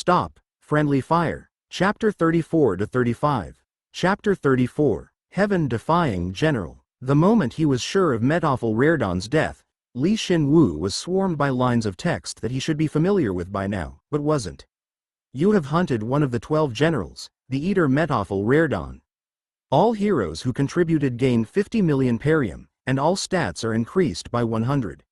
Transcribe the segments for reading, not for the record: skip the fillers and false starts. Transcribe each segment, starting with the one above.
Stop, Friendly Fire. Chapter 34-35. Chapter 34. Heaven-Defying General. The moment he was sure of Metawful Raredon's death, Shin Woo was swarmed by lines of text that he should be familiar with by now, but wasn't. You have hunted one of the 12 generals, the Eater Metawful Raredon. All heroes who contributed gain 50 million perium, and all stats are increased by 100.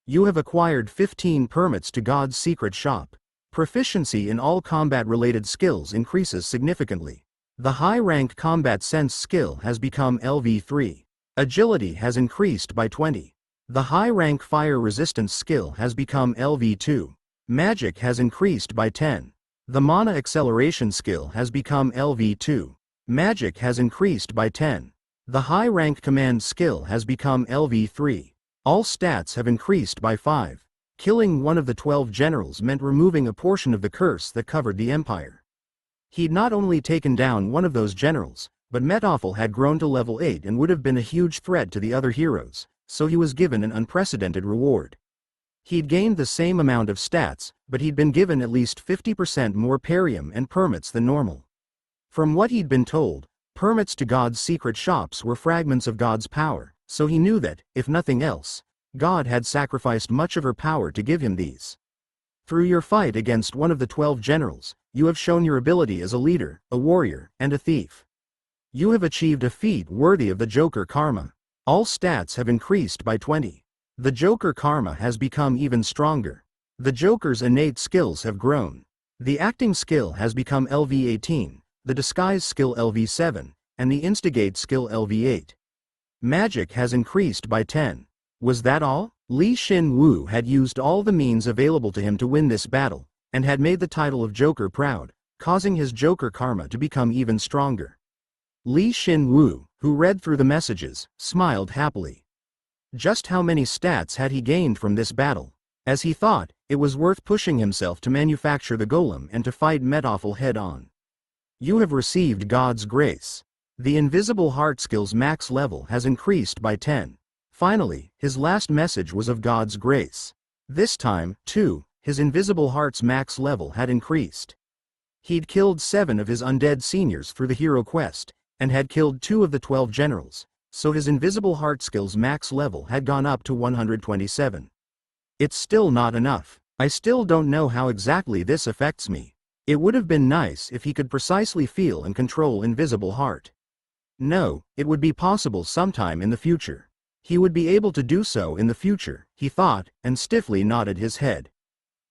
You have acquired 15 permits to God's secret shop. Proficiency in all combat-related skills increases significantly. The high-rank combat sense skill has become LV3. Agility has increased by 20. The high-rank fire resistance skill has become LV2. Magic has increased by 10. The mana acceleration skill has become LV2. Magic has increased by 10. The high-rank command skill has become LV3. All stats have increased by 5. Killing one of the 12 generals meant removing a portion of the curse that covered the empire. He'd not only taken down one of those generals, but Metawful had grown to level 8 and would have been a huge threat to the other heroes, so he was given an unprecedented reward. He'd gained the same amount of stats, but he'd been given at least 50% more perium and permits than normal. From what he'd been told, permits to God's secret shops were fragments of God's power, so he knew that, if nothing else, God had sacrificed much of her power to give him these. Through your fight against one of the 12 generals, you have shown your ability as a leader, a warrior, and a thief. You have achieved a feat worthy of the Joker Karma. All stats have increased by 20. The Joker Karma has become even stronger. The Joker's innate skills have grown. The acting skill has become LV18, the disguise skill LV7, and the instigate skill LV8. Magic has increased by 10. Was that all? Shin Woo had used all the means available to him to win this battle, and had made the title of Joker proud, causing his Joker Karma to become even stronger. Shin Woo, who read through the messages, smiled happily. Just how many stats had he gained from this battle? As he thought, it was worth pushing himself to manufacture the golem and to fight Metawful head-on. You have received God's grace. The Invisible Heart skill's max level has increased by 10. Finally, his last message was of God's grace. This time, too, his Invisible Heart's max level had increased. He'd killed 7 of his undead seniors through the hero quest, and had killed 2 of the 12 generals, so his Invisible Heart skill's max level had gone up to 127. It's still not enough. I still don't know how exactly this affects me. It would have been nice if he could precisely feel and control Invisible Heart. No, it would be possible sometime in the future. He would be able to do so in the future, he thought, and stiffly nodded his head.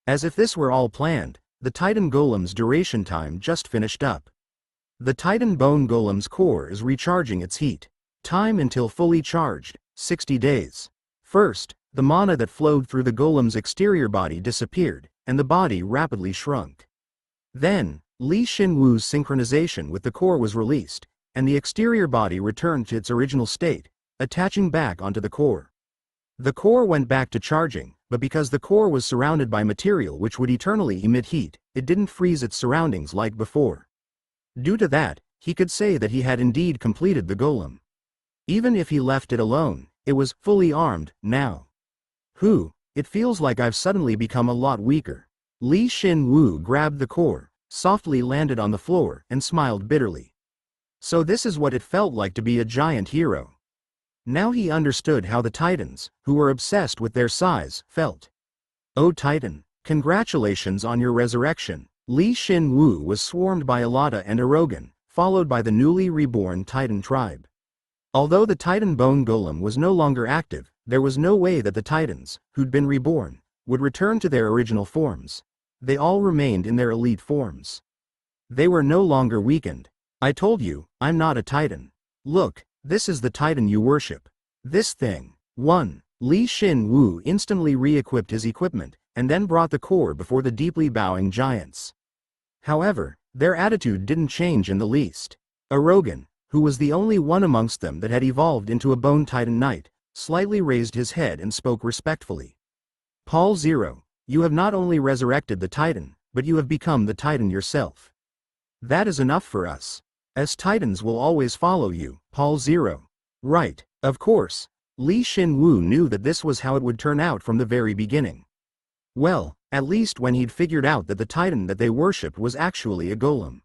As if this were all planned, the Titan Golem's duration time just finished up. The Titan Bone Golem's core is recharging its heat. Time until fully charged, 60 days. First, the mana that flowed through the golem's exterior body disappeared, and the body rapidly shrunk. Then, Shin Woo's synchronization with the core was released, and the exterior body returned to its original state, attaching back onto the core. The core went back to charging, but because the core was surrounded by material which would eternally emit heat, it didn't freeze its surroundings like before. Due to that, he could say that he had indeed completed the golem. Even if he left it alone, it was fully armed now. It feels like I've suddenly become a lot weaker. Shin Woo grabbed the core, softly landed on the floor, and smiled bitterly. So this is what it felt like to be a giant hero. Now he understood how the Titans, who were obsessed with their size, felt. Oh Titan, congratulations on your resurrection. Shin Woo was swarmed by Alata and Erogan, followed by the newly reborn Titan tribe. Although the Titan Bone Golem was no longer active, there was no way that the Titans, who'd been reborn, would return to their original forms. They all remained in their elite forms. They were no longer weakened. I told you, I'm not a Titan. Look, this is the Titan you worship. This thing. 1. Shin Woo instantly re-equipped his equipment, and then brought the core before the deeply bowing giants. However, their attitude didn't change in the least. Erogan, who was the only one amongst them that had evolved into a Bone Titan Knight, slightly raised his head and spoke respectfully. Paul Zero, you have not only resurrected the Titan, but you have become the Titan yourself. That is enough for us. As Titans will always follow you, Paul Zero. Right, of course. Shin Woo knew that this was how it would turn out from the very beginning. Well, at least when he'd figured out that the titan that they worshipped was actually a golem.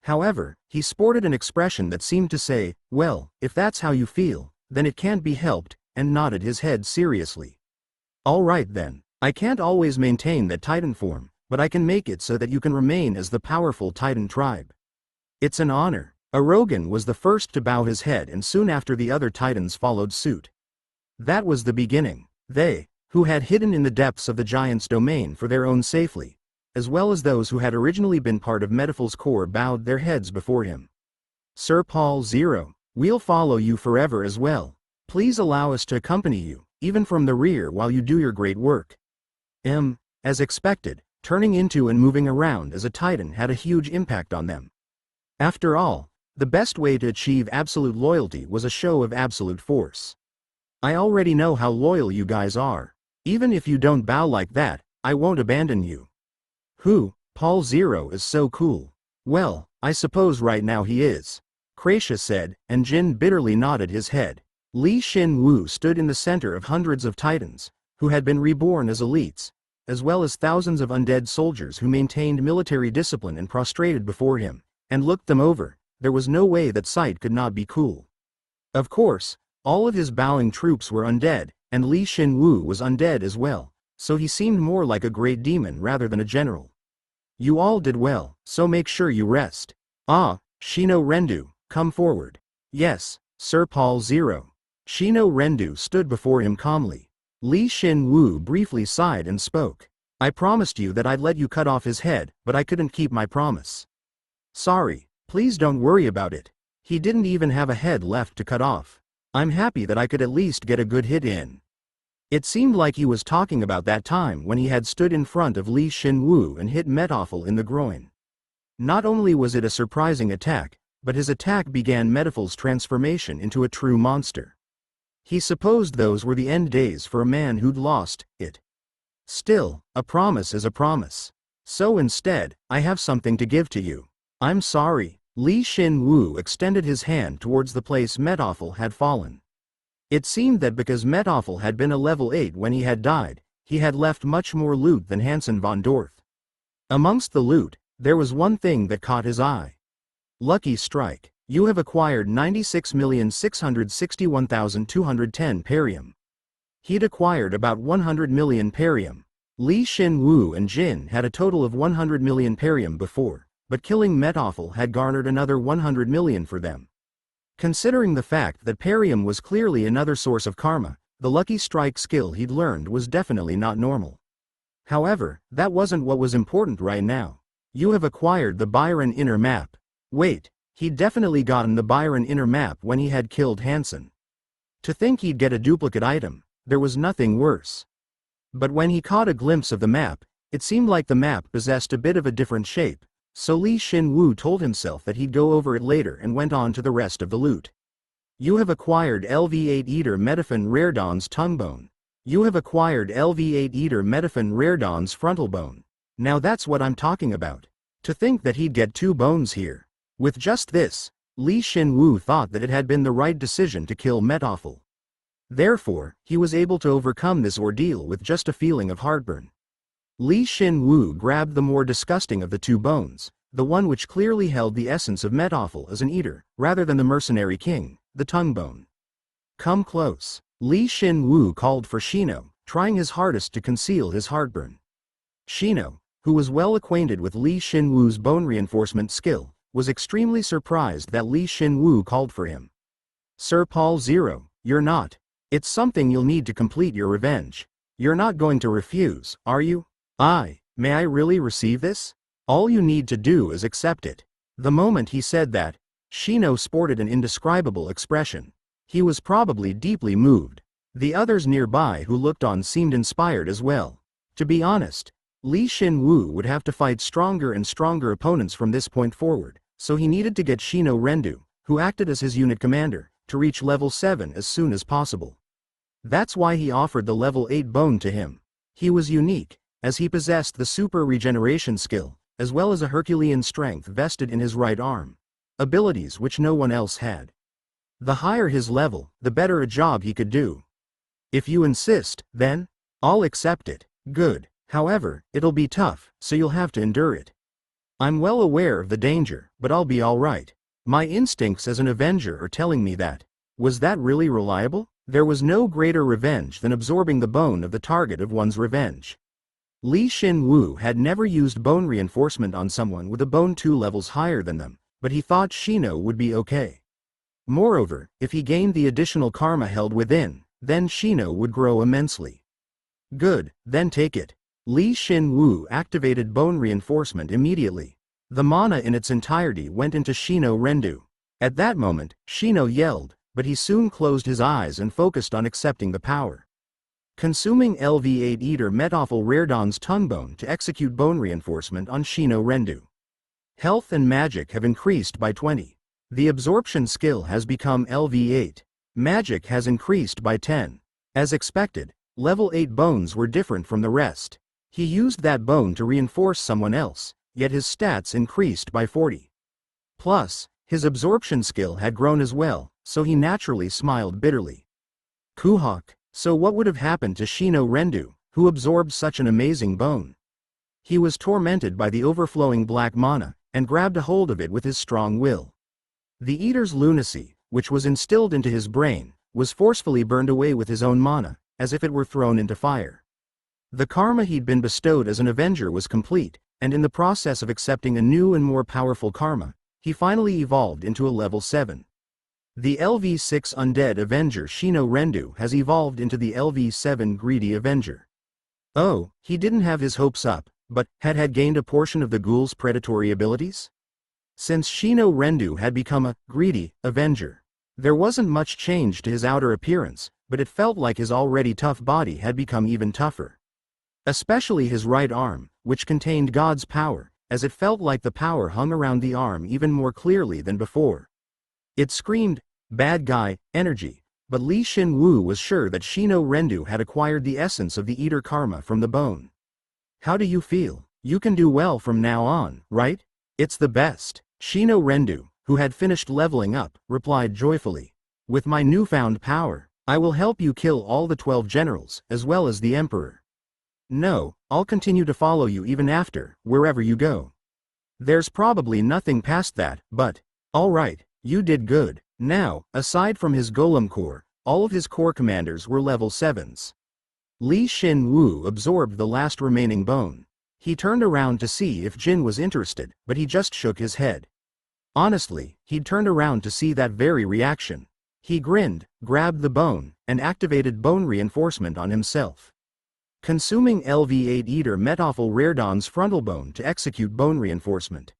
However, he sported an expression that seemed to say, well, if that's how you feel, then it can't be helped, and nodded his head seriously. All right then, I can't always maintain that titan form, but I can make it so that you can remain as the powerful titan tribe. It's an honor. Arogan was the first to bow his head, and soon after the other titans followed suit. That was the beginning. They, who had hidden in the depths of the giant's domain for their own safety, as well as those who had originally been part of Metaphal's core, bowed their heads before him. Sir Paul Zero, we'll follow you forever as well. Please allow us to accompany you, even from the rear, while you do your great work. As expected, turning into and moving around as a titan had a huge impact on them. After all, the best way to achieve absolute loyalty was a show of absolute force. I already know how loyal you guys are. Even if you don't bow like that, I won't abandon you. Who? Paul Zero is so cool. Well, I suppose right now he is, Kracia said, and Jin bitterly nodded his head. Shin Woo stood in the center of hundreds of titans, who had been reborn as elites, as well as thousands of undead soldiers who maintained military discipline and prostrated before him, and looked them over. There was no way that sight could not be cool. Of course, all of his bowing troops were undead, and Shin Woo was undead as well, so he seemed more like a great demon rather than a general. You all did well, so make sure you rest. Shino Rendu, come forward. Yes, Sir Paul Zero. Shino Rendu stood before him calmly. Shin Woo briefly sighed and spoke. I promised you that I'd let you cut off his head, but I couldn't keep my promise. Sorry, please don't worry about it. He didn't even have a head left to cut off. I'm happy that I could at least get a good hit in. It seemed like he was talking about that time when he had stood in front of Shin Woo and hit Metaphyl in the groin. Not only was it a surprising attack, but his attack began Metaphyl's transformation into a true monster. He supposed those were the end days for a man who'd lost it. Still, a promise is a promise. So instead, I have something to give to you. I'm sorry. Shin Woo extended his hand towards the place Metaphyl had fallen. It seemed that because Metaphyl had been a level 8 when he had died, he had left much more loot than Hansen von Dorth. Amongst the loot, there was one thing that caught his eye. Lucky Strike. You have acquired 96,661,210 perium. He'd acquired about 100 million perium. Shin Woo and Jin had a total of 100 million perium before, but killing Metaphyl had garnered another 100 million for them. Considering the fact that perium was clearly another source of karma, the Lucky Strike skill he'd learned was definitely not normal. However, that wasn't what was important right now. You have acquired the Byron inner map. Wait. He'd definitely gotten the Byron inner map when he had killed Hansen. To think he'd get a duplicate item, there was nothing worse. But when he caught a glimpse of the map, it seemed like the map possessed a bit of a different shape, so Shin Woo told himself that he'd go over it later and went on to the rest of the loot. You have acquired LV8 Eater Metaphan Raredon's tongue bone. You have acquired LV8 Eater Metaphan Raredon's frontal bone. Now that's what I'm talking about. To think that he'd get 2 bones here. With just this, Shin Woo thought that it had been the right decision to kill Metaphyl. Therefore, he was able to overcome this ordeal with just a feeling of heartburn. Shin Woo grabbed the more disgusting of the 2 bones, the one which clearly held the essence of Metaphyl as an eater, rather than the mercenary king, the tongue bone. Come close. Shin Woo called for Shino, trying his hardest to conceal his heartburn. Shino, who was well acquainted with Shin Woo's bone reinforcement skill, was extremely surprised that Shin Woo called for him. Sir Paul Zero, you're not. It's something you'll need to complete your revenge. You're not going to refuse, are you? May I really receive this? All you need to do is accept it. The moment he said that, Shino sported an indescribable expression. He was probably deeply moved. The others nearby who looked on seemed inspired as well. To be honest, Shin Woo would have to fight stronger and stronger opponents from this point forward, so he needed to get Shino Rendu, who acted as his unit commander, to reach level 7 as soon as possible. That's why he offered the level 8 bone to him. He was unique, as he possessed the super regeneration skill, as well as a Herculean strength vested in his right arm, abilities which no one else had. The higher his level, the better a job he could do. If you insist, then, I'll accept it. Good. However, it'll be tough, so you'll have to endure it. I'm well aware of the danger, but I'll be alright. My instincts as an Avenger are telling me that. Was that really reliable? There was no greater revenge than absorbing the bone of the target of one's revenge. Shin Woo had never used bone reinforcement on someone with a bone 2 levels higher than them, but he thought Shino would be okay. Moreover, if he gained the additional karma held within, then Shino would grow immensely. Good, then take it. Shin Woo activated bone reinforcement immediately. The mana in its entirety went into Shino Rendu. At that moment, Shino yelled, but he soon closed his eyes and focused on accepting the power. Consuming LV8 Eater Metawful Raredawn's tongue bone to execute bone reinforcement on Shino Rendu. Health and magic have increased by 20. The absorption skill has become LV8. Magic has increased by 10. As expected, level 8 bones were different from the rest. He used that bone to reinforce someone else, yet his stats increased by 40. Plus, his absorption skill had grown as well, so he naturally smiled bitterly. Kuhawk, so what would have happened to Shino Rendu, who absorbed such an amazing bone? He was tormented by the overflowing black mana, and grabbed a hold of it with his strong will. The Eater's lunacy, which was instilled into his brain, was forcefully burned away with his own mana, as if it were thrown into fire. The karma he'd been bestowed as an Avenger was complete, and in the process of accepting a new and more powerful karma, he finally evolved into a level 7. The LV6 Undead Avenger Shino Rendu has evolved into the LV7 Greedy Avenger. Oh, he didn't have his hopes up, but had gained a portion of the ghoul's predatory abilities? Since Shino Rendu had become a Greedy Avenger, there wasn't much change to his outer appearance, but it felt like his already tough body had become even tougher. Especially his right arm, which contained God's power, as it felt like the power hung around the arm even more clearly than before. It screamed, bad guy, energy, but Shin Woo was sure that Shino Rendu had acquired the essence of the Eater karma from the bone. How do you feel? You can do well from now on, right? It's the best. Shino Rendu, who had finished leveling up, replied joyfully. With my newfound power, I will help you kill all the 12 generals, as well as the Emperor. No, I'll continue to follow you even after, wherever you go. There's probably nothing past that, but, alright, you did good. Now, aside from his Golem Corps, all of his Corps commanders were level 7s. Shin Woo absorbed the last remaining bone. He turned around to see if Jin was interested, but he just shook his head. Honestly, he'd turned around to see that very reaction. He grinned, grabbed the bone, and activated bone reinforcement on himself. Consuming LV8 Eater Metawful Raredawn's frontal bone to execute bone reinforcement.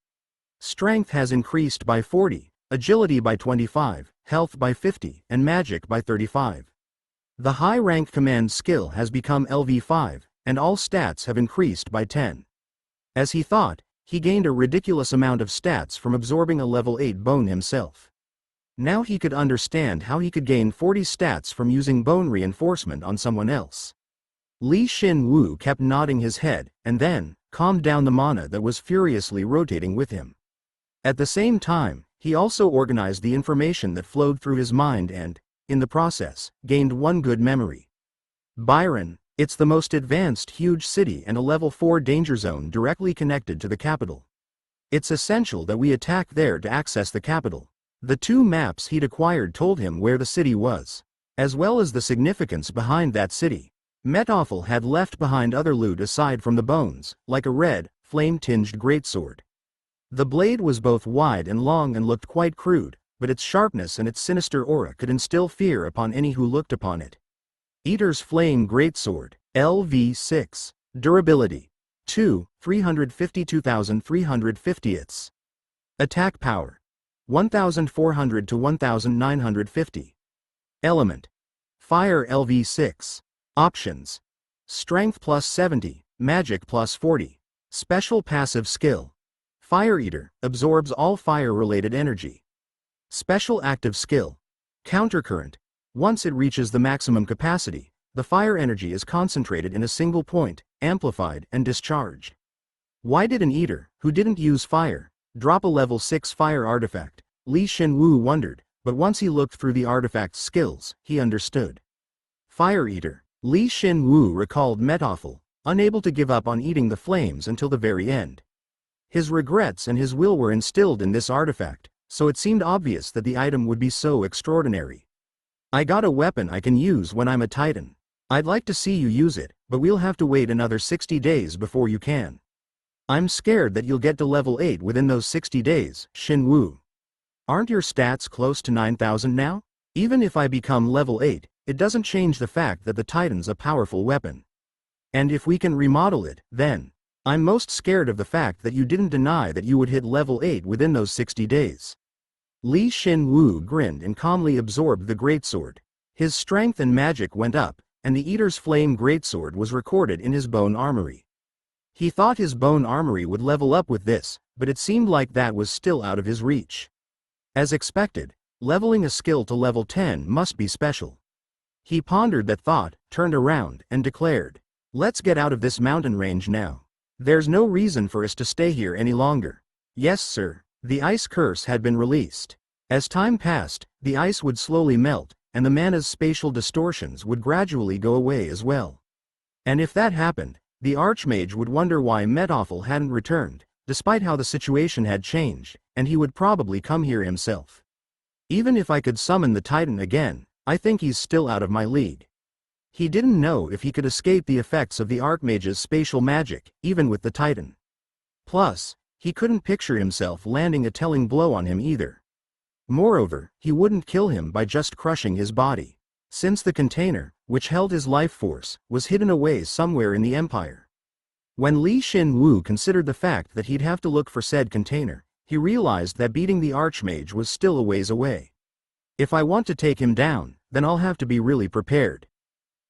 Strength has increased by 40, agility by 25, health by 50, and magic by 35. The high-rank command skill has become LV5, and all stats have increased by 10. As he thought, he gained a ridiculous amount of stats from absorbing a level 8 bone himself. Now he could understand how he could gain 40 stats from using bone reinforcement on someone else. Shin Woo kept nodding his head, and then, calmed down the mana that was furiously rotating with him. At the same time, he also organized the information that flowed through his mind and, in the process, gained one good memory. Byron, it's the most advanced huge city and a level 4 danger zone directly connected to the capital. It's essential that we attack there to access the capital. The 2 maps he'd acquired told him where the city was, as well as the significance behind that city. Metawful had left behind other loot aside from the bones, like a red, flame-tinged greatsword. The blade was both wide and long and looked quite crude, but its sharpness and its sinister aura could instill fear upon any who looked upon it. Eater's Flame Greatsword, LV6. Durability. 2, 352,350. Attack power. 1,400 to 1,950. Element. Fire LV6. Options. Strength plus 70, Magic plus 40. Special passive skill. Fire Eater, absorbs all fire-related energy. Special active skill. Countercurrent. Once it reaches the maximum capacity, the fire energy is concentrated in a single point, amplified and discharged. Why did an Eater, who didn't use fire, drop a level 6 fire artifact? Shin Woo wondered, but once he looked through the artifact's skills, he understood. Fire Eater. Shin Woo recalled Metawful, unable to give up on eating the flames until the very end. His regrets and his will were instilled in this artifact, so it seemed obvious that the item would be so extraordinary. I got a weapon I can use when I'm a Titan. I'd like to see you use it, but we'll have to wait another 60 days before you can. I'm scared that you'll get to level 8 within those 60 days, Shin Woo. Aren't your stats close to 9,000 now? Even if I become level 8, it doesn't change the fact that the Titan's a powerful weapon. And if we can remodel it, then. I'm most scared of the fact that you didn't deny that you would hit level 8 within those 60 days. Shin Woo grinned and calmly absorbed the greatsword. His strength and magic went up, and the Eater's Flame greatsword was recorded in his bone armory. He thought his bone armory would level up with this, but it seemed like that was still out of his reach. As expected, leveling a skill to level 10 must be special. He pondered that thought, turned around, and declared, "Let's get out of this mountain range now. There's no reason for us to stay here any longer." Yes, sir. The ice curse had been released. As time passed, the ice would slowly melt, and the mana's spatial distortions would gradually go away as well. And if that happened, the Archmage would wonder why Metoffel hadn't returned, despite how the situation had changed, and he would probably come here himself. Even if I could summon the Titan again, I think he's still out of my league. He didn't know if he could escape the effects of the Archmage's spatial magic, even with the Titan. Plus, he couldn't picture himself landing a telling blow on him either. Moreover, he wouldn't kill him by just crushing his body, since the container, which held his life force, was hidden away somewhere in the Empire. When Shin Woo considered the fact that he'd have to look for said container, he realized that beating the Archmage was still a ways away. If I want to take him down, then I'll have to be really prepared.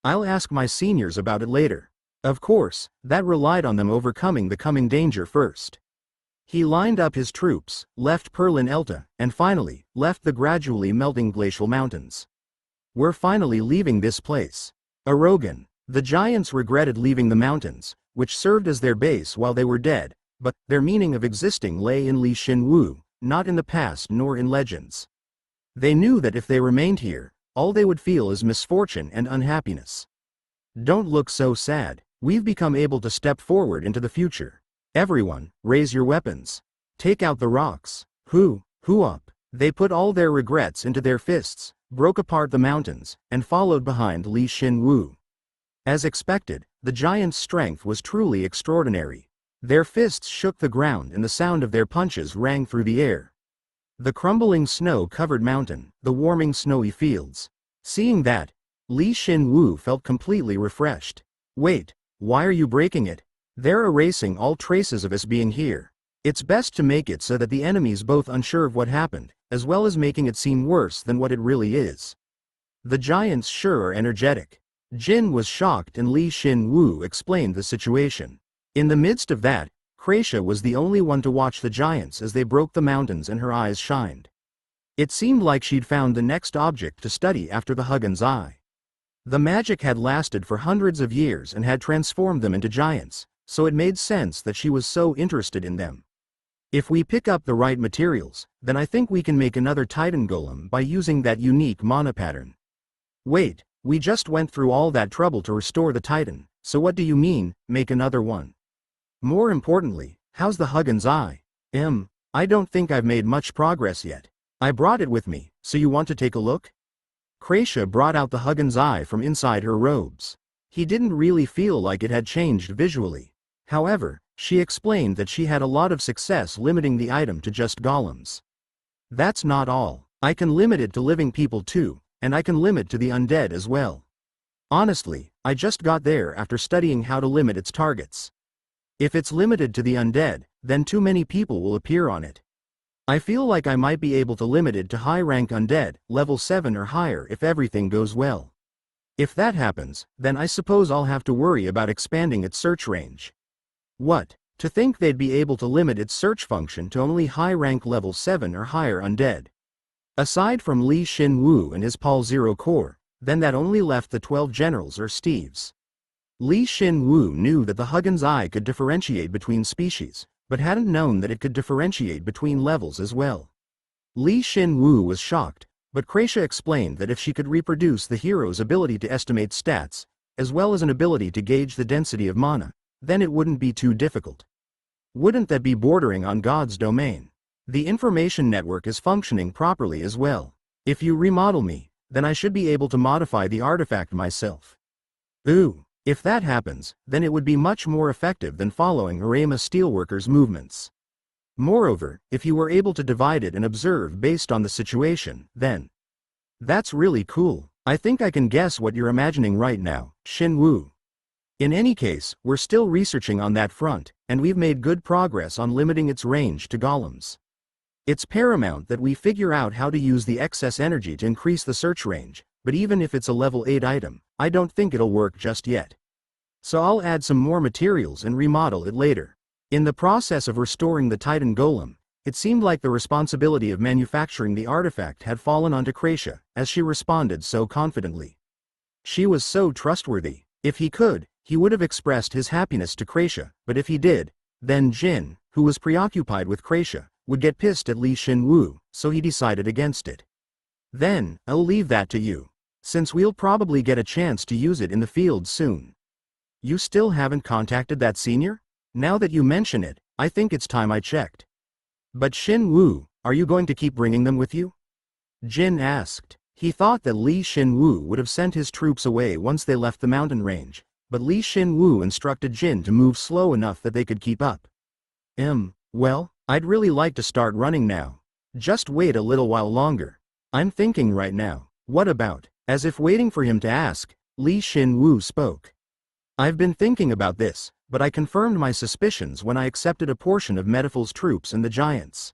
I'll ask my seniors about it later. Of course, that relied on them overcoming the coming danger first. He lined up his troops, left Perlin Elta, and finally, left the gradually melting glacial mountains. We're finally leaving this place. Arogan. The giants regretted leaving the mountains, which served as their base while they were dead, but their meaning of existing lay in Shin Woo, not in the past nor in legends. They knew that if they remained here, all they would feel is misfortune and unhappiness. Don't look so sad. We've become able to step forward into the future. Everyone, raise your weapons. Take out the rocks. Who up? They put all their regrets into their fists, broke apart the mountains, and followed behind Shin Woo. As expected, the giants' strength was truly extraordinary. Their fists shook the ground and the sound of their punches rang through the air. The crumbling snow-covered mountain, the warming snowy fields. Seeing that, Shin Woo felt completely refreshed. Wait, why are you breaking it? They're erasing all traces of us being here. It's best to make it so that the enemy's both unsure of what happened, as well as making it seem worse than what it really is. The giants sure are energetic. Jin was shocked and Shin Woo explained the situation. In the midst of that, Kracia was the only one to watch the giants as they broke the mountains and her eyes shined. It seemed like she'd found the next object to study after the Huggin's Eye. The magic had lasted for hundreds of years and had transformed them into giants, so it made sense that she was so interested in them. If we pick up the right materials, then I think we can make another Titan Golem by using that unique mana pattern. Wait, we just went through all that trouble to restore the Titan, so what do you mean, make another one? More importantly, how's the Huggin's Eye? I don't think I've made much progress yet. I brought it with me, so you want to take a look? Kracia brought out the Huggin's Eye from inside her robes. He didn't really feel like it had changed visually. However, she explained that she had a lot of success limiting the item to just golems. That's not all. I can limit it to living people too, and I can limit to the undead as well. Honestly, I just got there after studying how to limit its targets. If it's limited to the undead, then too many people will appear on it. I feel like I might be able to limit it to high-rank undead, level 7 or higher if everything goes well. If that happens, then I suppose I'll have to worry about expanding its search range. What? To think they'd be able to limit its search function to only high-rank level 7 or higher undead. Aside from Shin Woo and his Paul Zero Core, then that only left the 12 generals or Steves. Shin Woo knew that the Huggin's Eye could differentiate between species, but hadn't known that it could differentiate between levels as well. Shin Woo was shocked, but Kracia explained that if she could reproduce the hero's ability to estimate stats, as well as an ability to gauge the density of mana, then it wouldn't be too difficult. Wouldn't that be bordering on God's domain? The information network is functioning properly as well. If you remodel me, then I should be able to modify the artifact myself. Ooh, if that happens, then it would be much more effective than following Arama Steelworker's movements. Moreover, if you were able to divide it and observe based on the situation, then that's really cool. I think I can guess what you're imagining right now, Shin Woo. In any case, we're still researching on that front, and we've made good progress on limiting its range to golems. It's paramount that we figure out how to use the excess energy to increase the search range, but even if it's a level 8 item, I don't think it'll work just yet. So I'll add some more materials and remodel it later. In the process of restoring the Titan Golem, it seemed like the responsibility of manufacturing the artifact had fallen onto Kracia, as she responded so confidently. She was so trustworthy. If he could, he would have expressed his happiness to Kracia, but if he did, then Jin, who was preoccupied with Kracia, would get pissed at Li Shin Woo, so he decided against it. Then, I'll leave that to you, since we'll probably get a chance to use it in the field soon. You still haven't contacted that senior? Now that you mention it, I think it's time I checked. But Shin Woo, are you going to keep bringing them with you? Jin asked. He thought that Li Shin Woo would have sent his troops away once they left the mountain range, but Li Shin Woo instructed Jin to move slow enough that they could keep up. Well, I'd really like to start running now. Just wait a little while longer. I'm thinking right now. What about? As if waiting for him to ask, Li Shin Woo spoke. I've been thinking about this, but I confirmed my suspicions when I accepted a portion of Medifil's troops and the giants.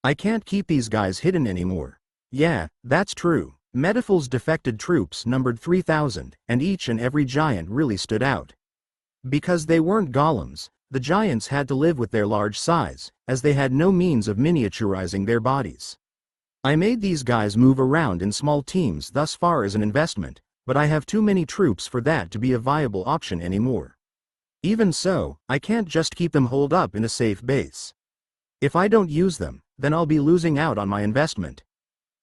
I can't keep these guys hidden anymore. Yeah, that's true. Medifil's defected troops numbered 3,000, and each and every giant really stood out. Because they weren't golems, the giants had to live with their large size, as they had no means of miniaturizing their bodies. I made these guys move around in small teams thus far as an investment, but I have too many troops for that to be a viable option anymore. Even so, I can't just keep them holed up in a safe base. If I don't use them, then I'll be losing out on my investment.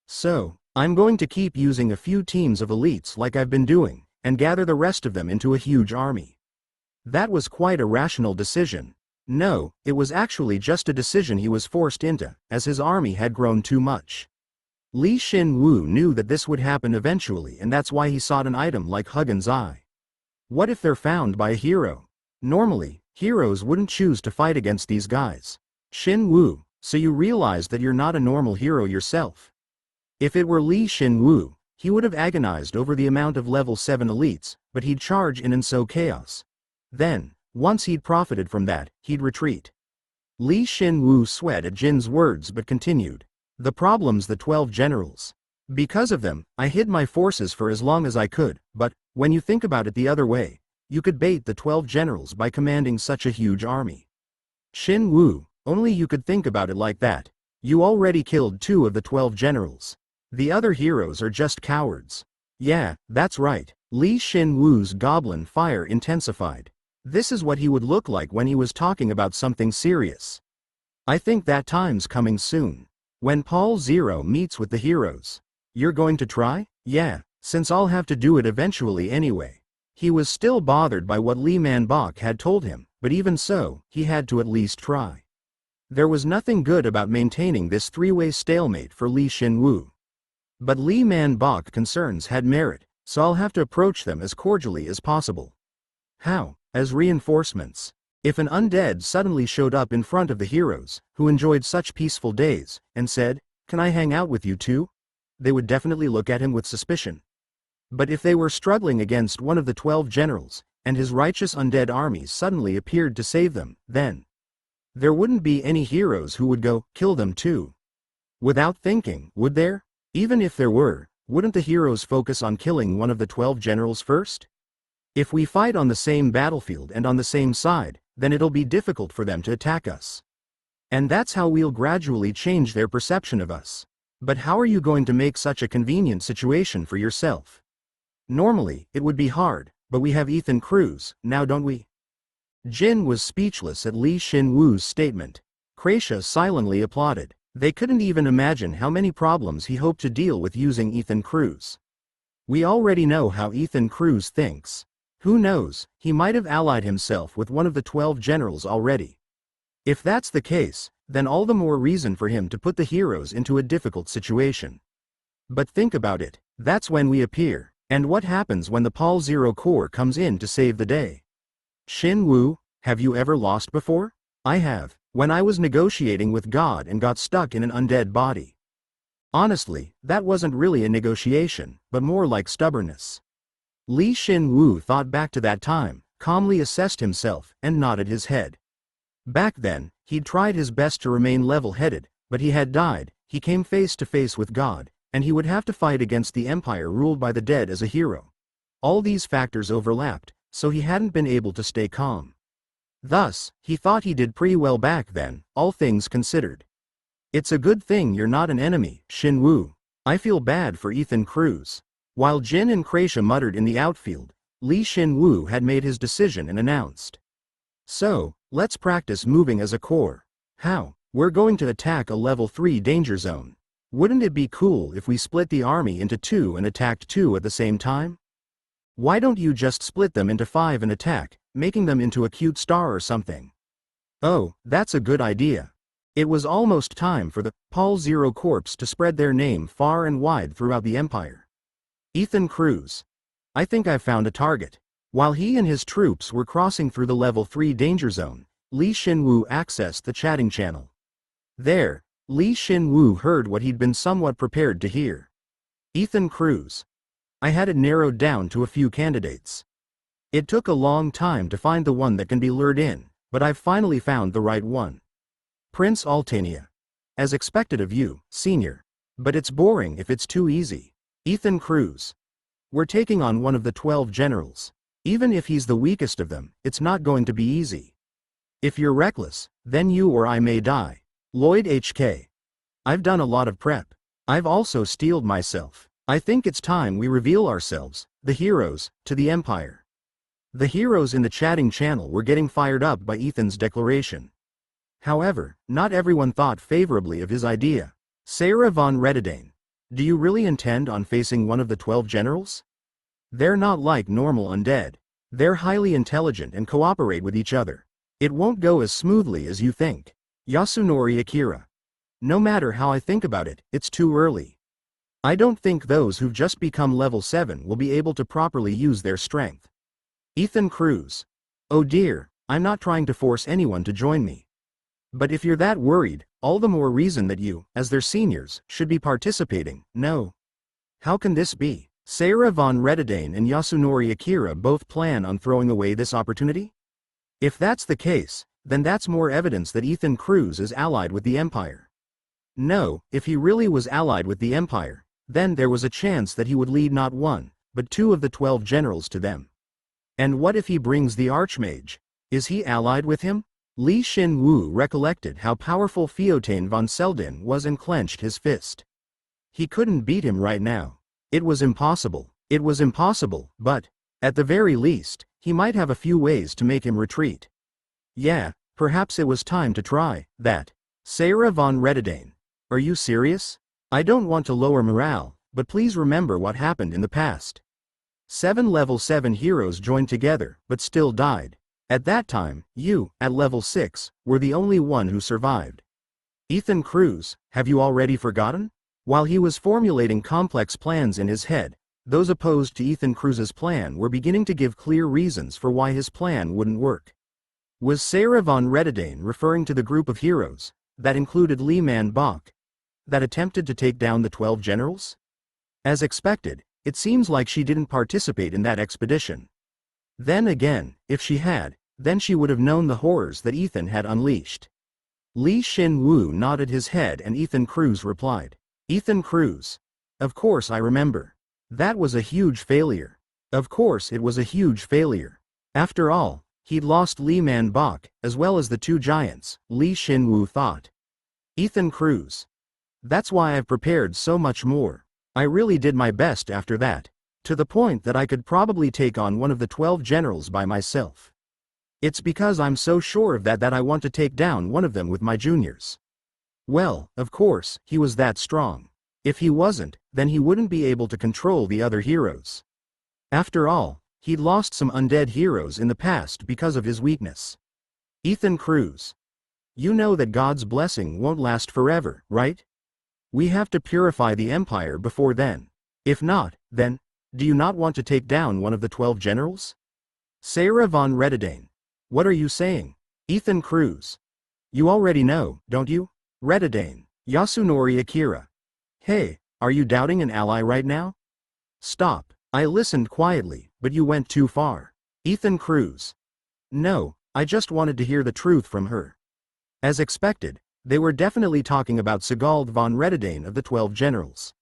So, I'm going to keep using a few teams of elites like I've been doing, and gather the rest of them into a huge army. That was quite a rational decision. No, it was actually just a decision he was forced into, as his army had grown too much. Li Shin Woo knew that this would happen eventually, and that's why he sought an item like Huggin's Eye. What if they're found by a hero? Normally, heroes wouldn't choose to fight against these guys. Shin Woo, so you realize that you're not a normal hero yourself. If it were Li Shin Woo, he would have agonized over the amount of level 7 elites, but he'd charge in and sow chaos. Then, once he'd profited from that, he'd retreat. Li Shin Woo sweat at Jin's words but continued. The problem's the 12 generals. Because of them, I hid my forces for as long as I could, but, when you think about it the other way, you could bait the 12 generals by commanding such a huge army. Shin Woo, only you could think about it like that. You already killed 2 of the 12 generals. The other heroes are just cowards. Yeah, that's right. Li Shin Woo's goblin fire intensified. This is what he would look like when he was talking about something serious. I think that time's coming soon. When Paul Zero meets with the heroes. You're going to try? Yeah, since I'll have to do it eventually anyway. He was still bothered by what Li Man Bok had told him, but even so, he had to at least try. There was nothing good about maintaining this three-way stalemate for Li Shin Woo. But Li Man Bok concerns had merit, so I'll have to approach them as cordially as possible. How? As reinforcements. If an undead suddenly showed up in front of the heroes, who enjoyed such peaceful days, and said, "Can I hang out with you too?" they would definitely look at him with suspicion. But if they were struggling against one of the 12 generals, and his righteous undead armies suddenly appeared to save them, then there wouldn't be any heroes who would go, "Kill them too." Without thinking, would there? Even if there were, wouldn't the heroes focus on killing one of the 12 generals first? If we fight on the same battlefield and on the same side, then it'll be difficult for them to attack us. And that's how we'll gradually change their perception of us. But how are you going to make such a convenient situation for yourself? Normally, it would be hard, but we have Ethan Cruz, now don't we? Jin was speechless at Li Shin Woo's statement. Kracia silently applauded. They couldn't even imagine how many problems he hoped to deal with using Ethan Cruz. We already know how Ethan Cruz thinks. Who knows, he might have allied himself with one of the 12 generals already. If that's the case, then all the more reason for him to put the heroes into a difficult situation. But think about it, that's when we appear, and what happens when the Pal Zero Corps comes in to save the day? Shin Woo, have you ever lost before? I have, when I was negotiating with God and got stuck in an undead body. Honestly, that wasn't really a negotiation, but more like stubbornness. Shin Woo thought back to that time, calmly assessed himself, and nodded his head. Back then, he'd tried his best to remain level-headed, but he had died, he came face to face with God, and he would have to fight against the empire ruled by the dead as a hero. All these factors overlapped, so he hadn't been able to stay calm. Thus, he thought he did pretty well back then, all things considered. It's a good thing you're not an enemy, Shin Woo. I feel bad for Ethan Cruz. While Jin and Krasia muttered in the outfield, Shin Woo had made his decision and announced. So, let's practice moving as a corps. How? We're going to attack a level 3 danger zone. Wouldn't it be cool if we split the army into 2 and attacked 2 at the same time? Why don't you just split them into 5 and attack, making them into a cute star or something? Oh, that's a good idea. It was almost time for the Pal Zero Corps to spread their name far and wide throughout the empire. Ethan Cruz. I think I've found a target. While he and his troops were crossing through the level 3 danger zone, Shin Woo accessed the chatting channel. There, Shin Woo heard what he'd been somewhat prepared to hear. Ethan Cruz. I had it narrowed down to a few candidates. It took a long time to find the one that can be lured in, but I've finally found the right one. Prince Altania. As expected of you, senior. But it's boring if it's too easy. Ethan Cruz. We're taking on one of the 12 generals. Even if he's the weakest of them, it's not going to be easy. If you're reckless, then you or I may die. Lloyd HK. I've done a lot of prep. I've also steeled myself. I think it's time we reveal ourselves, the heroes, to the Empire. The heroes in the chatting channel were getting fired up by Ethan's declaration. However, not everyone thought favorably of his idea. Sarah von Redidane. Do you really intend on facing one of the 12 generals? They're not like normal undead. They're highly intelligent and cooperate with each other. It won't go as smoothly as you think. Yasunori Akira. No matter how I think about it, it's too early. I don't think those who've just become level 7 will be able to properly use their strength. Ethan Cruz. Oh dear, I'm not trying to force anyone to join me. But if you're that worried, all the more reason that you, as their seniors, should be participating. No. How can this be? Sarah von Redidane and Yasunori Akira both plan on throwing away this opportunity? If that's the case, then that's more evidence that Ethan Cruz is allied with the Empire. No, if he really was allied with the Empire, then there was a chance that he would lead not 1, but 2 of the 12 generals to them. And what if he brings the Archmage? Is he allied with him? Shin Woo recollected how powerful Fiotane von Seldin was and clenched his fist. He couldn't beat him right now. It was impossible. It was impossible, but, at the very least, he might have a few ways to make him retreat. Yeah, perhaps it was time to try that. Sarah von Redidane. Are you serious? I don't want to lower morale, but please remember what happened in the past. 7 level 7 heroes joined together, but still died. At that time, you, at level 6, were the only one who survived. Ethan Cruz, have you already forgotten? While he was formulating complex plans in his head, those opposed to Ethan Cruz's plan were beginning to give clear reasons for why his plan wouldn't work. Was Sarah von Redidane referring to the group of heroes, that included Li Man Bok, that attempted to take down the 12 generals? As expected, it seems like she didn't participate in that expedition. Then again, if she had, then she would have known the horrors that Ethan had unleashed. Shin Woo nodded his head and Ethan Cruz replied. Ethan Cruz. Of course I remember. That was a huge failure. Of course it was a huge failure. After all, he'd lost Li Man Bok, as well as the 2 giants, Shin Woo thought. Ethan Cruz. That's why I've prepared so much more. I really did my best after that. To the point that I could probably take on one of the 12 generals by myself. It's because I'm so sure of that I want to take down one of them with my juniors. Well, of course, he was that strong. If he wasn't, then he wouldn't be able to control the other heroes. After all, He'd lost some undead heroes in the past because of his weakness. Ethan Cruz. You know that God's blessing won't last forever, right? We have to purify the Empire before then. If not, then, do you not want to take down one of the 12 generals? Sarah von Rededane. What are you saying? Ethan Cruz. You already know, don't you? Rededane. Yasunori Akira. Hey, are you doubting an ally right now? Stop. I listened quietly, but you went too far. Ethan Cruz. No, I just wanted to hear the truth from her. As expected, they were definitely talking about Sigald von Rededane of the 12 generals.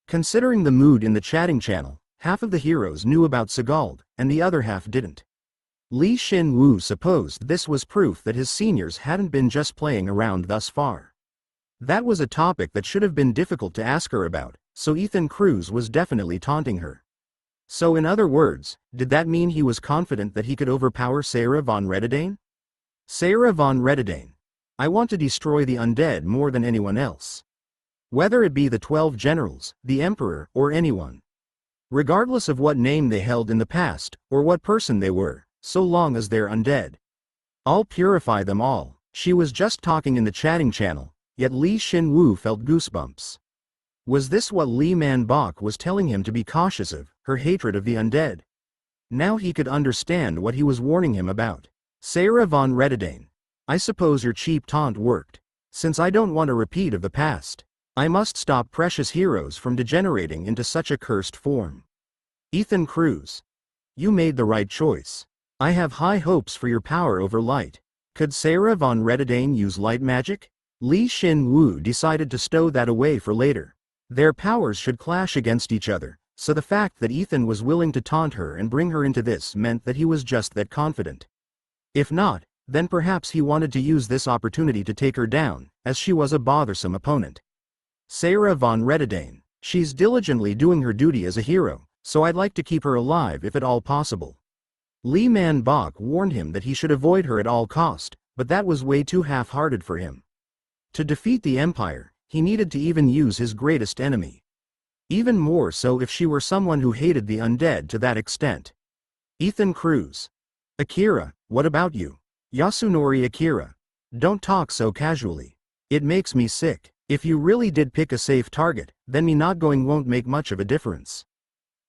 Considering the mood in the chatting channel, half of the heroes knew about Sigald, and the other half didn't. Shin Woo supposed this was proof that his seniors hadn't been just playing around thus far. That was a topic that should have been difficult to ask her about, so Ethan Cruz was definitely taunting her. So in other words, did that mean he was confident that he could overpower Sarah von Rededane? Sarah von Rededane. I want to destroy the undead more than anyone else. Whether it be the 12 generals, the emperor, or anyone. Regardless of what name they held in the past, or what person they were, so long as they're undead. I'll purify them all. She was just talking in the chatting channel, yet Shin Woo felt goosebumps. Was this what Li Man Bok was telling him to be cautious of, her hatred of the undead? Now he could understand what he was warning him about. Sarah von Rededane. I suppose your cheap taunt worked. Since I don't want a repeat of the past, I must stop precious heroes from degenerating into such a cursed form. Ethan Cruz. You made the right choice. I have high hopes for your power over light. Could Sarah von Rededane use light magic? Shin Woo decided to stow that away for later. Their powers should clash against each other, so the fact that Ethan was willing to taunt her and bring her into this meant that he was just that confident. If not, then perhaps he wanted to use this opportunity to take her down, as she was a bothersome opponent. Sarah von Rededane. She's diligently doing her duty as a hero, so I'd like to keep her alive if at all possible. Li Man Bok warned him that he should avoid her at all cost, but that was way too half-hearted for him. To defeat the Empire, he needed to even use his greatest enemy. Even more so if she were someone who hated the undead to that extent. Ethan Cruz. Akira, what about you? Yasunori Akira. Don't talk so casually. It makes me sick. If you really did pick a safe target, then me not going won't make much of a difference.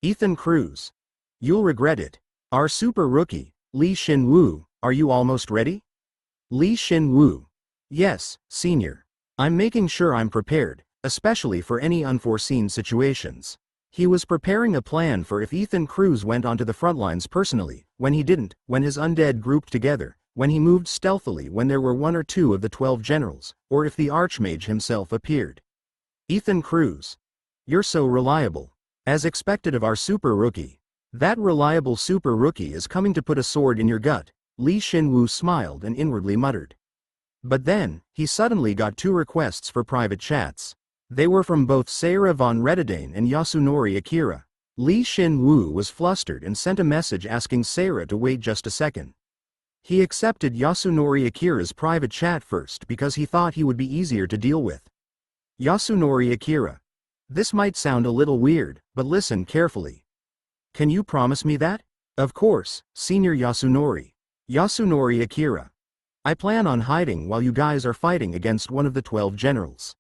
Ethan Cruz. You'll regret it. Our super rookie, Shin Woo, are you almost ready? Shin Woo. Yes, senior. I'm making sure I'm prepared, especially for any unforeseen situations. He was preparing a plan for if Ethan Cruz went onto the front lines personally, when he didn't, when his undead grouped together, when he moved stealthily when there were 1 or 2 of the 12 generals, or if the Archmage himself appeared. Ethan Cruz. You're so reliable. As expected of our super rookie. That reliable super rookie is coming to put a sword in your gut. Shin Woo smiled and inwardly muttered. But then, he suddenly got 2 requests for private chats. They were from both Sarah von Rededane and Yasunori Akira. Shin Woo was flustered and sent a message asking Sarah to wait just a second. He accepted Yasunori Akira's private chat first because he thought he would be easier to deal with. Yasunori Akira. This might sound a little weird, but listen carefully. Can you promise me that? Of course, Senior Yasunori. Yasunori Akira. I plan on hiding while you guys are fighting against one of the 12 generals.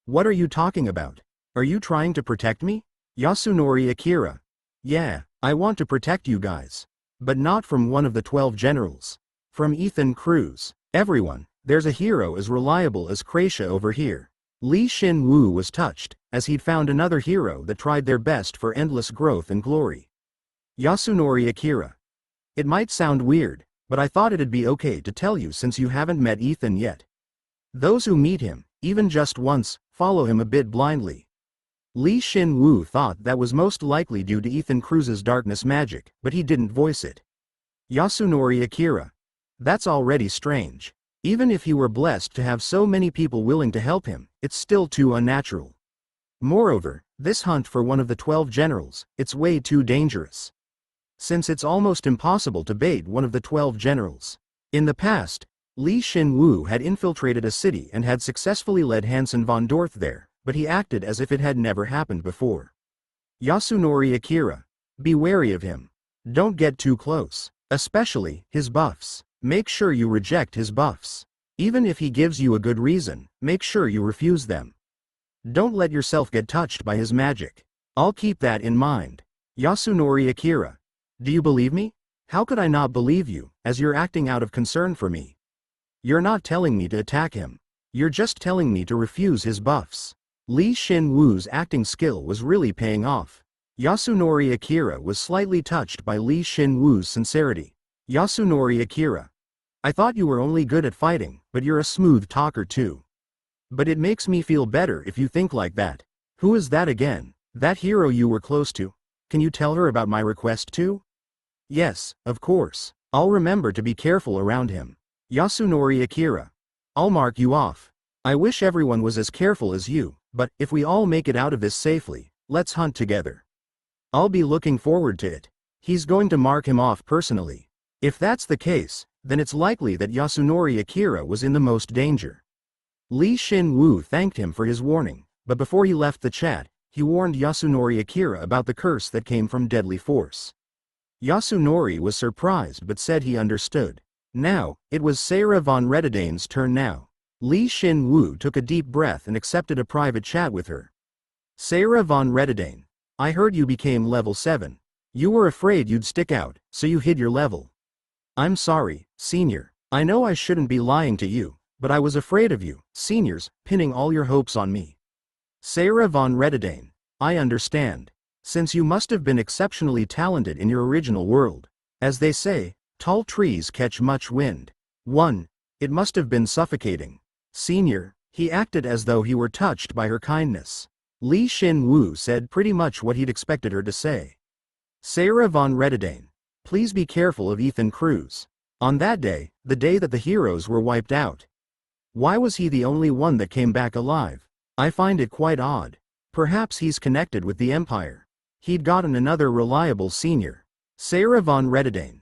What are you talking about? Are you trying to protect me? Yasunori Akira. Yeah, I want to protect you guys. But not from one of the 12 generals. From Ethan Cruz. Everyone, there's a hero as reliable as Kracia over here. Shin Woo was touched, as he'd found another hero that tried their best for endless growth and glory. Yasunori Akira. It might sound weird, but I thought it'd be okay to tell you since you haven't met Ethan yet. Those who meet him, even just once, follow him a bit blindly. Shin Woo thought that was most likely due to Ethan Cruz's darkness magic, but he didn't voice it. Yasunori Akira. That's already strange. Even if he were blessed to have so many people willing to help him, it's still too unnatural. Moreover, this hunt for one of the 12 generals, it's way too dangerous. Since it's almost impossible to bait one of the 12 generals. In the past, Shin Woo had infiltrated a city and had successfully led Hansen von Dorth there, but he acted as if it had never happened before. Yasunori Akira. Be wary of him. Don't get too close. Especially his buffs. Make sure you reject his buffs. Even if he gives you a good reason, make sure you refuse them. Don't let yourself get touched by his magic. I'll keep that in mind. Yasunori Akira. Do you believe me? How could I not believe you, as you're acting out of concern for me? You're not telling me to attack him. You're just telling me to refuse his buffs. Lee Shin Woo's acting skill was really paying off. Yasunori Akira was slightly touched by Lee Shin Woo's sincerity. Yasunori Akira. I thought you were only good at fighting, but you're a smooth talker too. But it makes me feel better if you think like that. Who is that again? That hero you were close to? Can you tell her about my request too? Yes, of course. I'll remember to be careful around him. Yasunori Akira. I'll mark you off. I wish everyone was as careful as you, but if we all make it out of this safely, let's hunt together. I'll be looking forward to it. He's going to mark him off personally. If that's the case, then it's likely that Yasunori Akira was in the most danger. Lee Shin Woo thanked him for his warning, but before he left the chat, he warned Yasunori Akira about the curse that came from deadly force. Yasunori was surprised but said he understood. Now, it was Sarah von Redidane's turn now. Lee Shin Woo took a deep breath and accepted a private chat with her. Sarah von Redidane. I heard you became level 7. You were afraid you'd stick out, so you hid your level. I'm sorry, senior. I know I shouldn't be lying to you, but I was afraid of you, seniors, pinning all your hopes on me. Sarah von Redidane. I understand. Since you must have been exceptionally talented in your original world. As they say, tall trees catch much wind. 1. It must have been suffocating. Senior, he acted as though he were touched by her kindness. Lee Shin Woo said pretty much what he'd expected her to say. Sarah von Redidane. Please be careful of Ethan Cruz. On that day, the day that the heroes were wiped out. Why was he the only one that came back alive? I find it quite odd. Perhaps he's connected with the Empire. He'd gotten another reliable senior. Sarah von Redidane.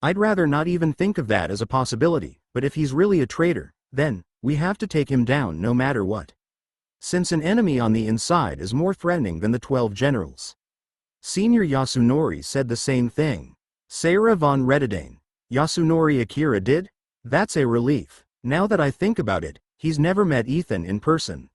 I'd rather not even think of that as a possibility, but if he's really a traitor, then, we have to take him down no matter what. Since an enemy on the inside is more threatening than the 12 generals. Senior Yasunori said the same thing. Sarah von Redidane. Yasunori Akira did? That's a relief. Now that I think about it, he's never met Ethan in person.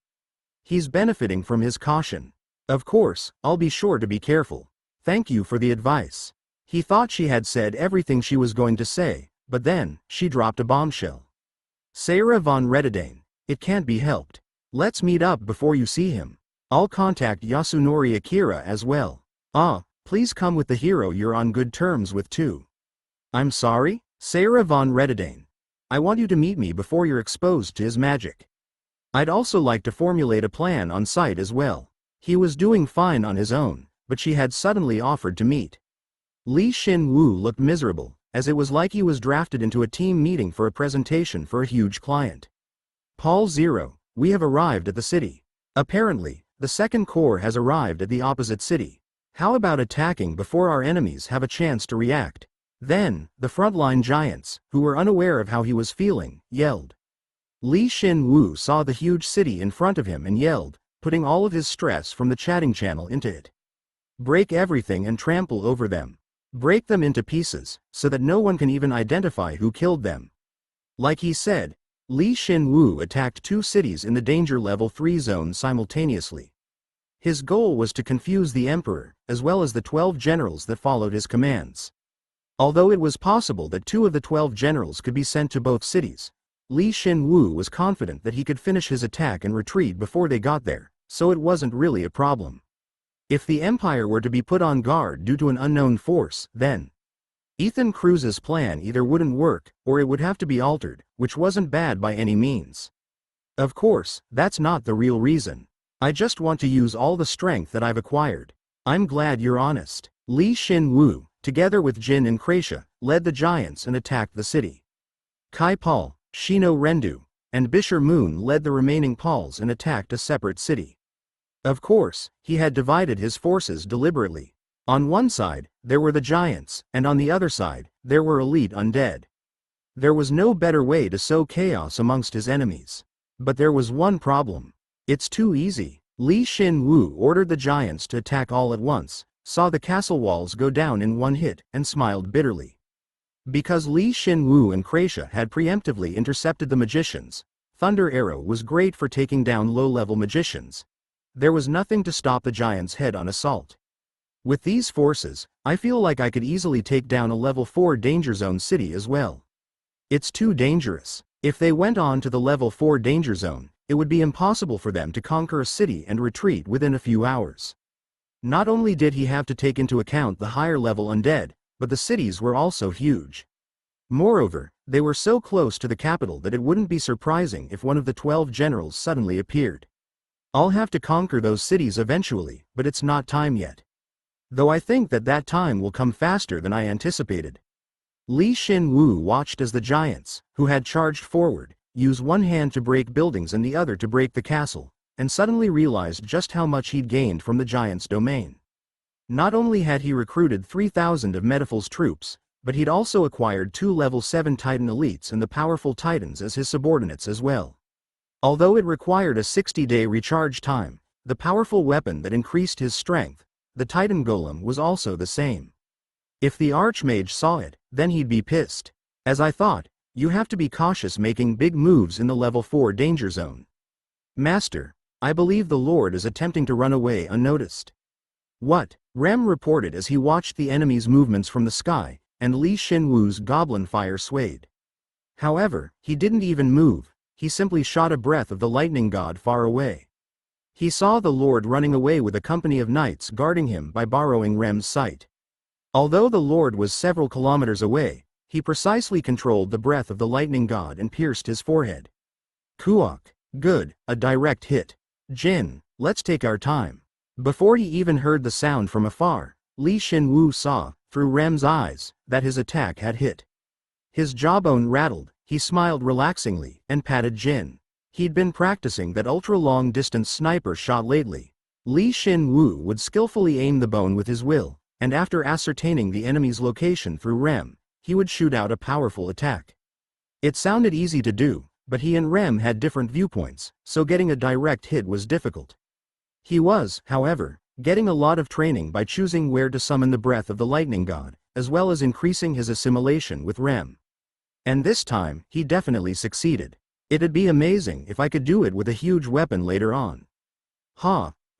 He's benefiting from his caution. Of course, I'll be sure to be careful. Thank you for the advice. He thought she had said everything she was going to say, but then, she dropped a bombshell. Sarah von Redidane. It can't be helped. Let's meet up before you see him. I'll contact Yasunori Akira as well. Please come with the hero you're on good terms with too. I'm sorry? Sarah von Redidane. I want you to meet me before you're exposed to his magic. I'd also like to formulate a plan on site as well. He was doing fine on his own, but she had suddenly offered to meet. Lee Shin Woo looked miserable, as it was like he was drafted into a team meeting for a presentation for a huge client. Paul 0, we have arrived at the city. Apparently, the second corps has arrived at the opposite city. How about attacking before our enemies have a chance to react? Then, the frontline giants, who were unaware of how he was feeling, yelled. Lee Shin Woo saw the huge city in front of him and yelled, putting all of his stress from the chatting channel into it. Break everything and trample over them. Break them into pieces, so that no one can even identify who killed them. Like he said, Lee Shin Woo attacked 2 cities in the danger level 3 zone simultaneously. His goal was to confuse the Emperor, as well as the 12 generals that followed his commands. Although it was possible that 2 of the 12 generals could be sent to both cities, Lee Shin Woo was confident that he could finish his attack and retreat before they got there, so it wasn't really a problem. If the Empire were to be put on guard due to an unknown force, then Ethan Cruz's plan either wouldn't work, or it would have to be altered, which wasn't bad by any means. Of course, that's not the real reason. I just want to use all the strength that I've acquired. I'm glad you're honest. Lee Shin Woo, together with Jin and Kratia, led the giants and attacked the city. Kai Paul, Shino Rendu, and Bisher Moon led the remaining Pauls and attacked a separate city. Of course, he had divided his forces deliberately. On one side, there were the giants, and on the other side, there were elite undead. There was no better way to sow chaos amongst his enemies. But there was one problem. It's too easy. Lee Shin Woo ordered the giants to attack all at once, saw the castle walls go down in one hit, and smiled bitterly. Because Shin Woo and Krasia had preemptively intercepted the magicians, Thunder Arrow was great for taking down low-level magicians. There was nothing to stop the giant's head-on assault. With these forces, I feel like I could easily take down a level 4 danger zone city as well. It's too dangerous. If they went on to the level 4 danger zone, it would be impossible for them to conquer a city and retreat within a few hours. Not only did he have to take into account the higher level undead, but the cities were also huge. Moreover, they were so close to the capital that it wouldn't be surprising if one of the 12 generals suddenly appeared. I'll have to conquer those cities eventually, but it's not time yet. Though I think that time will come faster than I anticipated. Shin Woo watched as the giants, who had charged forward, used one hand to break buildings and the other to break the castle, and suddenly realized just how much he'd gained from the giants' domain. Not only had he recruited 3,000 of Medifil's troops, but he'd also acquired 2 level 7 Titan elites and the powerful Titans as his subordinates as well. Although it required a 60-day recharge time, the powerful weapon that increased his strength, the Titan Golem, was also the same. If the Archmage saw it, then he'd be pissed. As I thought, you have to be cautious making big moves in the level 4 danger zone. Master, I believe the Lord is attempting to run away unnoticed. What? Rem reported as he watched the enemy's movements from the sky, and Shin Woo's goblin fire swayed. However, he didn't even move, he simply shot a breath of the lightning god far away. He saw the Lord running away with a company of knights guarding him by borrowing Rem's sight. Although the Lord was several kilometers away, he precisely controlled the breath of the lightning god and pierced his forehead. Kuok. Good, a direct hit. Jin, let's take our time. Before he even heard the sound from afar, Shin Woo saw, through Rem's eyes, that his attack had hit. His jawbone rattled, he smiled relaxingly, and patted Jin. He'd been practicing that ultra-long-distance sniper shot lately. Shin Woo would skillfully aim the bone with his will, and after ascertaining the enemy's location through Rem, he would shoot out a powerful attack. It sounded easy to do, but he and Rem had different viewpoints, so getting a direct hit was difficult. He was, however, getting a lot of training by choosing where to summon the breath of the lightning god, as well as increasing his assimilation with Rem. And this time, he definitely succeeded. It'd be amazing if I could do it with a huge weapon later on.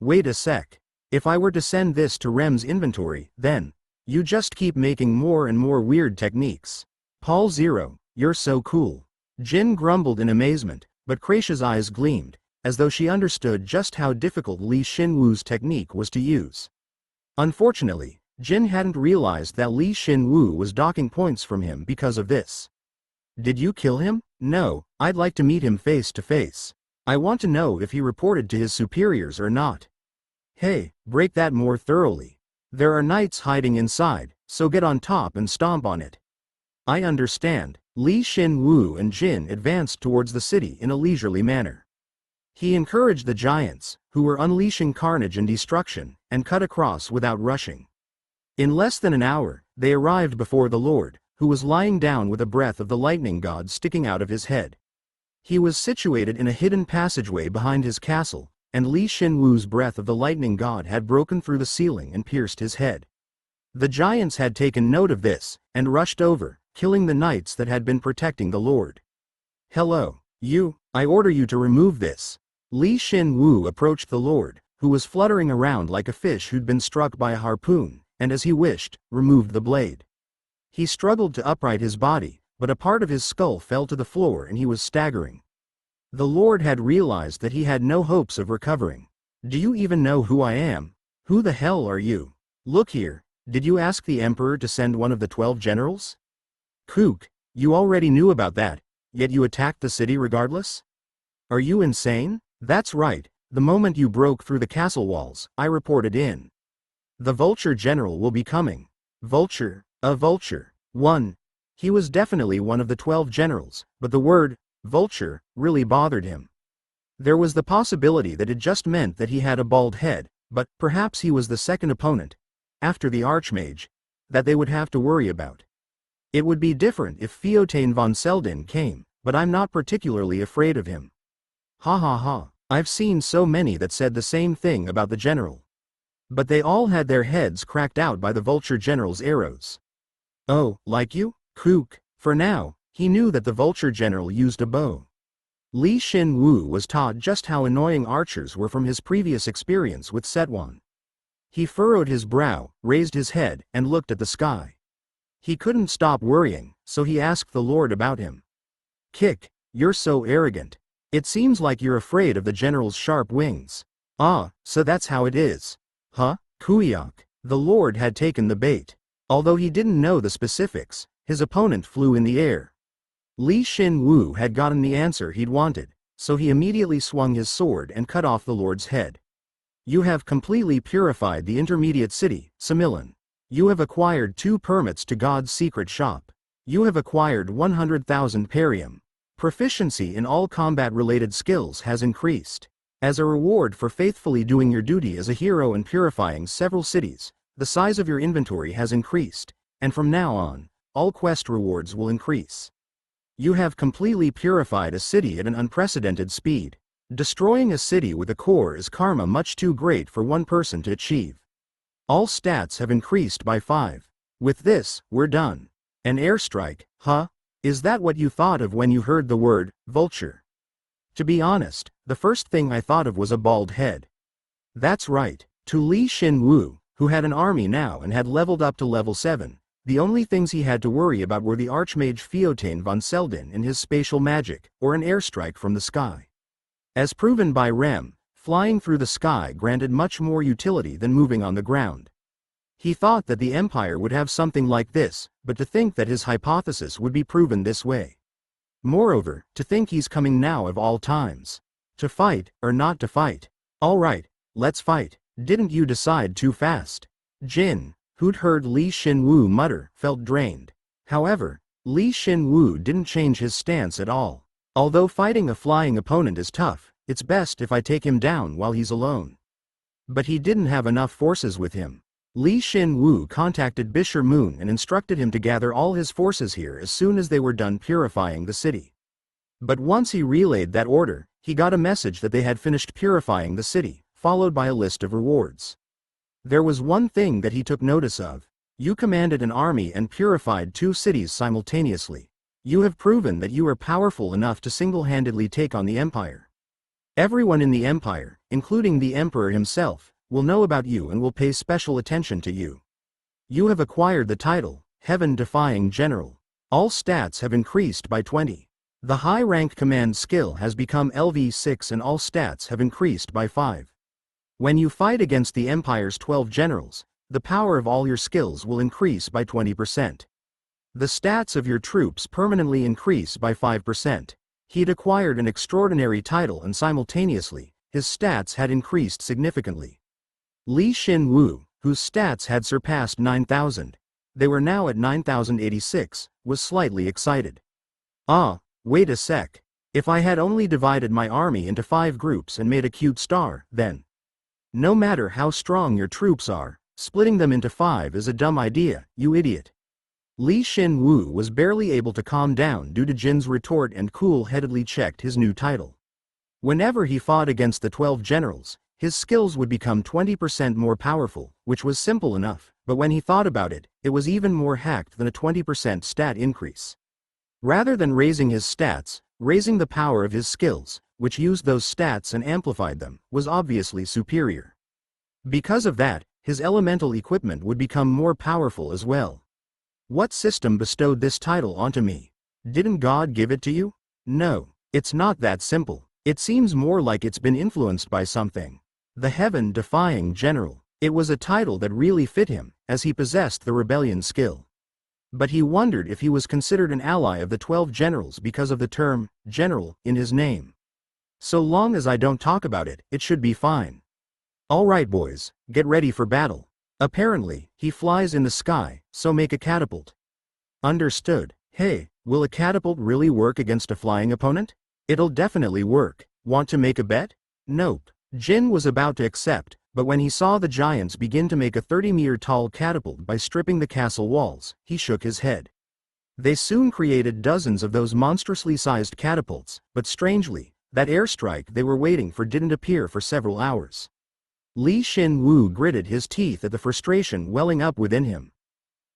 Wait a sec. If I were to send this to Rem's inventory, then, you just keep making more and more weird techniques. Paul Zero, you're so cool. Jin grumbled in amazement, but Krasia's eyes gleamed, as though she understood just how difficult Shin Woo's technique was to use. Unfortunately, Jin hadn't realized that Shin Woo was docking points from him because of this. Did you kill him? No, I'd like to meet him face to face. I want to know if he reported to his superiors or not. Hey, break that more thoroughly. There are knights hiding inside, so get on top and stomp on it. I understand. Shin Woo and Jin advanced towards the city in a leisurely manner. He encouraged the giants, who were unleashing carnage and destruction, and cut across without rushing. In less than an hour, they arrived before the Lord, who was lying down with a breath of the lightning god sticking out of his head. He was situated in a hidden passageway behind his castle, and Shin Woo's breath of the lightning god had broken through the ceiling and pierced his head. The giants had taken note of this, and rushed over, killing the knights that had been protecting the Lord. Hello, you, I order you to remove this. Shin Woo approached the Lord, who was fluttering around like a fish who'd been struck by a harpoon, and as he wished, removed the blade. He struggled to upright his body, but a part of his skull fell to the floor and he was staggering. The Lord had realized that he had no hopes of recovering. Do you even know who I am? Who the hell are you? Look here, did you ask the Emperor to send one of the 12 generals? Kook, you already knew about that, yet you attacked the city regardless? Are you insane? That's right, the moment you broke through the castle walls, I reported in. The Vulture General will be coming. Vulture, a vulture. 1. He was definitely one of the 12 generals, but the word, vulture, really bothered him. There was the possibility that it just meant that he had a bald head, but perhaps he was the second opponent, after the Archmage, that they would have to worry about. It would be different if Theotain von Seldin came, but I'm not particularly afraid of him. Ha ha ha, I've seen so many that said the same thing about the general. But they all had their heads cracked out by the vulture general's arrows. Oh, like you? Kook. For now, he knew that the vulture general used a bow. Shin Woo was taught just how annoying archers were from his previous experience with Setwan. He furrowed his brow, raised his head, and looked at the sky. He couldn't stop worrying, so he asked the Lord about him. Kick, you're so arrogant. It seems like you're afraid of the general's sharp wings. Ah, so that's how it is. Huh? Kuyak. The Lord had taken the bait. Although he didn't know the specifics, his opponent flew in the air. Shin Woo had gotten the answer he'd wanted, so he immediately swung his sword and cut off the Lord's head. You have completely purified the intermediate city, Samilan. You have acquired 2 permits to God's secret shop. You have acquired 100,000 perium. Proficiency in all combat-related skills has increased. As a reward for faithfully doing your duty as a hero and purifying several cities, the size of your inventory has increased, and from now on, all quest rewards will increase. You have completely purified a city at an unprecedented speed. Destroying a city with a core is karma much too great for one person to achieve. All stats have increased by 5. With this, we're done. An airstrike, huh? Is that what you thought of when you heard the word, vulture? To be honest, the first thing I thought of was a bald head. That's right. To Shin Woo, who had an army now and had leveled up to level 7, the only things he had to worry about were the Archmage Fiotane von Selden and his spatial magic, or an airstrike from the sky. As proven by Rem, flying through the sky granted much more utility than moving on the ground. He thought that the Empire would have something like this, but to think that his hypothesis would be proven this way. Moreover, to think he's coming now of all times. To fight, or not to fight. Alright, let's fight. Didn't you decide too fast? Jin, who'd heard Shin Woo mutter, felt drained. However, Shin Woo didn't change his stance at all. Although fighting a flying opponent is tough, it's best if I take him down while he's alone. But he didn't have enough forces with him. Shin Woo contacted Bisher Moon and instructed him to gather all his forces here as soon as they were done purifying the city. But once he relayed that order, he got a message that they had finished purifying the city, followed by a list of rewards. There was one thing that he took notice of. You commanded an army and purified 2 cities simultaneously. You have proven that you are powerful enough to single-handedly take on the Empire. Everyone in the Empire, including the Emperor himself, will know about you and will pay special attention to you. You have acquired the title, Heaven-Defying General. All stats have increased by 20. The high-rank command skill has become LV6 and all stats have increased by 5. When you fight against the Empire's 12 generals, the power of all your skills will increase by 20%. The stats of your troops permanently increase by 5%. He'd acquired an extraordinary title and simultaneously, his stats had increased significantly. Shin Woo, whose stats had surpassed 9,000, they were now at 9,086, was slightly excited. Ah, wait a sec. If I had only divided my army into 5 groups and made a cute star, then. No matter how strong your troops are, splitting them into 5 is a dumb idea, you idiot. Shin Woo was barely able to calm down due to Jin's retort and cool-headedly checked his new title. Whenever he fought against the 12 generals, his skills would become 20% more powerful, which was simple enough, but when he thought about it, it was even more hacked than a 20% stat increase. Rather than raising his stats, raising the power of his skills, which used those stats and amplified them, was obviously superior. Because of that, his elemental equipment would become more powerful as well. What system bestowed this title onto me? Didn't God give it to you? No, it's not that simple. It seems more like it's been influenced by something. The Heaven-Defying General. It was a title that really fit him, as he possessed the rebellion skill. But he wondered if he was considered an ally of the 12 generals because of the term, general, in his name. So long as I don't talk about it, it should be fine. Alright boys, get ready for battle. Apparently, he flies in the sky, so make a catapult. Understood. Hey, will a catapult really work against a flying opponent? It'll definitely work. Want to make a bet? Nope. Jin was about to accept, but when he saw the giants begin to make a 30-meter tall catapult by stripping the castle walls, he shook his head. They soon created dozens of those monstrously sized catapults, but strangely, that airstrike they were waiting for didn't appear for several hours. Li Shin Woo gritted his teeth at the frustration welling up within him.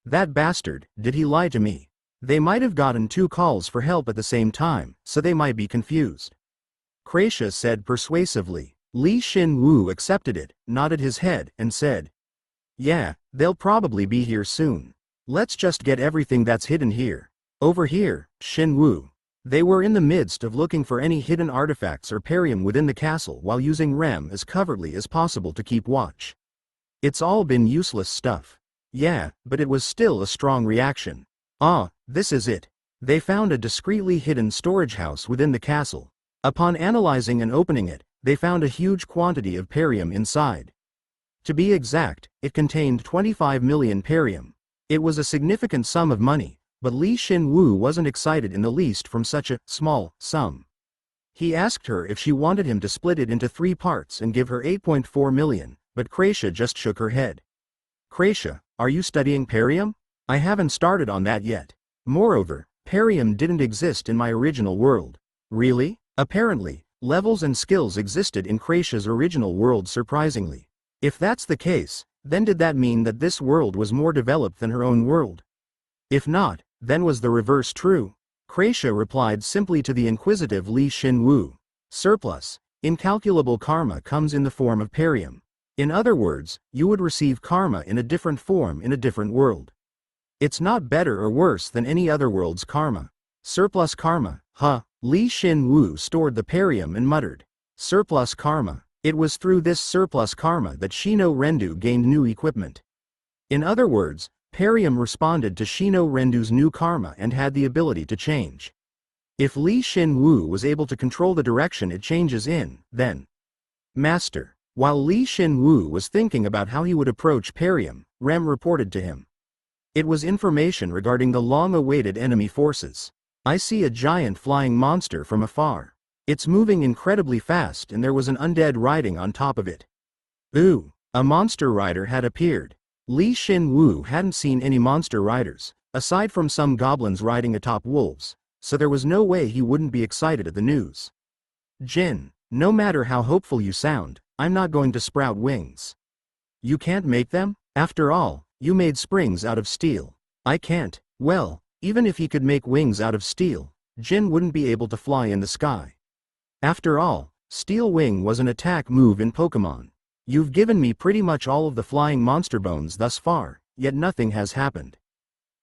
That bastard, did he lie to me? They might have gotten 2 calls for help at the same time, so they might be confused. Kraisha said persuasively. Li Shin Woo accepted it, nodded his head, and said, "Yeah, they'll probably be here soon. Let's just get everything that's hidden here." Over here, Shin Woo. They were in the midst of looking for any hidden artifacts or perium within the castle while using Rem as covertly as possible to keep watch. It's all been useless stuff. Yeah, but it was still a strong reaction. Ah, this is it. They found a discreetly hidden storage house within the castle. Upon analyzing and opening it, they found a huge quantity of perium inside. To be exact, it contained 25 million perium. It was a significant sum of money, but Li Shin Woo wasn't excited in the least from such a small sum. He asked her if she wanted him to split it into 3 parts and give her 8.4 million, but Kraisha just shook her head. Kraisha, are you studying perium? I haven't started on that yet. Moreover, perium didn't exist in my original world. Really? Apparently, levels and skills existed in Kraisha's original world surprisingly. If that's the case, then did that mean that this world was more developed than her own world? If not, then was the reverse true? Kraisha replied simply to the inquisitive Li Shin Woo. Surplus, incalculable karma comes in the form of perium. In other words, you would receive karma in a different form in a different world. It's not better or worse than any other world's karma. Surplus karma, huh? Li Shin Woo stored the perium and muttered. Surplus karma. It was through this surplus karma that Shino Rendu gained new equipment. In other words, perium responded to Shino Rendu's new karma and had the ability to change. If Li Shin Woo was able to control the direction it changes in, then... Master. While Li Shin Woo was thinking about how he would approach perium, Rem reported to him. It was information regarding the long-awaited enemy forces. I see a giant flying monster from afar. It's moving incredibly fast and there was an undead riding on top of it. Ooh, a monster rider had appeared. Li Shin Woo hadn't seen any monster riders, aside from some goblins riding atop wolves, so there was no way he wouldn't be excited at the news. Jin, no matter how hopeful you sound, I'm not going to sprout wings. You can't make them? After all, you made springs out of steel. I can't. Well, even if he could make wings out of steel, Jin wouldn't be able to fly in the sky. After all, Steel Wing was an attack move in Pokemon. You've given me pretty much all of the flying monster bones thus far, yet nothing has happened.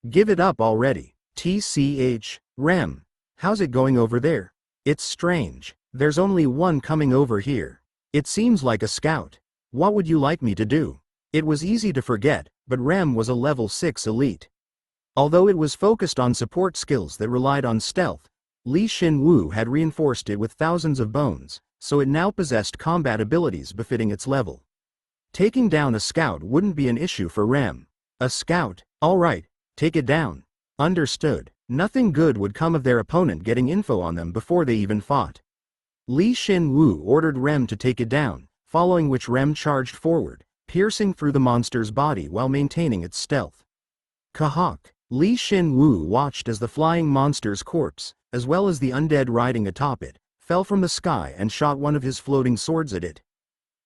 Give it up already. TCH, Rem. How's it going over there? It's strange. There's only one coming over here. It seems like a scout. What would you like me to do? It was easy to forget, but Rem was a level 6 elite. Although it was focused on support skills that relied on stealth, Li Shin Woo had reinforced it with thousands of bones, so it now possessed combat abilities befitting its level. Taking down a scout wouldn't be an issue for Rem. A scout? Alright, take it down. Understood. Nothing good would come of their opponent getting info on them before they even fought. Li Shin Woo ordered Rem to take it down, following which Rem charged forward, piercing through the monster's body while maintaining its stealth. Kahawk. Li Shin Woo watched as the flying monster's corpse, as well as the undead riding atop it, fell from the sky and shot one of his floating swords at it.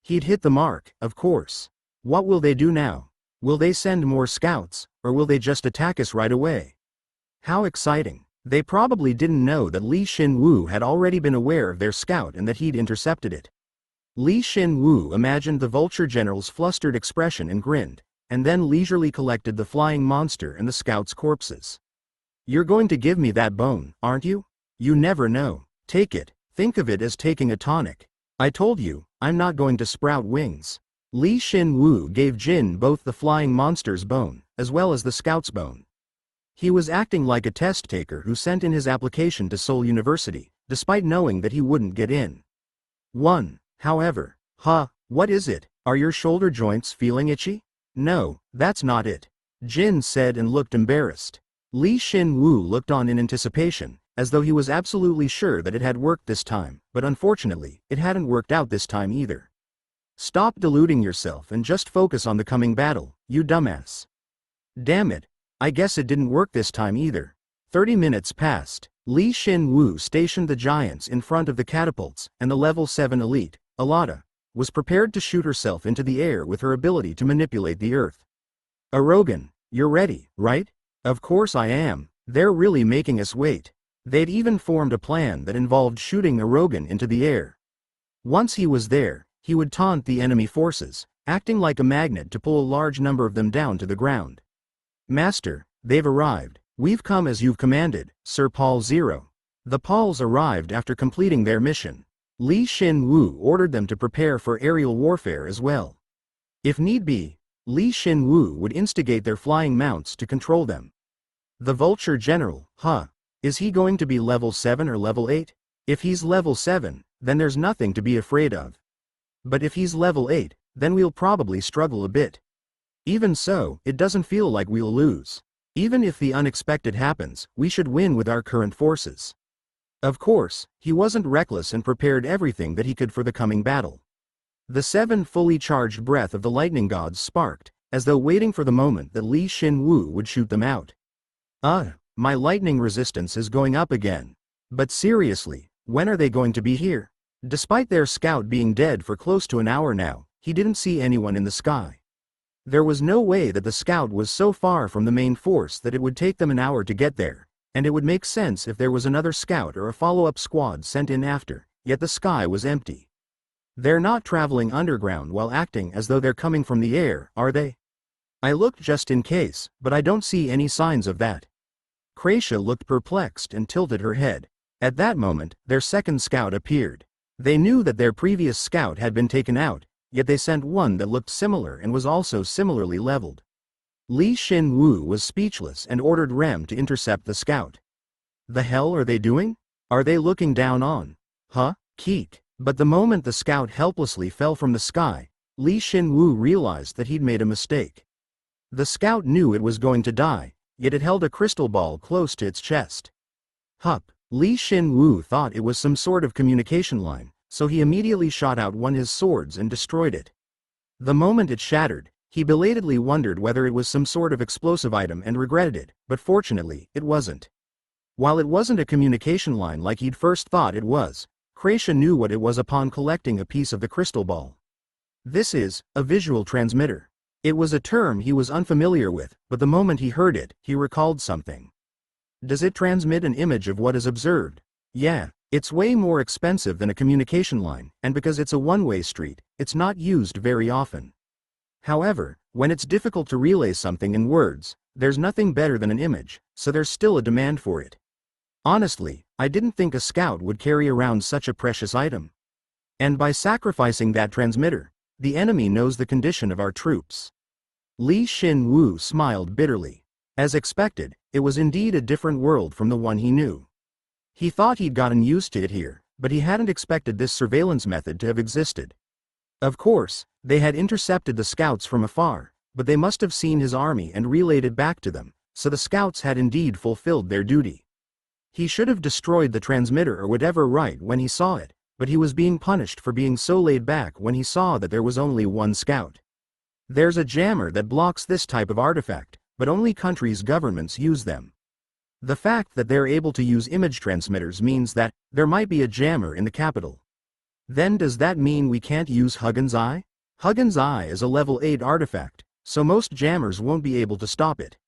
He'd hit the mark, of course. What will they do now? Will they send more scouts, or will they just attack us right away? How exciting. They probably didn't know that Li Shin Woo had already been aware of their scout and that he'd intercepted it. Li Shin Woo imagined the vulture general's flustered expression and grinned, and then leisurely collected the flying monster and the scout's corpses. You're going to give me that bone, aren't you? You never know. Take it. Think of it as taking a tonic. I told you, I'm not going to sprout wings. Li Shin Woo gave Jin both the flying monster's bone, as well as the scout's bone. He was acting like a test taker who sent in his application to Seoul University, despite knowing that he wouldn't get in. 1. However. What is it? Are your shoulder joints feeling itchy? No, that's not it. Jin said and looked embarrassed. Li Shin Woo looked on in anticipation, as though he was absolutely sure that it had worked this time, but unfortunately, it hadn't worked out this time either. Stop deluding yourself and just focus on the coming battle, you dumbass. Damn it. I guess it didn't work this time either. 30 minutes passed. Li Shin Woo stationed the giants in front of the catapults, and the level 7 elite, Alada, was prepared to shoot herself into the air with her ability to manipulate the earth. "Arogan, you're ready, right?" "Of course I am. They're really making us wait." They'd even formed a plan that involved shooting Arogan into the air. Once he was there, he would taunt the enemy forces, acting like a magnet to pull a large number of them down to the ground. "Master, they've arrived. We've come as you've commanded, Sir Paul Zero." The Pauls arrived after completing their mission. Shin Woo ordered them to prepare for aerial warfare as well. If need be, Shin Woo would instigate their flying mounts to control them. The Vulture General, is he going to be level 7 or level 8? If he's level 7, then there's nothing to be afraid of. But if he's level 8, then we'll probably struggle a bit. Even so, it doesn't feel like we'll lose. Even if the unexpected happens, we should win with our current forces. Of course, he wasn't reckless and prepared everything that he could for the coming battle. The 7 fully charged breath of the lightning gods sparked, as though waiting for the moment that Shin Woo would shoot them out. My lightning resistance is going up again. But seriously, when are they going to be here? Despite their scout being dead for close to an hour now, he didn't see anyone in the sky. There was no way that the scout was so far from the main force that it would take them an hour to get there, and it would make sense if there was another scout or a follow-up squad sent in after, yet the sky was empty. They're not traveling underground while acting as though they're coming from the air, are they? I looked just in case, but I don't see any signs of that. Kraisha looked perplexed and tilted her head. At that moment, their second scout appeared. They knew that their previous scout had been taken out, yet they sent one that looked similar and was also similarly leveled. Shin Woo was speechless and ordered Rem to intercept the scout. The hell are they doing? Are they looking down on? Keek. But the moment the scout helplessly fell from the sky, Shin Woo realized that he'd made a mistake. The scout knew it was going to die, yet it held a crystal ball close to its chest. Shin Woo thought it was some sort of communication line, so he immediately shot out one of his swords and destroyed it. The moment it shattered, he belatedly wondered whether it was some sort of explosive item and regretted it, but fortunately, it wasn't. While it wasn't a communication line like he'd first thought it was, Kraisha knew what it was upon collecting a piece of the crystal ball. This is a visual transmitter. It was a term he was unfamiliar with, but the moment he heard it, he recalled something. Does it transmit an image of what is observed? Yeah, it's way more expensive than a communication line, and because it's a one-way street, it's not used very often. However, when it's difficult to relay something in words, there's nothing better than an image, so there's still a demand for it. Honestly, I didn't think a scout would carry around such a precious item. And by sacrificing that transmitter, the enemy knows the condition of our troops. Shin Woo smiled bitterly. As expected, it was indeed a different world from the one he knew. He thought he'd gotten used to it here, but he hadn't expected this surveillance method to have existed. Of course, they had intercepted the scouts from afar, but they must have seen his army and relayed it back to them, so the scouts had indeed fulfilled their duty. He should have destroyed the transmitter or whatever right when he saw it, but he was being punished for being so laid back when he saw that there was only one scout. There's a jammer that blocks this type of artifact, but only countries' governments use them. The fact that they're able to use image transmitters means that there might be a jammer in the capital. Then does that mean we can't use Huggin's Eye? Huggin's Eye is a level 8 artifact, so most jammers won't be able to stop it.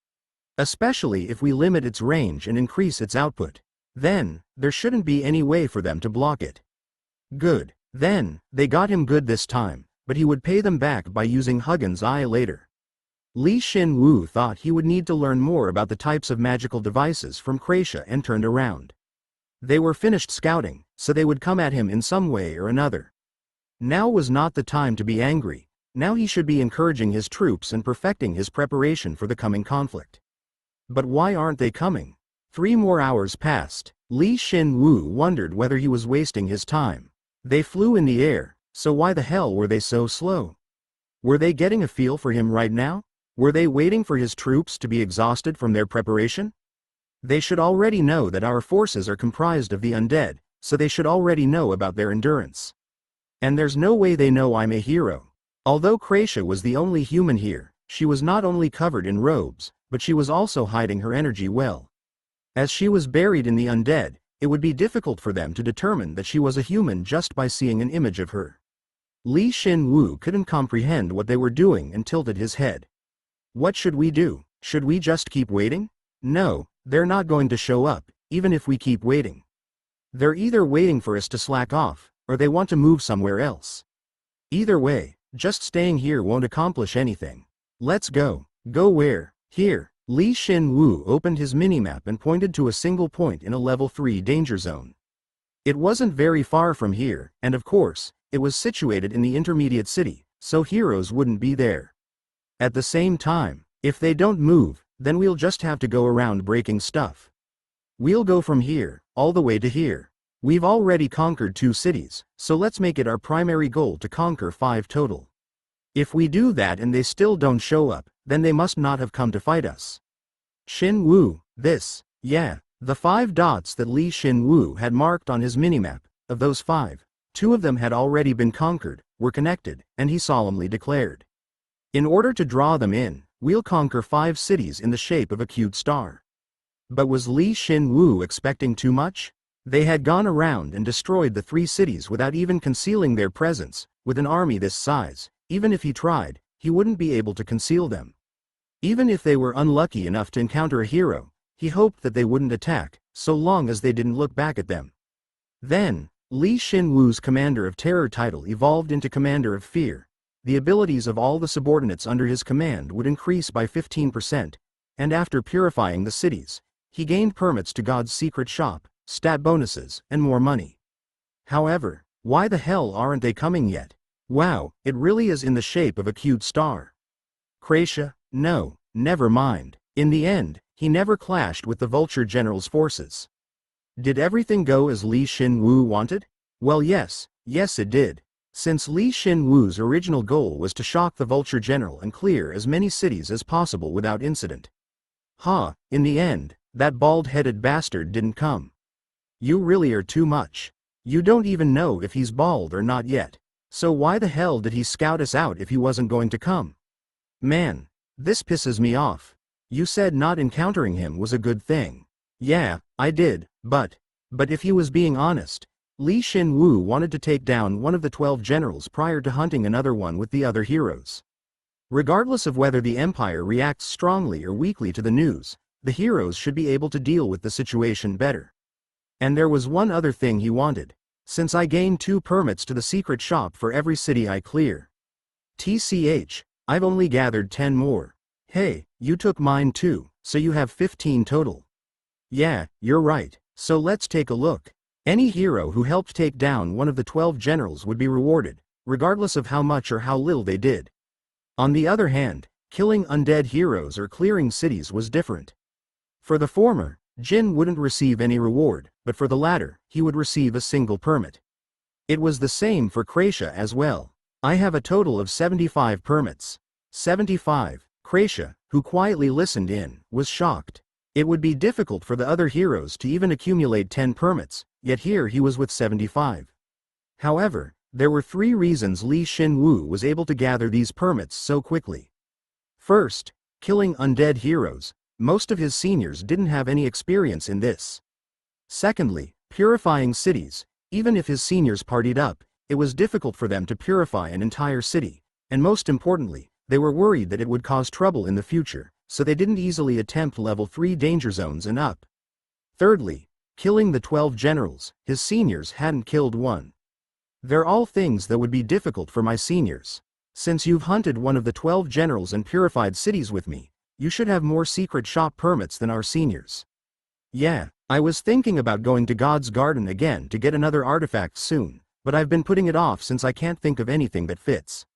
Especially if we limit its range and increase its output. Then, there shouldn't be any way for them to block it. Good. Then, they got him good this time, but he would pay them back by using Huggin's Eye later. Shin Woo thought he would need to learn more about the types of magical devices from Kraisha and turned around. They were finished scouting, so they would come at him in some way or another. Now was not the time to be angry. Now he should be encouraging his troops and perfecting his preparation for the coming conflict. But why aren't they coming? 3 more hours passed. Shin Woo wondered whether he was wasting his time. They flew in the air, so why the hell were they so slow? Were they getting a feel for him right now? Were they waiting for his troops to be exhausted from their preparation? They should already know that our forces are comprised of the undead, so they should already know about their endurance. And there's no way they know I'm a hero. Although Kraisha was the only human here, she was not only covered in robes, but she was also hiding her energy well. As she was buried in the undead, it would be difficult for them to determine that she was a human just by seeing an image of her. Li Shin Woo couldn't comprehend what they were doing and tilted his head. What should we do? Should we just keep waiting? No, they're not going to show up, even if we keep waiting. They're either waiting for us to slack off, or they want to move somewhere else. Either way, just staying here won't accomplish anything. Let's go. Go where? Here. Li Shin Woo opened his minimap and pointed to a single point in a level 3 danger zone. It wasn't very far from here, and of course, it was situated in the intermediate city, so heroes wouldn't be there. At the same time, if they don't move, then we'll just have to go around breaking stuff. We'll go from here, all the way to here. We've already conquered 2 cities, so let's make it our primary goal to conquer 5 total. If we do that and they still don't show up, then they must not have come to fight us. Shin Woo, the 5 dots that Li Shin Woo had marked on his minimap, of those 5, 2 of them had already been conquered, were connected, and he solemnly declared. In order to draw them in, we'll conquer 5 cities in the shape of a cute star. But was Li Shin Woo expecting too much? They had gone around and destroyed the 3 cities without even concealing their presence. With an army this size, even if he tried, he wouldn't be able to conceal them. Even if they were unlucky enough to encounter a hero, he hoped that they wouldn't attack, so long as they didn't look back at them. Then, Li Shin Woo's Commander of Terror title evolved into Commander of Fear. The abilities of all the subordinates under his command would increase by 15%, and after purifying the cities, he gained permits to God's secret shop, stat bonuses, and more money. However, why the hell aren't they coming yet? Wow, it really is in the shape of a cute star. Kracia? No, never mind. In the end, he never clashed with the Vulture General's forces. Did everything go as Li Shin Woo wanted? Well yes it did. Since Li Shin Woo's original goal was to shock the Vulture General and clear as many cities as possible without incident. In the end, that bald-headed bastard didn't come. You really are too much. You don't even know if he's bald or not yet. So why the hell did he scout us out if he wasn't going to come? Man, this pisses me off. You said not encountering him was a good thing. Yeah, I did, but if he was being honest, Li Shin Woo wanted to take down one of the 12 generals prior to hunting another one with the other heroes. Regardless of whether the Empire reacts strongly or weakly to the news, the heroes should be able to deal with the situation better. And there was one other thing he wanted. Since I gained 2 permits to the secret shop for every city I clear. TCH, I've only gathered 10 more. Hey, you took mine too, so you have 15 total. Yeah, you're right, so let's take a look. Any hero who helped take down one of the 12 generals would be rewarded, regardless of how much or how little they did. On the other hand, killing undead heroes or clearing cities was different. For the former, Jin wouldn't receive any reward, but for the latter, he would receive a single permit. It was the same for Kracia as well. I have a total of 75 permits. 75. Kracia, who quietly listened in, was shocked. It would be difficult for the other heroes to even accumulate 10 permits, yet here he was with 75. However, there were 3 reasons Li Shin Woo was able to gather these permits so quickly. First, killing undead heroes. Most of his seniors didn't have any experience in this. Secondly, purifying cities. Even if his seniors partied up, it was difficult for them to purify an entire city, and most importantly, they were worried that it would cause trouble in the future, so they didn't easily attempt level 3 danger zones and up. Thirdly, killing the 12 generals. His seniors hadn't killed one. They're all things that would be difficult for my seniors. Since you've hunted one of the 12 generals and purified cities with me, you should have more secret shop permits than our seniors. Yeah, I was thinking about going to God's Garden again to get another artifact soon, but I've been putting it off since I can't think of anything that fits.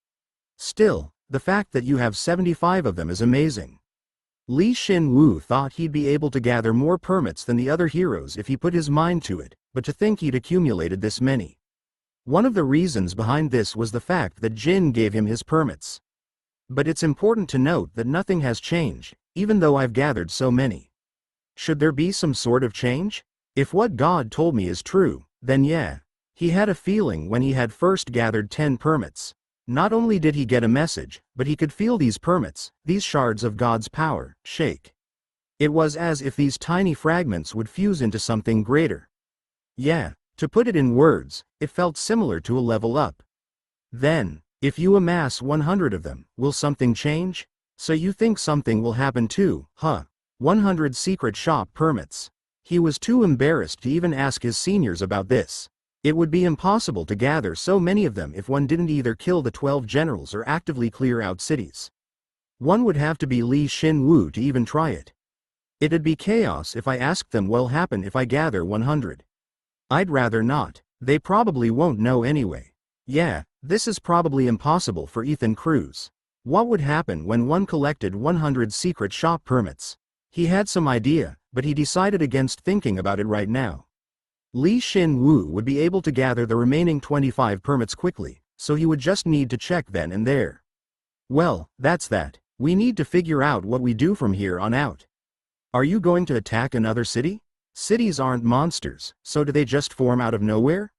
Still, the fact that you have 75 of them is amazing. Li Shin Woo thought he'd be able to gather more permits than the other heroes if he put his mind to it, but to think he'd accumulated this many. One of the reasons behind this was the fact that Jin gave him his permits. But it's important to note that nothing has changed, even though I've gathered so many. Should there be some sort of change? If what God told me is true, then yeah. He had a feeling when he had first gathered 10 permits. Not only did he get a message, but he could feel these permits, these shards of God's power, shake. It was as if these tiny fragments would fuse into something greater. Yeah, to put it in words, it felt similar to a level up. Then, if you amass 100 of them, will something change? So you think something will happen too, huh? 100 secret shop permits. He was too embarrassed to even ask his seniors about this. It would be impossible to gather so many of them if one didn't either kill the 12 generals or actively clear out cities. One would have to be Shin Woo to even try it. It'd be chaos if I asked them what'll happen if I gather 100. I'd rather not. They probably won't know anyway. Yeah, this is probably impossible for Ethan Cruz. What would happen when one collected 100 secret shop permits? He had some idea, but he decided against thinking about it right now. Shin Woo would be able to gather the remaining 25 permits quickly, so he would just need to check then and there. Well, that's that. We need to figure out what we do from here on out. Are you going to attack another city? Cities aren't monsters, so do they just form out of nowhere?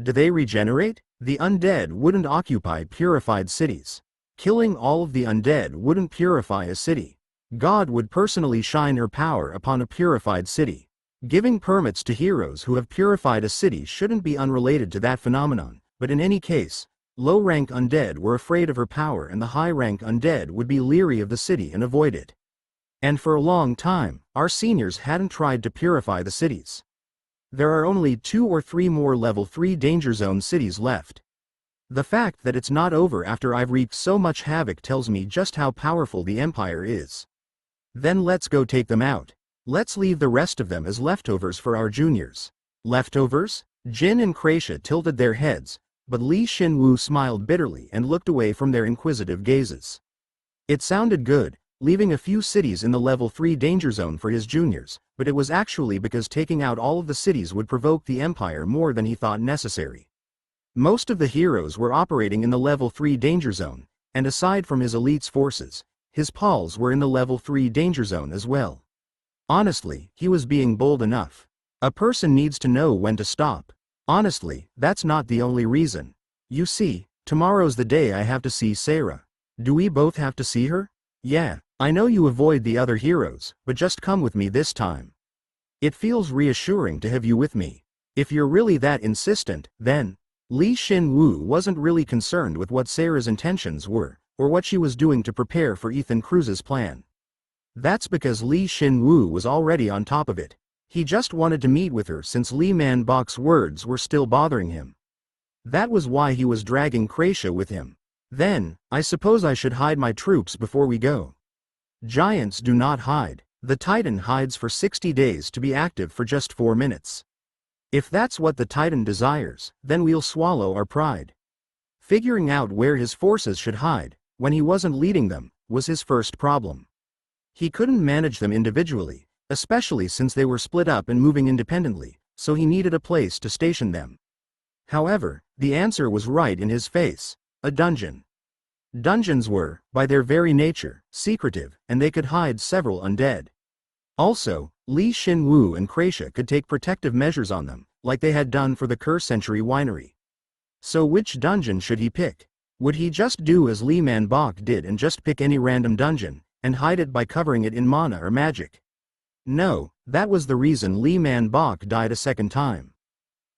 Do they regenerate? The undead wouldn't occupy purified cities. Killing all of the undead wouldn't purify a city. God would personally shine her power upon a purified city. Giving permits to heroes who have purified a city shouldn't be unrelated to that phenomenon, but in any case, low-rank undead were afraid of her power and the high-rank undead would be leery of the city and avoid it. And for a long time, our seniors hadn't tried to purify the cities. There are only 2 or 3 more level 3 danger zone cities left. The fact that it's not over after I've wreaked so much havoc tells me just how powerful the Empire is. Then let's go take them out. Let's leave the rest of them as leftovers for our juniors. Leftovers? Jin and Kraisha tilted their heads, but Shin Woo smiled bitterly and looked away from their inquisitive gazes. It sounded good, leaving a few cities in the level 3 danger zone for his juniors, but it was actually because taking out all of the cities would provoke the Empire more than he thought necessary. Most of the heroes were operating in the level 3 danger zone, and aside from his elite's forces, his pals were in the level 3 danger zone as well. Honestly, he was being bold enough. A person needs to know when to stop. Honestly, that's not the only reason. You see, tomorrow's the day I have to see Sarah. Do we both have to see her? Yeah, I know you avoid the other heroes, but just come with me this time. It feels reassuring to have you with me. If you're really that insistent, then. Shin Woo wasn't really concerned with what Sarah's intentions were, or what she was doing to prepare for Ethan Cruz's plan. That's because Shin Woo was already on top of it. He just wanted to meet with her since Lee Man-bok's words were still bothering him. That was why he was dragging Kraisha with him. Then, I suppose I should hide my troops before we go. Giants do not hide. The Titan hides for 60 days to be active for just 4 minutes. If that's what the Titan desires, then we'll swallow our pride. Figuring out where his forces should hide, when he wasn't leading them, was his first problem. He couldn't manage them individually, especially since they were split up and moving independently, so he needed a place to station them. However, the answer was right in his face: a dungeon. Dungeons were, by their very nature, secretive, and they could hide several undead. Also, Shin Woo and Kraisha could take protective measures on them, like they had done for the Curse Century Winery. So which dungeon should he pick? Would he just do as Lee Man-bok did and just pick any random dungeon, and hide it by covering it in mana or magic? No, that was the reason Lee Man-bok died a second time.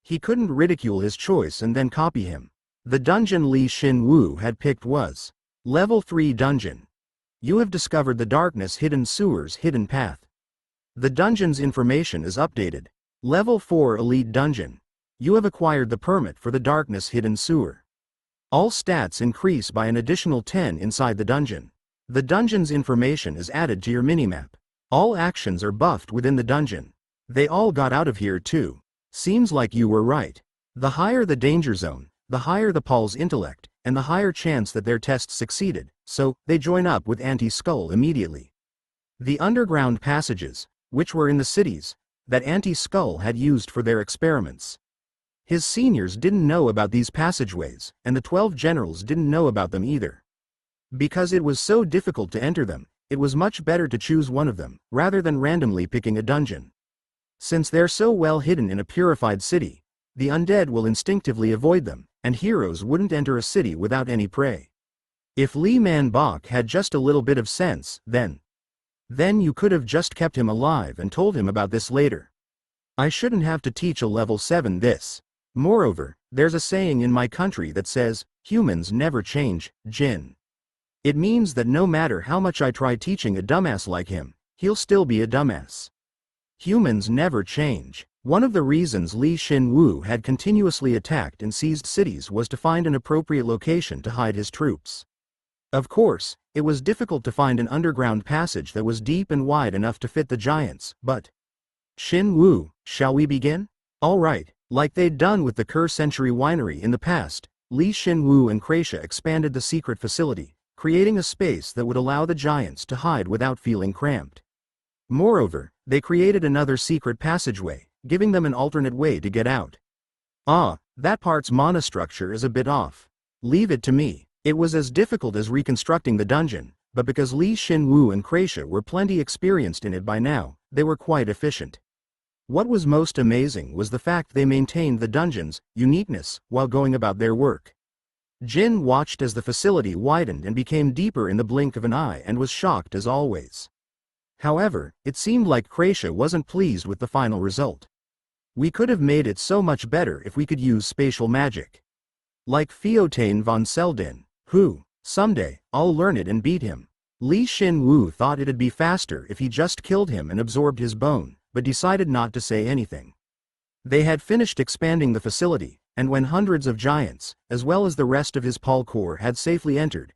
He couldn't ridicule his choice and then copy him. The dungeon Shin Woo had picked was Level 3 Dungeon. You have discovered the Darkness Hidden Sewer's hidden path. The dungeon's information is updated. Level 4 Elite Dungeon. You have acquired the permit for the Darkness Hidden Sewer. All stats increase by an additional 10 inside the dungeon. The dungeon's information is added to your minimap. All actions are buffed within the dungeon. They all got out of here too. Seems like you were right. The higher the danger zone, the higher the Paul's intellect, and the higher chance that their tests succeeded, so they join up with Anti-Skull immediately. The underground passages, which were in the cities, that Anti-Skull had used for their experiments. His seniors didn't know about these passageways, and the 12 generals didn't know about them either. Because it was so difficult to enter them, it was much better to choose one of them, rather than randomly picking a dungeon. Since they're so well hidden in a purified city, the undead will instinctively avoid them, and heroes wouldn't enter a city without any prey. If Lee Man-bok had just a little bit of sense, then you could have just kept him alive and told him about this later. I shouldn't have to teach a level 7 this. Moreover, there's a saying in my country that says, Humans never change, Jin. It means that no matter how much I try teaching a dumbass like him, he'll still be a dumbass. Humans never change. One of the reasons Shin Woo had continuously attacked and seized cities was to find an appropriate location to hide his troops. Of course, it was difficult to find an underground passage that was deep and wide enough to fit the giants, but… Shin Woo, shall we begin? Alright, like they'd done with the Kerr Century Winery in the past, Shin Woo and Kratia expanded the secret facility, creating a space that would allow the giants to hide without feeling cramped. Moreover, they created another secret passageway, giving them an alternate way to get out. Ah, that part's monostructure is a bit off. Leave it to me. It was as difficult as reconstructing the dungeon, but because Shin Woo and Kratia were plenty experienced in it by now, they were quite efficient. What was most amazing was the fact they maintained the dungeon's uniqueness while going about their work. Jin watched as the facility widened and became deeper in the blink of an eye and was shocked as always. However, it seemed like Kratia wasn't pleased with the final result. We could have made it so much better if we could use spatial magic. Like Theotain von Seldin, who, someday, I'll learn it and beat him. Shin Woo thought it'd be faster if he just killed him and absorbed his bone, but decided not to say anything. They had finished expanding the facility, and when hundreds of giants, as well as the rest of his Paul Corps had safely entered,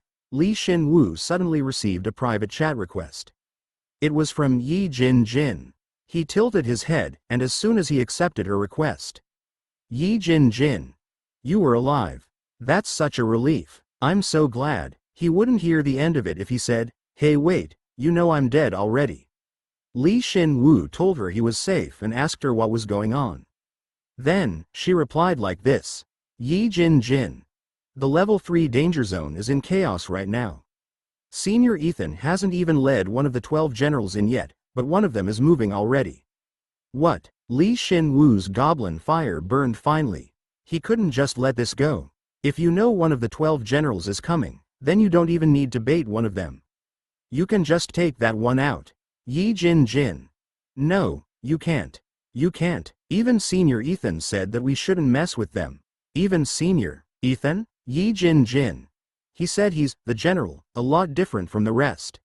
Shin Woo suddenly received a private chat request. It was from Jin. He tilted his head, and as soon as he accepted her request. Jin. You were alive. That's such a relief. I'm so glad. He wouldn't hear the end of it if he said, hey wait, you know I'm dead already. Shin Woo told her he was safe and asked her what was going on. Then, she replied like this. Jin. The level 3 danger zone is in chaos right now. Senior Ethan hasn't even led one of the 12 generals in yet, but one of them is moving already. What? Shin Woo's goblin fire burned finely. He couldn't just let this go. If you know one of the 12 generals is coming, then you don't even need to bait one of them. You can just take that one out. Jin. No, you can't. You can't. Even Senior Ethan said that we shouldn't mess with them. Even Senior Ethan? Jin. He said he's the general, a lot different from the rest.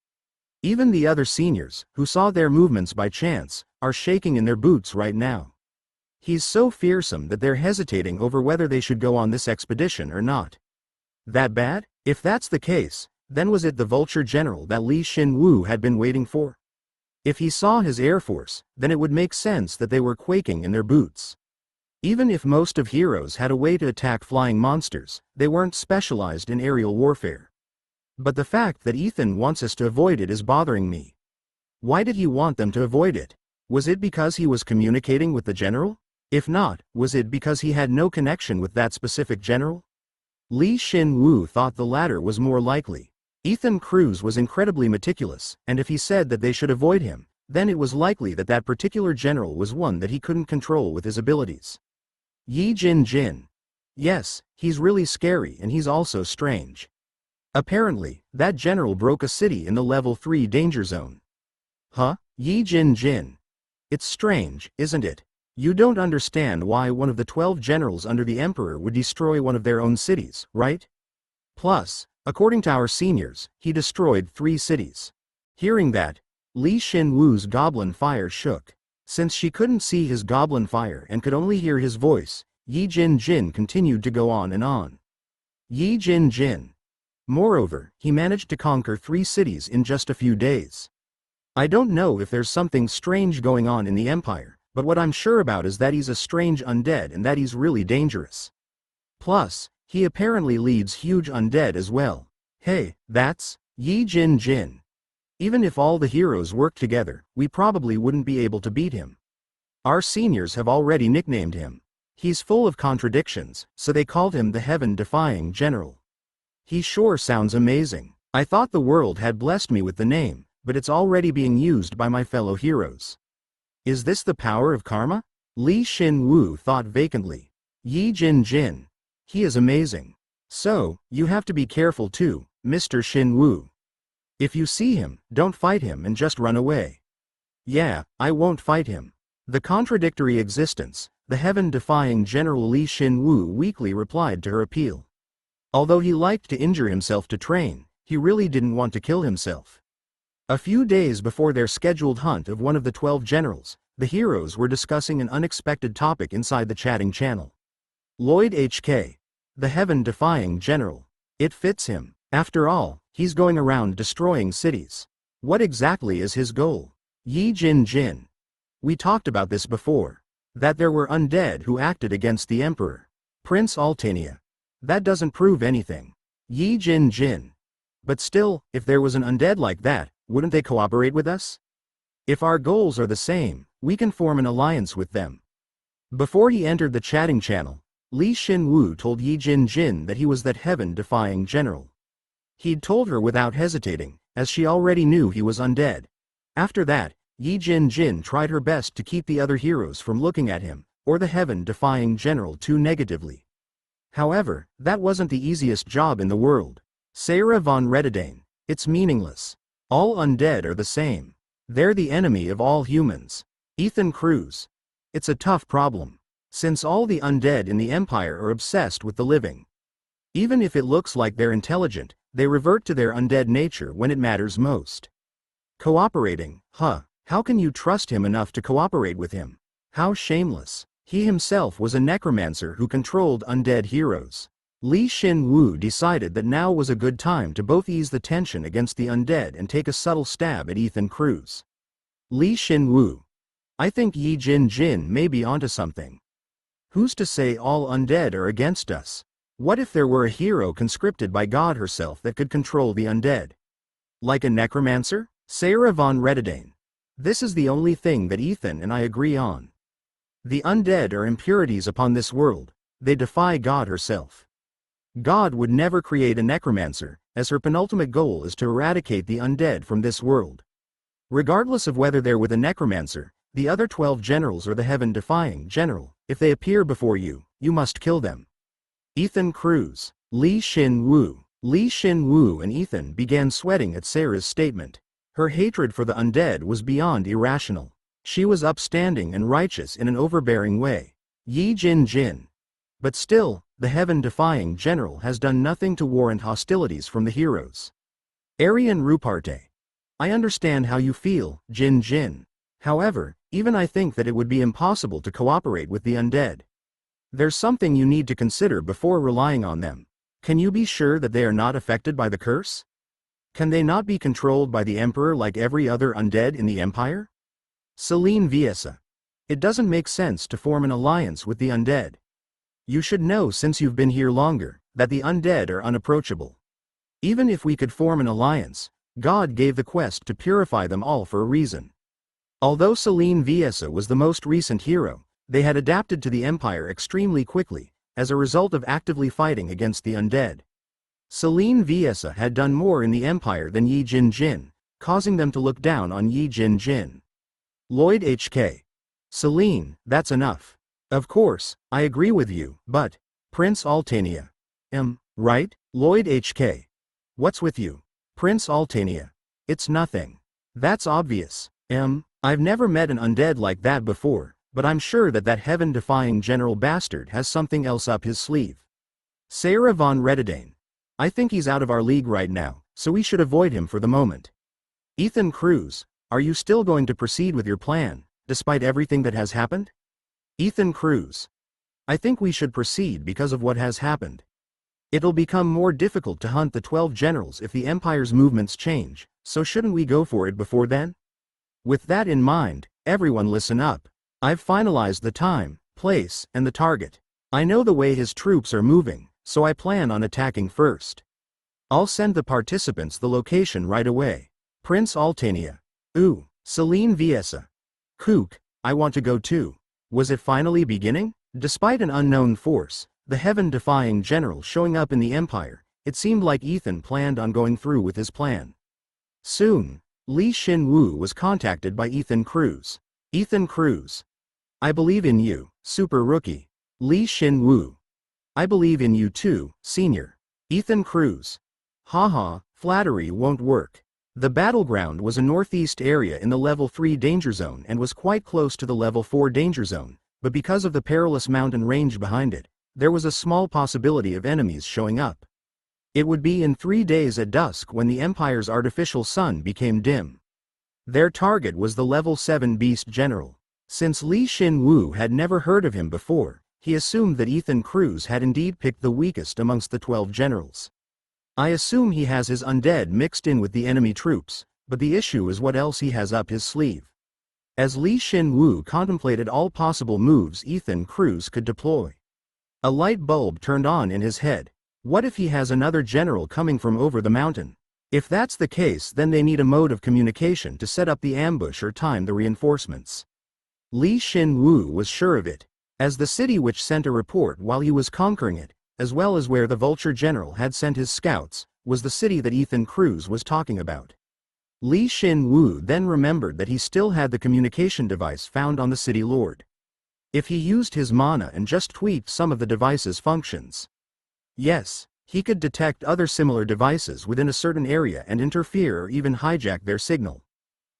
Even the other seniors, who saw their movements by chance, are shaking in their boots right now. He's so fearsome that they're hesitating over whether they should go on this expedition or not. That bad? If that's the case, then was it the vulture general that Shin Woo had been waiting for? If he saw his air force, then it would make sense that they were quaking in their boots. Even if most of heroes had a way to attack flying monsters, they weren't specialized in aerial warfare. But the fact that Ethan wants us to avoid it is bothering me. Why did he want them to avoid it? Was it because he was communicating with the general? If not, was it because he had no connection with that specific general? Shin Woo thought the latter was more likely. Ethan Cruz was incredibly meticulous, and if he said that they should avoid him, then it was likely that that particular general was one that he couldn't control with his abilities. Jin. Yes, he's really scary and he's also strange. Apparently, that general broke a city in the level 3 danger zone. Huh? Jin. It's strange, isn't it? You don't understand why one of the 12 generals under the Emperor would destroy one of their own cities, right? Plus, according to our seniors, he destroyed 3 cities. Hearing that, Shin Woo's goblin fire shook. Since she couldn't see his goblin fire and could only hear his voice, Jin continued to go on and on. Jin. Moreover, he managed to conquer 3 cities in just a few days. I don't know if there's something strange going on in the Empire, but what I'm sure about is that he's a strange undead and that he's really dangerous. Plus, he apparently leads huge undead as well. Hey, that's Jin. Even if all the heroes worked together, we probably wouldn't be able to beat him. Our seniors have already nicknamed him. He's full of contradictions, so they called him the heaven-defying general. He sure sounds amazing. I thought the world had blessed me with the name, but it's already being used by my fellow heroes. Is this the power of karma? Shin Woo thought vacantly. Jin. He is amazing. So, you have to be careful too, Mr. Shin Woo. If you see him, don't fight him and just run away. Yeah, I won't fight him. The contradictory existence, the heaven-defying General Shin Woo weakly replied to her appeal. Although he liked to injure himself to train, he really didn't want to kill himself. A few days before their scheduled hunt of one of the 12 generals, the heroes were discussing an unexpected topic inside the chatting channel. Lloyd HK. The heaven-defying general. It fits him. After all, he's going around destroying cities. What exactly is his goal? Yi Jin Jin. We talked about this before. That there were undead who acted against the emperor. Prince Altania. That doesn't prove anything. Yi Jin Jin. But still, if there was an undead like that, wouldn't they cooperate with us? If our goals are the same, we can form an alliance with them. Before he entered the chatting channel, Shin Woo told Yi Jin Jin that he was that heaven-defying general. He'd told her without hesitating, as she already knew he was undead. After that, Yi Jin Jin tried her best to keep the other heroes from looking at him, or the heaven-defying general, too negatively. However, that wasn't the easiest job in the world. Sarah von Rededane. It's meaningless. All undead are the same. They're the enemy of all humans. Ethan Cruz. It's a tough problem, since all the undead in the Empire are obsessed with the living. Even if it looks like they're intelligent, they revert to their undead nature when it matters most. Cooperating, how can you trust him enough to cooperate with him? How shameless. He himself was a necromancer who controlled undead heroes. Shin Woo decided that now was a good time to both ease the tension against the undead and take a subtle stab at Ethan Cruz. Shin Woo. I think Yi Jin Jin may be onto something. Who's to say all undead are against us? What if there were a hero conscripted by God herself that could control the undead? Like a necromancer? Sarah von Rededane. This is the only thing that Ethan and I agree on. The undead are impurities upon this world. They defy God herself. God would never create a necromancer, as her penultimate goal is to eradicate the undead from this world. Regardless of whether they're with a necromancer, the other 12 generals or the heaven-defying general, if they appear before you, you must kill them. Ethan Cruz. Shin Woo. Shin Woo and Ethan began sweating at Sarah's statement. Her hatred for the undead was beyond irrational. She was upstanding and righteous in an overbearing way. Yi Jin Jin. But still, the heaven-defying general has done nothing to warrant hostilities from the heroes. Arian Ruparte. I understand how you feel, Jin Jin. However, even I think that it would be impossible to cooperate with the undead. There's something you need to consider before relying on them. Can you be sure that they are not affected by the curse? Can they not be controlled by the emperor like every other undead in the empire? Celine Viesa. It doesn't make sense to form an alliance with the undead. You should know, since you've been here longer, that the undead are unapproachable. Even if we could form an alliance, God gave the quest to purify them all for a reason. Although Celine Viesa was the most recent hero, they had adapted to the Empire extremely quickly, as a result of actively fighting against the undead. Celine Viesa had done more in the Empire than Yi Jin Jin, causing them to look down on Yi Jin Jin. Lloyd HK. Celine, that's enough. Of course, I agree with you, but Prince Altania. Right? Lloyd HK. What's with you? Prince Altania. It's nothing. That's obvious. I've never met an undead like that before, but I'm sure that that heaven-defying general bastard has something else up his sleeve. Sarah von Rededane. I think he's out of our league right now, so we should avoid him for the moment. Ethan Cruz, are you still going to proceed with your plan, despite everything that has happened? Ethan Cruz. I think we should proceed because of what has happened. It'll become more difficult to hunt the 12 generals if the Empire's movements change, so shouldn't we go for it before then? With that in mind, everyone listen up. I've finalized the time, place, and the target. I know the way his troops are moving, so I plan on attacking first. I'll send the participants the location right away. Prince Altania. Ooh, Celine Viesa. Kook, I want to go too. Was it finally beginning? Despite an unknown force, the heaven-defying general showing up in the Empire, it seemed like Ethan planned on going through with his plan. Soon, Shin Woo was contacted by Ethan Cruz. Ethan Cruz. I believe in you, super rookie. Shin Woo. I believe in you too, senior. Ethan Cruz. Haha, flattery won't work. The battleground was a northeast area in the level 3 danger zone and was quite close to the level 4 danger zone, but because of the perilous mountain range behind it, there was a small possibility of enemies showing up. It would be in 3 days at dusk when the Empire's artificial sun became dim. Their target was the level 7 beast general. Since Shin Woo had never heard of him before, he assumed that Ethan Cruz had indeed picked the weakest amongst the 12 generals. I assume he has his undead mixed in with the enemy troops, but the issue is what else he has up his sleeve. As Shin Woo contemplated all possible moves Ethan Cruz could deploy, a light bulb turned on in his head. What if he has another general coming from over the mountain? If that's the case, then they need a mode of communication to set up the ambush or time the reinforcements. Shin Woo was sure of it, as the city which sent a report while he was conquering it, as well as where the Vulture General had sent his scouts, was the city that Ethan Cruz was talking about. Shin Woo then remembered that he still had the communication device found on the city lord. If he used his mana and just tweaked some of the device's functions, yes, he could detect other similar devices within a certain area and interfere or even hijack their signal.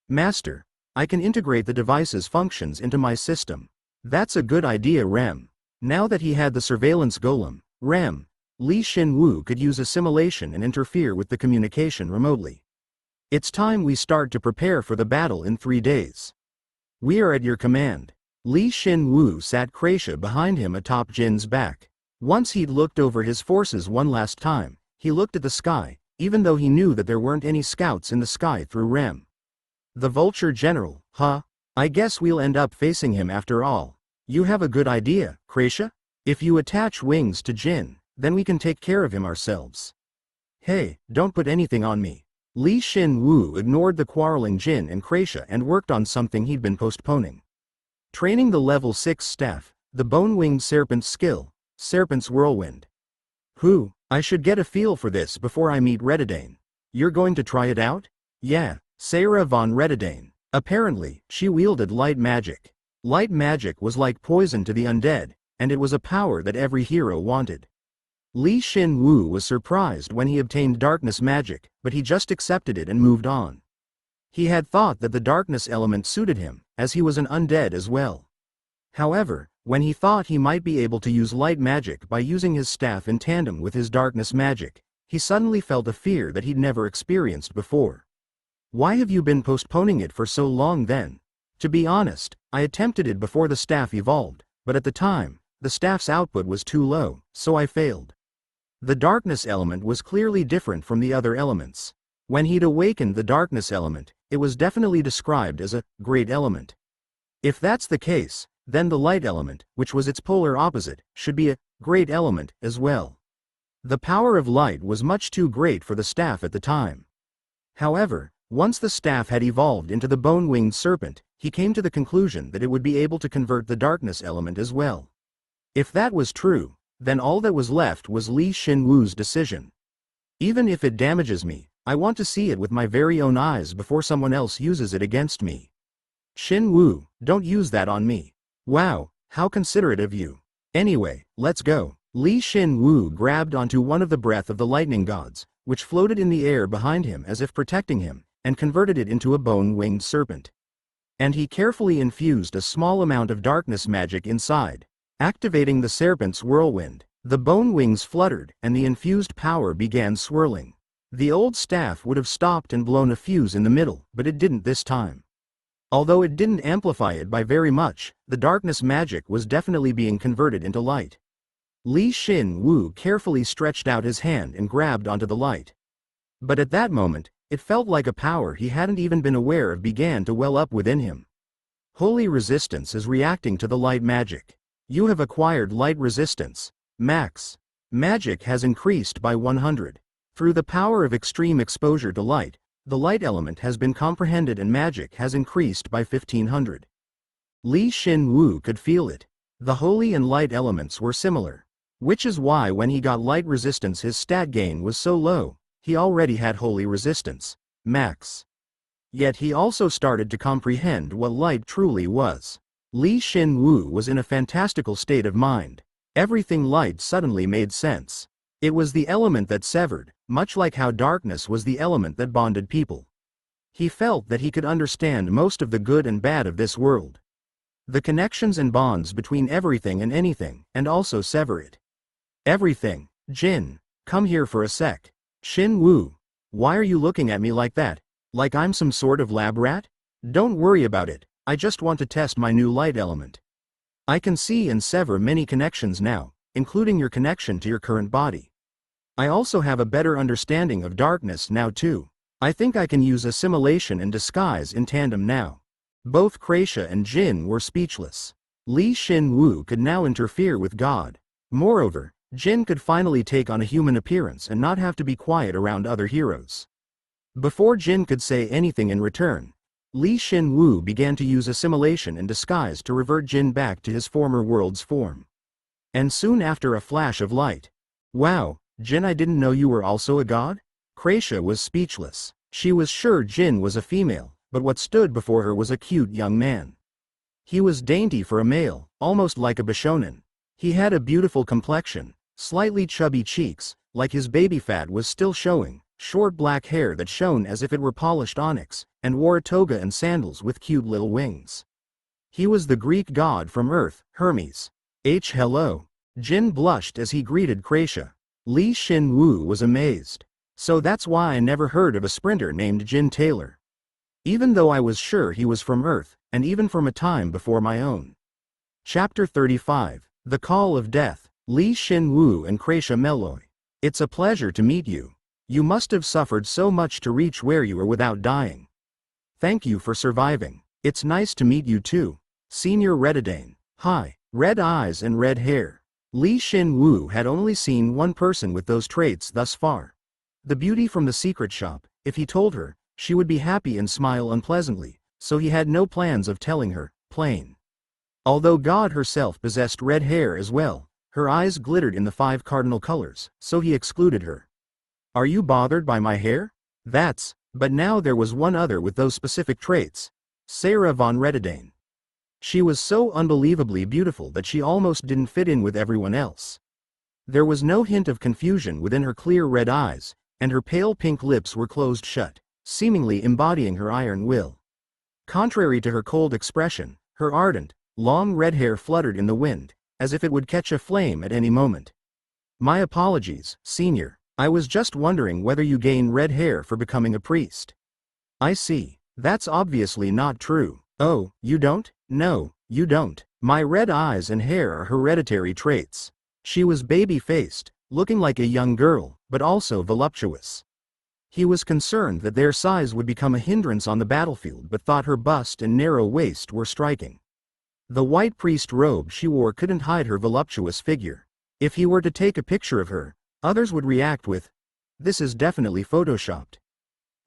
Master, I can integrate the device's functions into my system. That's a good idea, Rem. Now that he had the surveillance golem, Rem, Shin Woo could use assimilation and interfere with the communication remotely. It's time we start to prepare for the battle in 3 days. We are at your command. Shin Woo sat Kracia behind him atop Jin's back. Once he'd looked over his forces one last time, he looked at the sky, even though he knew that there weren't any scouts in the sky through Rem. The Vulture General, huh? I guess we'll end up facing him after all. You have a good idea, Kracia? If you attach wings to Jin, then we can take care of him ourselves. Hey, don't put anything on me. Shin Woo ignored the quarreling Jin and Kracia and worked on something he'd been postponing. Training the level 6 staff, the bone-winged serpent's skill, Serpent's Whirlwind. I should get a feel for this before I meet Redidane. You're going to try it out? Yeah, Sarah von Redidane. Apparently, she wielded light magic. Light magic was like poison to the undead, and it was a power that every hero wanted. Shin Woo was surprised when he obtained darkness magic, but he just accepted it and moved on. He had thought that the darkness element suited him, as he was an undead as well. However, when he thought he might be able to use light magic by using his staff in tandem with his darkness magic, he suddenly felt a fear that he'd never experienced before. Why have you been postponing it for so long then? To be honest, I attempted it before the staff evolved, but at the time, the staff's output was too low, so I failed. The darkness element was clearly different from the other elements. When he'd awakened the darkness element, it was definitely described as a great element. If that's the case, then the light element, which was its polar opposite, should be a great element as well. The power of light was much too great for the staff at the time. However, once the staff had evolved into the bone-winged serpent, he came to the conclusion that it would be able to convert the darkness element as well. If that was true, then all that was left was Shin Woo's decision. Even if it damages me, I want to see it with my very own eyes before someone else uses it against me. Shin Woo, don't use that on me. Wow, how considerate of you. Anyway, let's go. Shin Woo grabbed onto one of the breath of the lightning gods, which floated in the air behind him as if protecting him, and converted it into a bone-winged serpent. And he carefully infused a small amount of darkness magic inside. Activating the serpent's whirlwind, the bone wings fluttered and the infused power began swirling. The old staff would have stopped and blown a fuse in the middle, but it didn't this time. Although it didn't amplify it by very much, the darkness magic was definitely being converted into light. Shin Woo carefully stretched out his hand and grabbed onto the light. But at that moment, it felt like a power he hadn't even been aware of began to well up within him. Holy resistance is reacting to the light magic. You have acquired light resistance, max. Magic has increased by 100. Through the power of extreme exposure to light, the light element has been comprehended and magic has increased by 1500. Shin Woo could feel it. The holy and light elements were similar. Which is why when he got light resistance his stat gain was so low, he already had holy resistance, max. Yet he also started to comprehend what light truly was. Shin Woo was in a fantastical state of mind. Everything light suddenly made sense. It was the element that severed, much like how darkness was the element that bonded people. He felt that he could understand most of the good and bad of this world. The connections and bonds between everything and anything, and also sever it. Everything, Jin, Come here for a sec. Shin Woo. Why are you looking at me like that? Like I'm some sort of lab rat? Don't worry about it, I just want to test my new light element. I can see and sever many connections now, including your connection to your current body. I also have a better understanding of darkness now too. I think I can use assimilation and disguise in tandem now. Both Kraisha and Jin were speechless. Shin Woo could now interfere with God. Moreover, Jin could finally take on a human appearance and not have to be quiet around other heroes. Before Jin could say anything in return, Shin Woo began to use assimilation and disguise to revert Jin back to his former world's form. And soon after, a flash of light. Wow, Jin, I didn't know you were also a god? Kraisha was speechless. She was sure Jin was a female, but what stood before her was a cute young man. He was dainty for a male, almost like a Bishonen. He had a beautiful complexion, slightly chubby cheeks, like his baby fat was still showing, short black hair that shone as if it were polished onyx, and wore a toga and sandals with cute little wings. He was the Greek god from Earth, Hermes. Hello. Jin blushed as he greeted Kraisha. Shin Woo was amazed. So that's why I never heard of a sprinter named Jin Taylor. Even though I was sure he was from Earth, and even from a time before my own. Chapter 35. The Call of Death. Shin Woo and Kraisha Meloy. It's a pleasure to meet you. You must have suffered so much to reach where you are without dying. Thank you for surviving. It's nice to meet you too. Senior Redidane. Hi. Red eyes and red hair. Shin Woo had only seen one person with those traits thus far. The beauty from the secret shop. If he told her, she would be happy and smile unpleasantly, so he had no plans of telling her, plain. Although God herself possessed red hair as well, her eyes glittered in the 5 cardinal colors, so he excluded her. Are you bothered by my hair? But now there was one other with those specific traits. Sarah von Redidane. She was so unbelievably beautiful that she almost didn't fit in with everyone else. There was no hint of confusion within her clear red eyes, and her pale pink lips were closed shut, seemingly embodying her iron will. Contrary to her cold expression, her ardent, long red hair fluttered in the wind, as if it would catch a flame at any moment. My apologies, Senior. I was just wondering whether you gain red hair for becoming a priest. I see. That's obviously not true. Oh, you don't? No, you don't. My red eyes and hair are hereditary traits. She was baby-faced, looking like a young girl, but also voluptuous. He was concerned that their size would become a hindrance on the battlefield, but thought her bust and narrow waist were striking. The white priest robe she wore couldn't hide her voluptuous figure. If he were to take a picture of her, others would react with, "This is definitely photoshopped."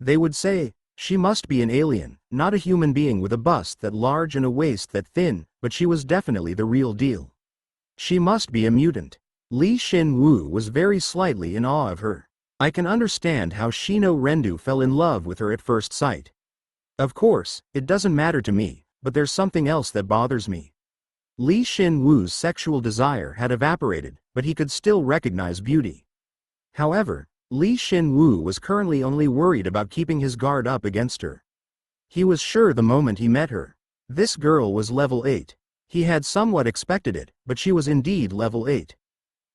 They would say, "She must be an alien, not a human being with a bust that large and a waist that thin, but she was definitely the real deal. She must be a mutant." Shin Woo was very slightly in awe of her. I can understand how Shino Rendu fell in love with her at first sight. Of course, it doesn't matter to me, but there's something else that bothers me. Shin Woo's sexual desire had evaporated, but he could still recognize beauty. However, Shin Woo was currently only worried about keeping his guard up against her. He was sure the moment he met her. This girl was level 8. He had somewhat expected it, but she was indeed level 8.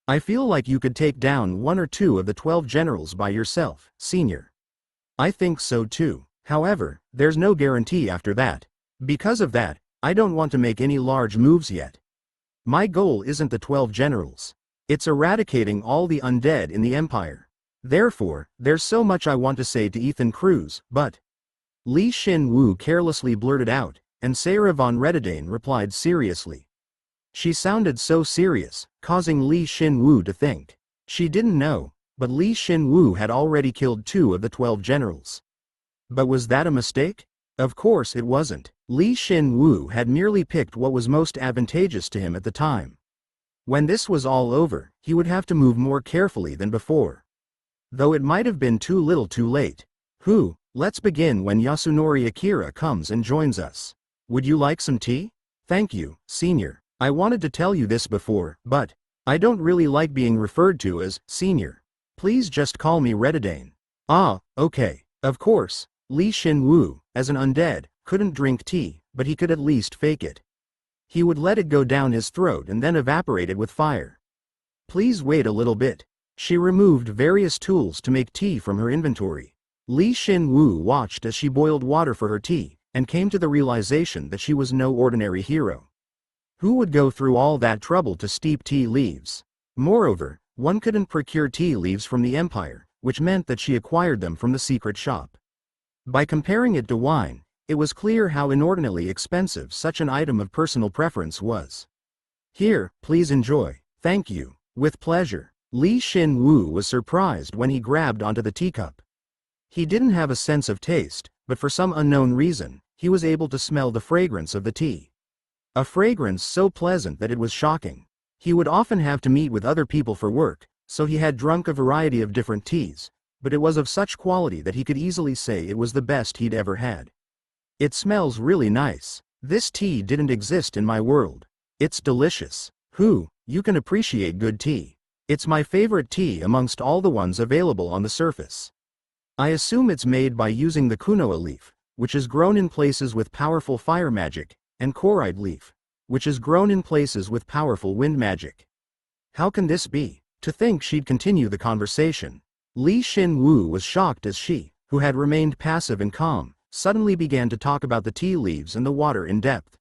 I feel like you could take down 1 or 2 of the 12 generals by yourself, Senior. I think so too. However, there's no guarantee after that. Because of that, I don't want to make any large moves yet. My goal isn't the 12 generals. It's eradicating all the undead in the Empire. Therefore, there's so much I want to say to Ethan Cruz, but... Shin Woo carelessly blurted out, and Sarah von Redidane replied seriously. She sounded so serious, causing Shin Woo to think. She didn't know, but Shin Woo had already killed 2 of the 12 generals. But was that a mistake? Of course it wasn't. Shin Woo had merely picked what was most advantageous to him at the time. When this was all over, he would have to move more carefully than before. Though it might have been too little too late. Let's begin when Yasunori Akira comes and joins us. Would you like some tea? Thank you, Senior. I wanted to tell you this before, but I don't really like being referred to as Senior. Please just call me Redidane. Ah, okay. Of course, Shin Woo, as an undead, couldn't drink tea, but he could at least fake it. He would let it go down his throat and then evaporate it with fire. Please wait a little bit. She removed various tools to make tea from her inventory. Shin Woo watched as she boiled water for her tea, and came to the realization that she was no ordinary hero. Who would go through all that trouble to steep tea leaves? Moreover, one couldn't procure tea leaves from the empire, which meant that she acquired them from the secret shop. By comparing it to wine, it was clear how inordinately expensive such an item of personal preference was. Here, please enjoy. Thank you. With pleasure. Shin Woo was surprised when he grabbed onto the teacup. He didn't have a sense of taste, but for some unknown reason, he was able to smell the fragrance of the tea. A fragrance so pleasant that it was shocking. He would often have to meet with other people for work, so he had drunk a variety of different teas, but it was of such quality that he could easily say it was the best he'd ever had. It smells really nice. This tea didn't exist in my world. It's delicious. You can appreciate good tea. It's my favorite tea amongst all the ones available on the surface. I assume it's made by using the quinoa leaf, which is grown in places with powerful fire magic, and koride leaf, which is grown in places with powerful wind magic. How can this be? To think she'd continue the conversation. Shin Woo was shocked as she, who had remained passive and calm, suddenly began to talk about the tea leaves and the water in depth.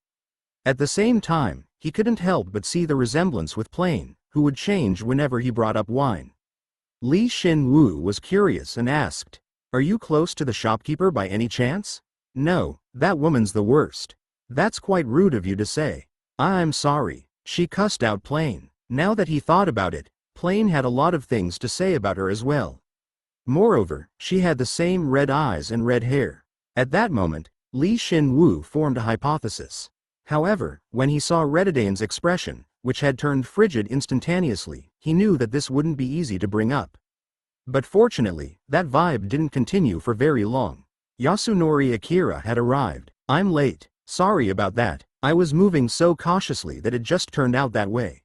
At the same time, he couldn't help but see the resemblance with Plain, who would change whenever he brought up wine. Shin Woo was curious and asked, "Are you close to the shopkeeper by any chance?" "No, that woman's the worst." "That's quite rude of you to say." "I'm sorry." She cussed out Plain. Now that he thought about it, Plain had a lot of things to say about her as well. Moreover, she had the same red eyes and red hair. At that moment, Shin Woo formed a hypothesis. However, when he saw Redadane's expression, which had turned frigid instantaneously, he knew that this wouldn't be easy to bring up. But fortunately, that vibe didn't continue for very long. Yasunori Akira had arrived. "I'm late. Sorry about that. I was moving so cautiously that it just turned out that way."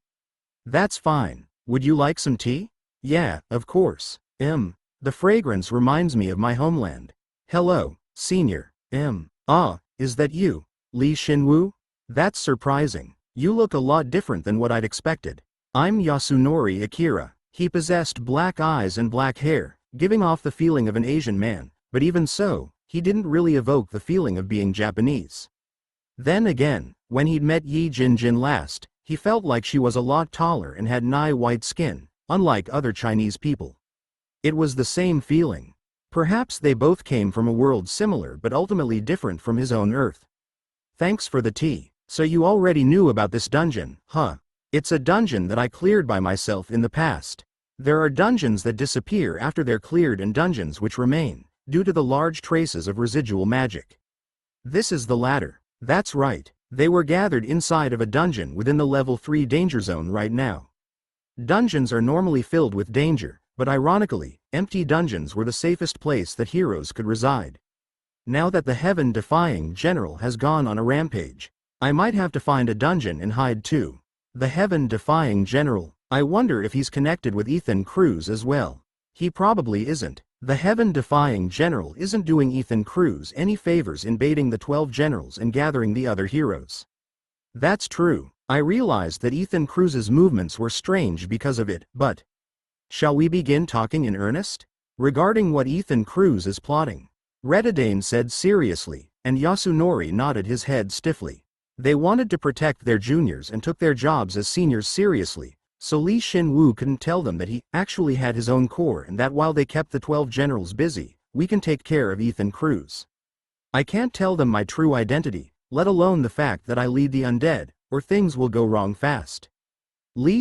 "That's fine. Would you like some tea?" "Yeah, of course. The fragrance reminds me of my homeland." "Hello, senior. Is that you, Shin Woo? That's surprising. You look a lot different than what I'd expected." "I'm Yasunori Akira." He possessed black eyes and black hair, giving off the feeling of an Asian man, but even so, he didn't really evoke the feeling of being Japanese. Then again, when he'd met Yi Jinjin last, he felt like she was a lot taller and had nigh white skin, unlike other Chinese people. It was the same feeling. Perhaps they both came from a world similar but ultimately different from his own Earth. "Thanks for the tea. So you already knew about this dungeon, huh?" "It's a dungeon that I cleared by myself in the past. There are dungeons that disappear after they're cleared and dungeons which remain, due to the large traces of residual magic. This is the latter." "That's right. They were gathered inside of a dungeon within the level 3 danger zone right now." Dungeons are normally filled with danger, but ironically, empty dungeons were the safest place that heroes could reside. Now that the heaven-defying general has gone on a rampage, I might have to find a dungeon and hide too. The heaven-defying general. I wonder if he's connected with Ethan Cruz as well. He probably isn't. The heaven-defying general isn't doing Ethan Cruz any favors in baiting the 12 generals and gathering the other heroes. That's true. I realized that Ethan Cruz's movements were strange because of it, but... Shall we begin talking in earnest? Regarding what Ethan Cruz is plotting? Redadane said seriously, and Yasunori nodded his head stiffly. They wanted to protect their juniors and took their jobs as seniors seriously, so Shin Woo couldn't tell them that he actually had his own corps and that while they kept the 12 generals busy, we can take care of Ethan Cruz. I can't tell them my true identity, let alone the fact that I lead the undead, or things will go wrong fast.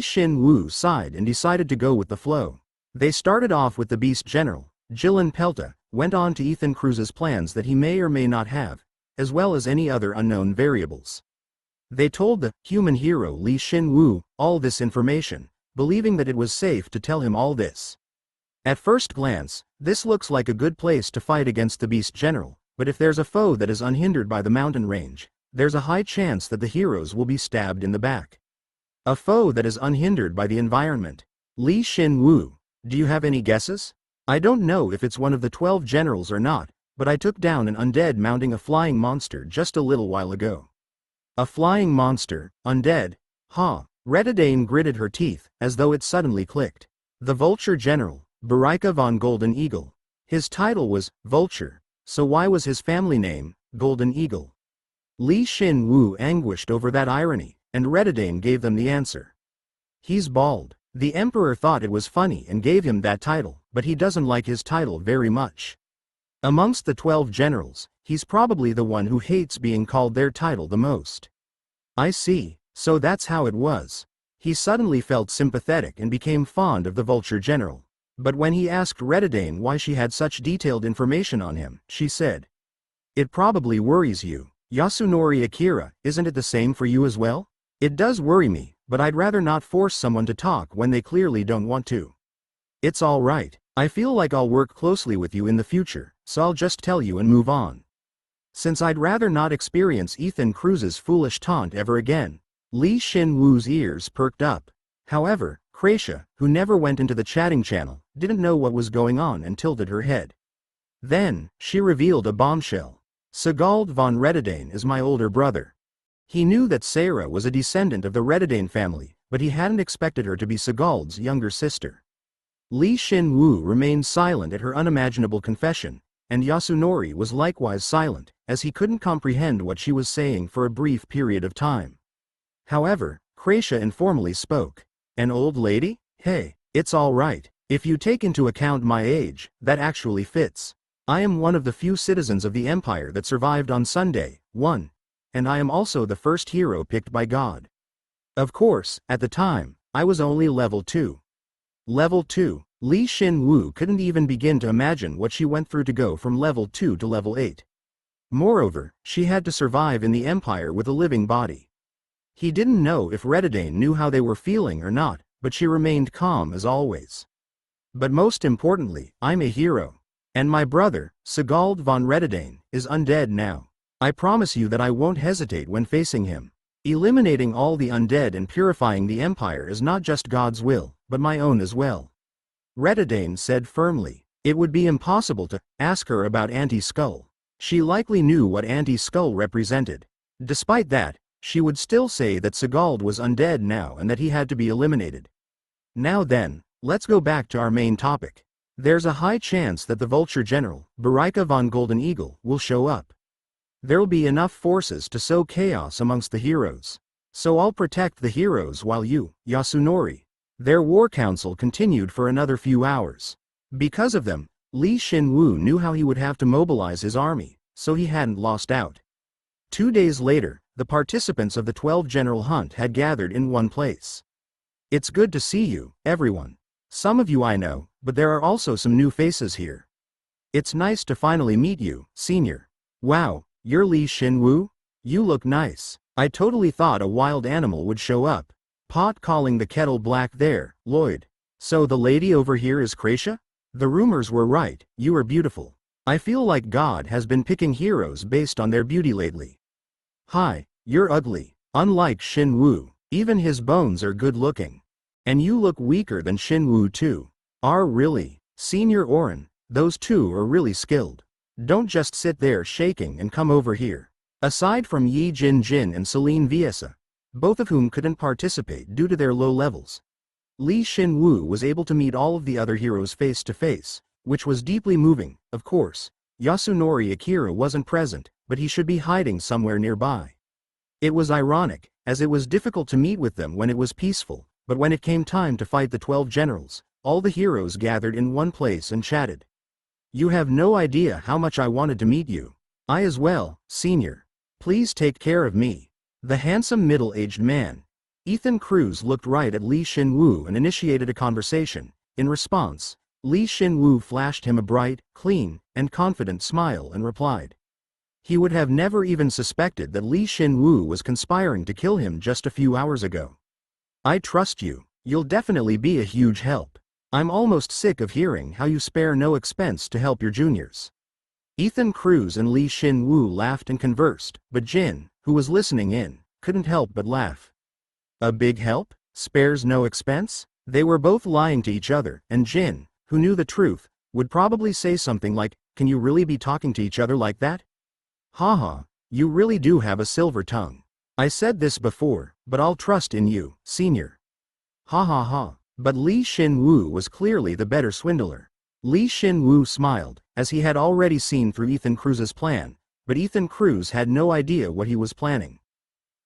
Shin Woo sighed and decided to go with the flow. They started off with the beast general. Jilin Pelta went on to Ethan Cruz's plans that he may or may not have, as well as any other unknown variables. They told the human hero Shin Woo all this information, believing that it was safe to tell him all this. At first glance, this looks like a good place to fight against the beast general, but if there's a foe that is unhindered by the mountain range, there's a high chance that the heroes will be stabbed in the back. A foe that is unhindered by the environment. Shin Woo, do you have any guesses? I don't know if it's one of the 12 generals or not, but I took down an undead mounting a flying monster just a little while ago. A flying monster, undead? Huh. Redadane gritted her teeth, as though it suddenly clicked. The Vulture General, Barika von Golden Eagle. His title was Vulture, so why was his family name Golden Eagle? Li Shin Woo anguished over that irony, and Redidane gave them the answer. He's bald. The Emperor thought it was funny and gave him that title, but he doesn't like his title very much. Amongst the 12 generals, he's probably the one who hates being called their title the most. I see, so that's how it was. He suddenly felt sympathetic and became fond of the Vulture General. But when he asked Redidane why she had such detailed information on him, she said, "It probably worries you. Yasunori Akira, isn't it the same for you as well? It does worry me, but I'd rather not force someone to talk when they clearly don't want to. It's all right. I feel like I'll work closely with you in the future, so I'll just tell you and move on. Since I'd rather not experience Ethan Cruz's foolish taunt ever again." Li Shin Woo's ears perked up. However, Kracia, who never went into the chatting channel, didn't know what was going on and tilted her head. Then, she revealed a bombshell. Sigald von Redidane is my older brother. He knew that Sarah was a descendant of the Redidane family, but he hadn't expected her to be Sigald's younger sister. Li Shin Woo remained silent at her unimaginable confession, and Yasunori was likewise silent, as he couldn't comprehend what she was saying for a brief period of time. However, Kracia informally spoke. "An old lady? Hey, it's all right. If you take into account my age, that actually fits. I am one of the few citizens of the Empire that survived on Sunday, 1. And I am also the first hero picked by God. Of course, at the time, I was only level 2. Level 2. Li Shin Woo couldn't even begin to imagine what she went through to go from level 2 to level 8. Moreover, she had to survive in the Empire with a living body. He didn't know if Redidane knew how they were feeling or not, but she remained calm as always. "But most importantly, I'm a hero. And my brother, Sigald von Redidane, is undead now. I promise you that I won't hesitate when facing him. Eliminating all the undead and purifying the Empire is not just God's will, but my own as well." Redidane said firmly. It would be impossible to ask her about Anti-Skull. She likely knew what Anti-Skull represented. Despite that, she would still say that Sigald was undead now and that he had to be eliminated. Now then, let's go back to our main topic. There's a high chance that the Vulture General, Barika von Golden Eagle, will show up. There'll be enough forces to sow chaos amongst the heroes. So I'll protect the heroes while you, Yasunori. Their war council continued for another few hours. Because of them, Li Shin Woo knew how he would have to mobilize his army, so he hadn't lost out. 2 days later, the participants of the 12 General Hunt had gathered in one place. "It's good to see you, everyone. Some of you I know, but there are also some new faces here. It's nice to finally meet you, Senior. Wow, you're Li Shin Woo? You look nice. I totally thought a wild animal would show up. Pot calling the kettle black there, Lloyd. So the lady over here is Kracia? The rumors were right, you are beautiful. I feel like God has been picking heroes based on their beauty lately. Hi, you're ugly. Unlike Shin Woo, even his bones are good looking. And you look weaker than Shin Woo too. Really? Senior Oren, those two are really skilled. Don't just sit there shaking and come over here." Aside from Yi Jin Jin and Celine Viesa, both of whom couldn't participate due to their low levels, Li Shin Woo was able to meet all of the other heroes face to face, which was deeply moving. Of course, Yasunori Akira wasn't present, but he should be hiding somewhere nearby. It was ironic, as it was difficult to meet with them when it was peaceful, but when it came time to fight the 12 generals, all the heroes gathered in one place and chatted. "You have no idea how much I wanted to meet you. I as well, Senior. Please take care of me." The handsome middle-aged man, Ethan Cruz, looked right at Li Shin Woo and initiated a conversation. In response, Li Shin Woo flashed him a bright, clean, and confident smile and replied. He would have never even suspected that Li Shin Woo was conspiring to kill him just a few hours ago. "I trust you. You'll definitely be a huge help. I'm almost sick of hearing how you spare no expense to help your juniors." Ethan Cruz and Li Shin Woo laughed and conversed, but Jin, who was listening in, couldn't help but laugh. A big help? Spares no expense? They were both lying to each other, and Jin, who knew the truth, would probably say something like, "Can you really be talking to each other like that? Haha, you really do have a silver tongue. I said this before, but I'll trust in you, Senior. Ha ha ha." But Li Shin Woo was clearly the better swindler. Li Shin Woo smiled, as he had already seen through Ethan Cruz's plan, but Ethan Cruz had no idea what he was planning.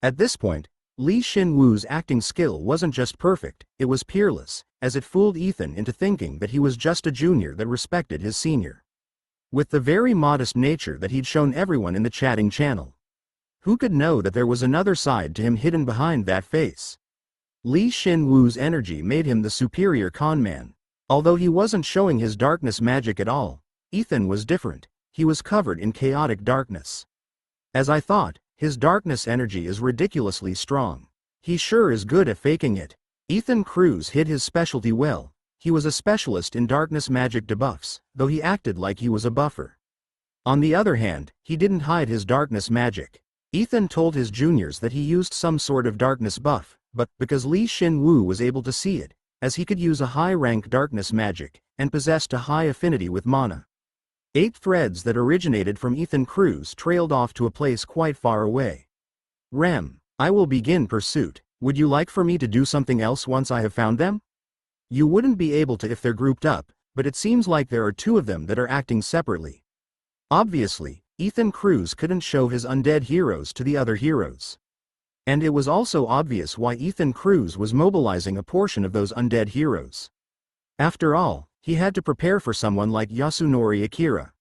At this point, Li Shin Woo's acting skill wasn't just perfect, it was peerless, as it fooled Ethan into thinking that he was just a junior that respected his senior. With the very modest nature that he'd shown everyone in the chatting channel. Who could know that there was another side to him hidden behind that face? Li Shin Woo's energy made him the superior conman. Although he wasn't showing his darkness magic at all, Ethan was different. He was covered in chaotic darkness. As I thought, his darkness energy is ridiculously strong. He sure is good at faking it. Ethan Cruz hid his specialty well. He was a specialist in darkness magic debuffs, though he acted like he was a buffer. On the other hand, he didn't hide his darkness magic. Ethan told his juniors that he used some sort of darkness buff, but because Li Shin Woo was able to see it, as he could use a high-rank darkness magic, and possessed a high affinity with mana. 8 threads that originated from Ethan Cruz trailed off to a place quite far away. Rem, I will begin pursuit. Would you like for me to do something else once I have found them? You wouldn't be able to if they're grouped up, but it seems like there are 2 of them that are acting separately. Obviously, Ethan Cruz couldn't show his undead heroes to the other heroes. And it was also obvious why Ethan Cruz was mobilizing a portion of those undead heroes. After all, he had to prepare for someone like Yasunori Akira.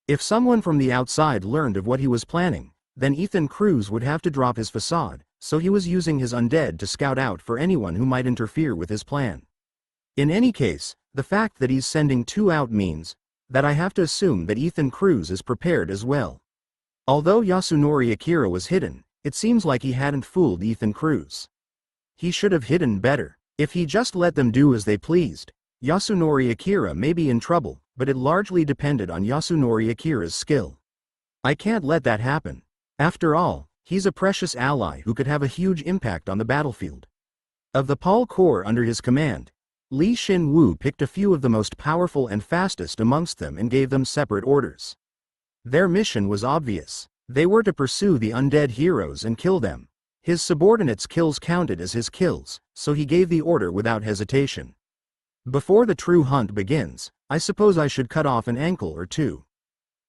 If someone from the outside learned of what he was planning, then Ethan Cruz would have to drop his facade, so he was using his undead to scout out for anyone who might interfere with his plan. In any case, the fact that he's sending 2 out means that I have to assume that Ethan Cruz is prepared as well. Although Yasunori Akira was hidden, it seems like he hadn't fooled Ethan Cruz. He should have hidden better. If he just let them do as they pleased, Yasunori Akira may be in trouble, but it largely depended on Yasunori Akira's skill. I can't let that happen. After all, he's a precious ally who could have a huge impact on the battlefield. Of the Paul Corps under his command, Li Shin Woo picked a few of the most powerful and fastest amongst them and gave them separate orders. Their mission was obvious. They were to pursue the undead heroes and kill them. His subordinates' kills counted as his kills, so he gave the order without hesitation. Before the true hunt begins, I suppose I should cut off an ankle or 2.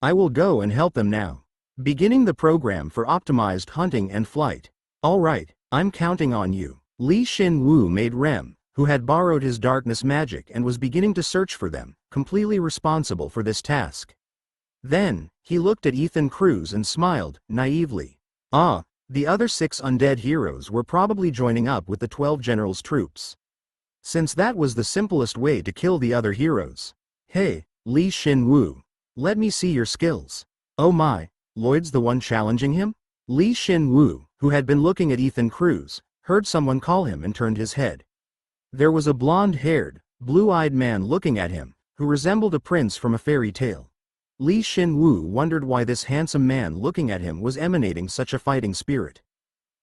I will go and help them now. Beginning the program for optimized hunting and flight. All right, I'm counting on you. Li Shin Woo made Rem, who had borrowed his darkness magic and was beginning to search for them, completely responsible for this task. Then, he looked at Ethan Cruz and smiled, naively. Ah, the other 6 undead heroes were probably joining up with the 12 generals' troops. Since that was the simplest way to kill the other heroes. Hey, Li Shin Woo. Let me see your skills. Oh my, Lloyd's the one challenging him? Li Shin Woo, who had been looking at Ethan Cruz, heard someone call him and turned his head. There was a blonde-haired, blue-eyed man looking at him, who resembled a prince from a fairy tale. Li Shin Woo wondered why this handsome man looking at him was emanating such a fighting spirit.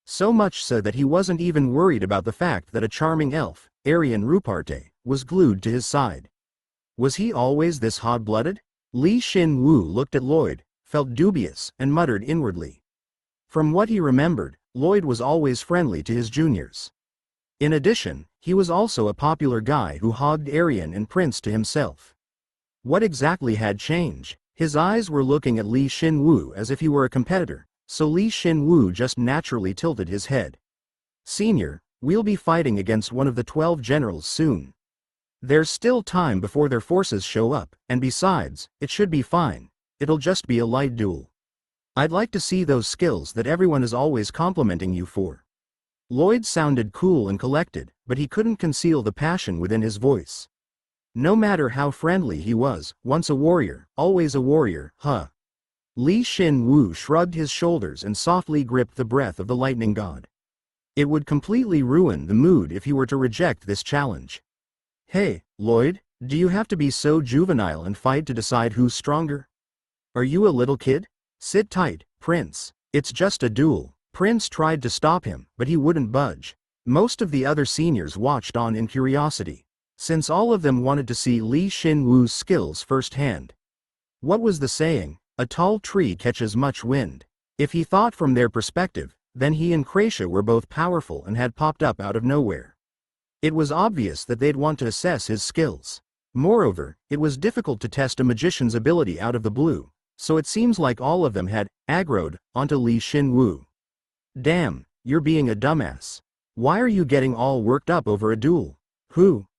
So much so that he wasn't even worried about the fact that a charming elf, Aryan Ruparte, was glued to his side. Was he always this hot-blooded? Li Shin Woo looked at Lloyd, felt dubious, and muttered inwardly. From what he remembered, Lloyd was always friendly to his juniors. In addition, he was also a popular guy who hogged Aryan and Prince to himself. What exactly had changed? His eyes were looking at Li Shin Woo as if he were a competitor, so Li Shin Woo just naturally tilted his head. Senior, we'll be fighting against one of the 12 generals soon. There's still time before their forces show up, and besides, it should be fine. It'll just be a light duel. I'd like to see those skills that everyone is always complimenting you for. Lloyd sounded cool and collected, but he couldn't conceal the passion within his voice. No matter how friendly he was, once a warrior, always a warrior, huh? Li Shin Woo shrugged his shoulders and softly gripped the breath of the lightning god. It would completely ruin the mood if he were to reject this challenge. Hey, Lloyd, do you have to be so juvenile and fight to decide who's stronger? Are you a little kid? Sit tight, Prince. It's just a duel. Prince tried to stop him, but he wouldn't budge. Most of the other seniors watched on in curiosity, since all of them wanted to see Li Shin Woo's skills firsthand. What was the saying? A tall tree catches much wind. If he thought from their perspective, then he and Krasia were both powerful and had popped up out of nowhere. It was obvious that they'd want to assess his skills. Moreover, it was difficult to test a magician's ability out of the blue, so it seems like all of them had aggroed onto Shin Woo. Damn, you're being a dumbass. Why are you getting all worked up over a duel?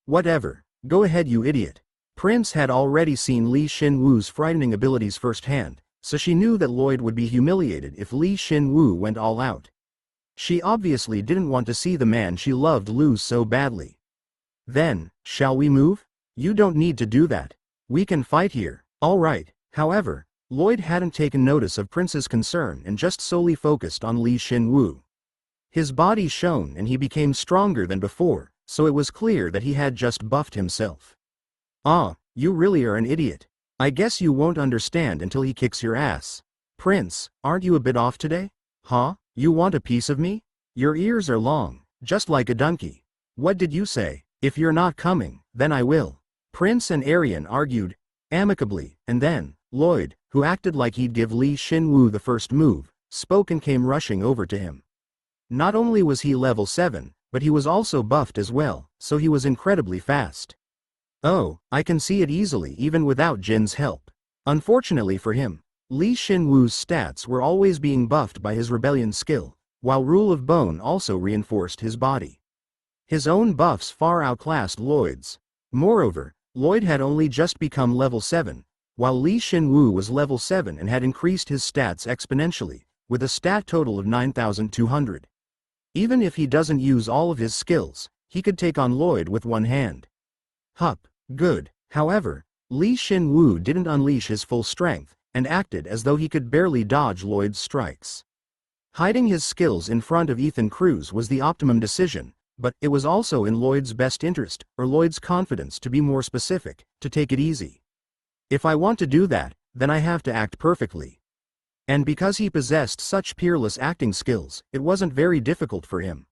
Whatever. Go ahead, you idiot. Prince had already seen Shin Woo's frightening abilities firsthand, so she knew that Lloyd would be humiliated if Shin Woo went all out. She obviously didn't want to see the man she loved lose so badly. Then, shall we move? You don't need to do that. We can fight here. All right. However, Lloyd hadn't taken notice of Prince's concern and just solely focused on Shin Woo. His body shone and he became stronger than before, so it was clear that he had just buffed himself. Ah, you really are an idiot. I guess you won't understand until he kicks your ass. Prince, aren't you a bit off today? Huh? You want a piece of me? Your ears are long, just like a donkey. What did you say? If you're not coming, then I will. Prince and Arian argued amicably, and then Lloyd, who acted like he'd give Shin Woo the first move, spoke and came rushing over to him. Not only was he level 7, but he was also buffed as well, so he was incredibly fast. Oh, I can see it easily even without Jin's help. Unfortunately for him, Shin Woo's stats were always being buffed by his rebellion skill, while Rule of Bone also reinforced his body. His own buffs far outclassed Lloyd's. Moreover, Lloyd had only just become level 7, while Shin Woo was level 7 and had increased his stats exponentially, with a stat total of 9,200. Even if he doesn't use all of his skills, he could take on Lloyd with one hand. Hup, good. However, Shin Woo didn't unleash his full strength, and acted as though he could barely dodge Lloyd's strikes. Hiding his skills in front of Ethan Cruz was the optimum decision, but it was also in Lloyd's best interest, or Lloyd's confidence to be more specific, to take it easy. If I want to do that, then I have to act perfectly. And because he possessed such peerless acting skills, it wasn't very difficult for him.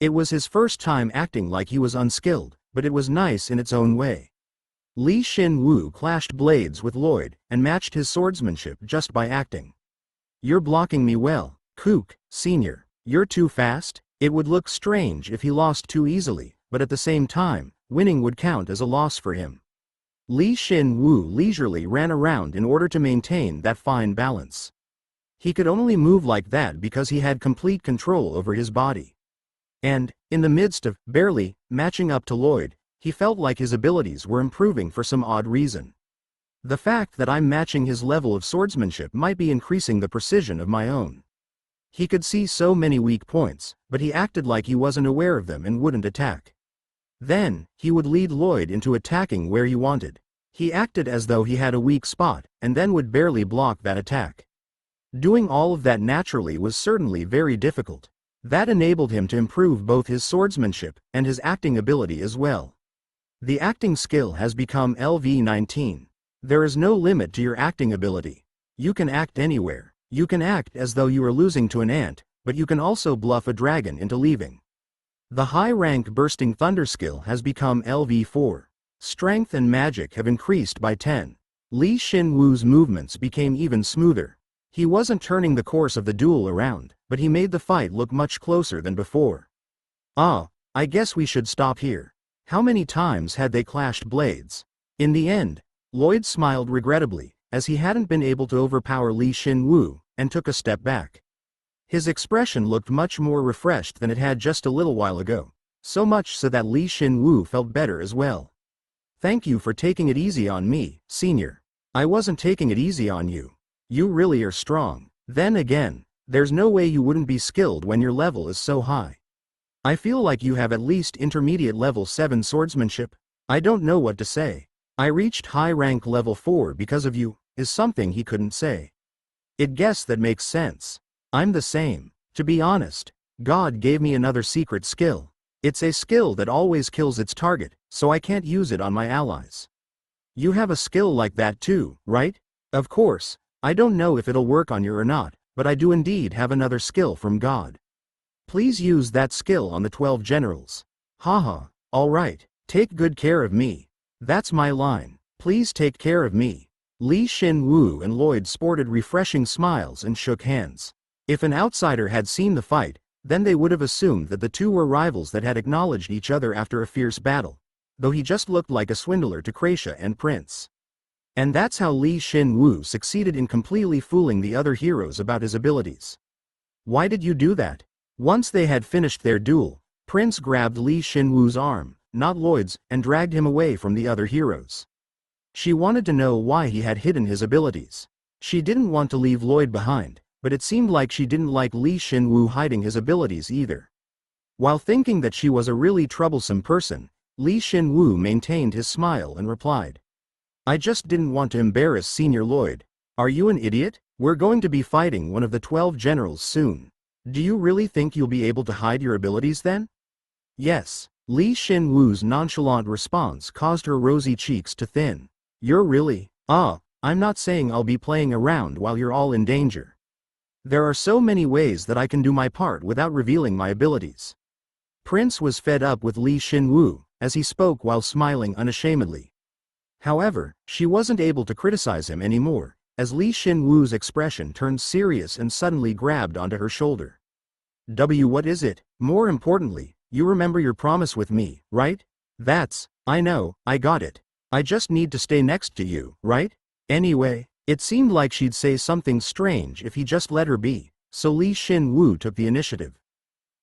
It was his first time acting like he was unskilled, but it was nice in its own way. Shin Woo clashed blades with Lloyd, and matched his swordsmanship just by acting. You're blocking me well, Kook, Senior. You're too fast. It would look strange if he lost too easily, but at the same time, winning would count as a loss for him. Shin Woo leisurely ran around in order to maintain that fine balance. He could only move like that because he had complete control over his body. And, in the midst of barely matching up to Lloyd, he felt like his abilities were improving for some odd reason. The fact that I'm matching his level of swordsmanship might be increasing the precision of my own. He could see so many weak points, but he acted like he wasn't aware of them and wouldn't attack. Then, he would lead Lloyd into attacking where he wanted. He acted as though he had a weak spot, and then would barely block that attack. Doing all of that naturally was certainly very difficult. That enabled him to improve both his swordsmanship and his acting ability as well. The acting skill has become LV19. There is no limit to your acting ability. You can act anywhere. You can act as though you are losing to an ant, but you can also bluff a dragon into leaving. The high-rank Bursting Thunder skill has become LV4. Strength and magic have increased by 10. Shin Woo's movements became even smoother. He wasn't turning the course of the duel around, but he made the fight look much closer than before. Ah, I guess we should stop here. How many times had they clashed blades? In the end, Lloyd smiled regrettably, as he hadn't been able to overpower Shin Woo, and took a step back. His expression looked much more refreshed than it had just a little while ago, so much so that Shin Woo felt better as well. Thank you for taking it easy on me, Senior. I wasn't taking it easy on you. You really are strong. Then again, there's no way you wouldn't be skilled when your level is so high. I feel like you have at least intermediate level 7 swordsmanship. I don't know what to say. I reached high rank level 4 because of you, is something he couldn't say. It guess that makes sense. I'm the same. To be honest, God gave me another secret skill. It's a skill that always kills its target, so I can't use it on my allies. You have a skill like that too, right? Of course, I don't know if it'll work on you or not, but I do indeed have another skill from God. Please use that skill on the 12 generals. Haha, alright, take good care of me. That's my line. Please take care of me. Shin Woo and Lloyd sported refreshing smiles and shook hands. If an outsider had seen the fight, Then they would have assumed that the two were rivals that had acknowledged each other after a fierce battle, though he just looked like a swindler to Kracia and Prince. And that's how Shin Woo succeeded in completely fooling the other heroes about his abilities. Why did you do that? Once they had finished their duel, Prince grabbed Shin Woo's arm, not Lloyd's, and dragged him away from the other heroes. She wanted to know why he had hidden his abilities. She didn't want to leave Lloyd behind, but it seemed like she didn't like Shin Woo hiding his abilities either. While thinking that she was a really troublesome person, Shin Woo maintained his smile and replied, "I just didn't want to embarrass Senior Lloyd. Are you an idiot? We're going to be fighting one of the 12 generals soon. Do you really think you'll be able to hide your abilities then?" Yes. Shin Woo's nonchalant response caused her rosy cheeks to thin. "You're really? I'm not saying I'll be playing around while you're all in danger. There are so many ways that I can do my part without revealing my abilities." Prince was fed up with Shin Woo, as he spoke while smiling unashamedly. However, she wasn't able to criticize him anymore, as Shin Woo's expression turned serious and suddenly grabbed onto her shoulder. What is it? More importantly, you remember your promise with me, right? I know, I got it. I just need to stay next to you, right? Anyway, it seemed like she'd say something strange if he just let her be, so Shin Woo took the initiative.